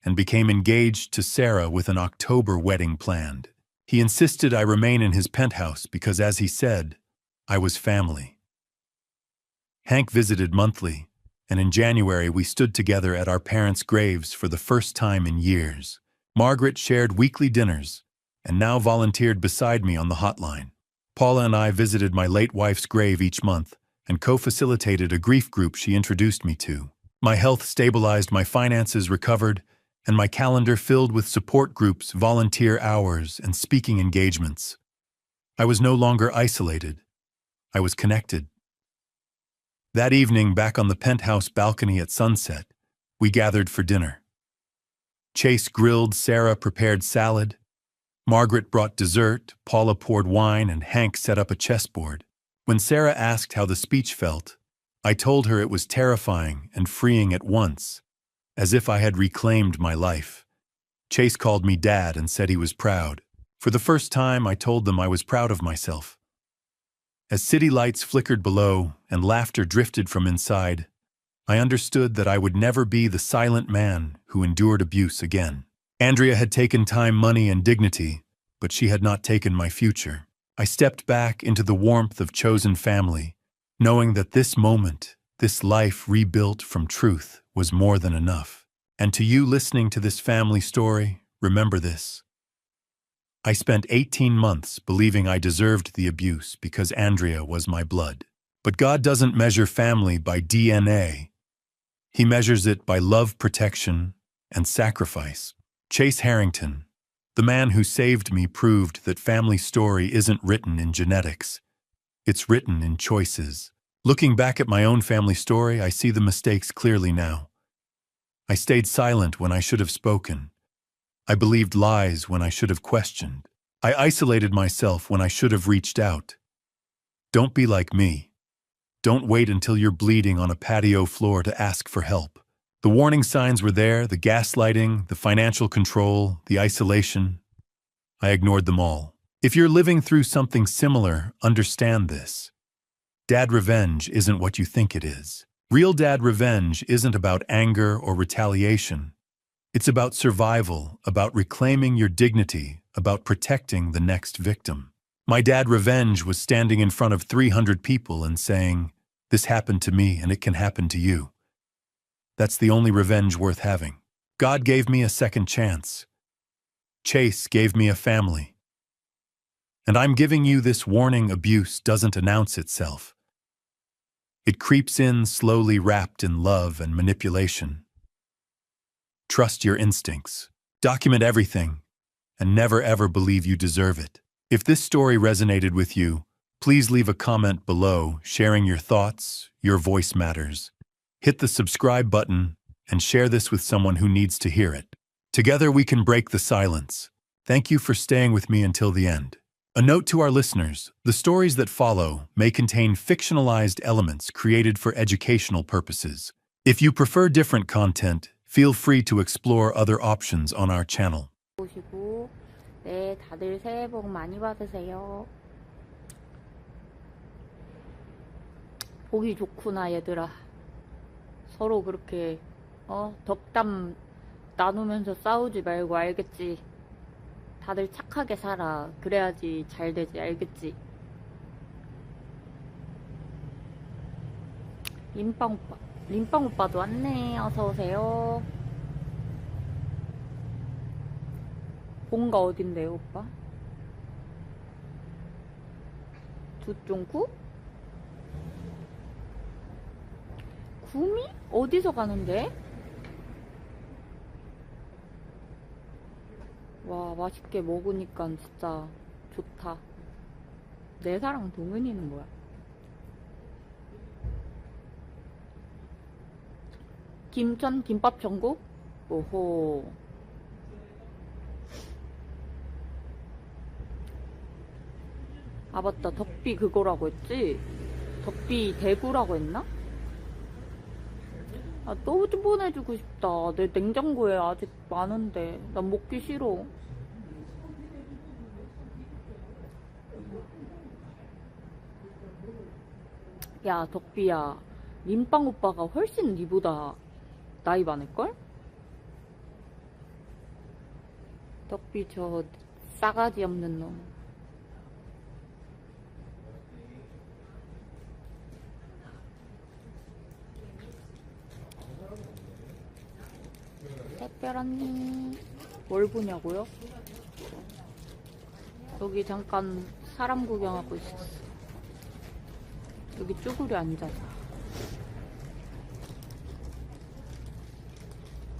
and became engaged to Sarah with an October wedding planned. He insisted I remain in his penthouse because, as he said, I was family. Hank visited monthly, and in January we stood together at our parents' graves for the first time in years. Margaret shared weekly dinners, and now volunteered beside me on the hotline. Paula and I visited my late wife's grave each month and co-facilitated a grief group she introduced me to. My health stabilized, my finances recovered, and my calendar filled with support groups, volunteer hours, and speaking engagements. I was no longer isolated. I was connected. That evening, back on the penthouse balcony at sunset, we gathered for dinner. Chase grilled, Sarah prepared salad, Margaret brought dessert, Paula poured wine, and Hank set up a chessboard. When Sarah asked how the speech felt, I told her it was terrifying and freeing at once, as if I had reclaimed my life. Chase called me Dad and said he was proud. For the first time, I told them I was proud of myself. As city lights flickered below and laughter drifted from inside, I understood that I would never be the silent man who endured abuse again. Andrea had taken time, money, and dignity, but she had not taken my future. I stepped back into the warmth of chosen family, knowing that this moment, this life rebuilt from truth, was more than enough. And to you listening to this family story, remember this. I spent 18 months believing I deserved the abuse because Andrea was my blood. But God doesn't measure family by DNA. He measures it by love, protection, and sacrifice. Chase Harrington, the man who saved me, proved that family story isn't written in genetics. It's written in choices. Looking back at my own family story, I see the mistakes clearly now. I stayed silent when I should have spoken. I believed lies when I should have questioned. I isolated myself when I should have reached out. Don't be like me. Don't wait until you're bleeding on a patio floor to ask for help. The warning signs were there, the gaslighting, the financial control, the isolation. I ignored them all. If you're living through something similar, understand this. Dad revenge isn't what you think it is. Real dad revenge isn't about anger or retaliation. It's about survival, about reclaiming your dignity, about protecting the next victim. My dad revenge was standing in front of 300 people and saying, "This happened to me and it can happen to you." That's the only revenge worth having. God gave me a second chance. Chase gave me a family. And I'm giving you this warning: abuse doesn't announce itself. It creeps in slowly, wrapped in love and manipulation. Trust your instincts. Document everything, and never ever believe you deserve it. If this story resonated with you, please leave a comment below sharing your thoughts. Your voice matters. Hit the subscribe button and share this with someone who needs to hear it. Together we can break the silence. Thank you for staying with me until the end. A note to our listeners: the stories that follow may contain fictionalized elements created for educational purposes. If you prefer different content, feel free to explore other options on our channel.
보시고, 네, 다들 새해 복 많이 받으세요. 보기 좋구나, 얘들아. 서로 그렇게 덕담 나누면서 싸우지 말고, 알겠지? 다들 착하게 살아. 그래야지 잘 되지, 알겠지? 림빵 오빠도 왔네. 어서오세요. 본가 어딘데요, 오빠? 두쫑구? 구미? 어디서 가는데? 와, 맛있게 먹으니까 진짜 좋다. 내 사랑 동은이는 뭐야? 김천 김밥 천국? 오호. 아, 맞다. 덕비 그거라고 했지? 덕비 대구라고 했나? 아, 또 좀 보내주고 싶다. 내 냉장고에 아직 많은데. 난 먹기 싫어. 야, 덕비야. 림빵 오빠가 훨씬 니보다 나이 많을걸? 덕비 저 싸가지 없는 놈. 택별 언니 뭘 보냐고요? 여기 잠깐 사람 구경하고 있었어. 여기 쭈그려 앉아서.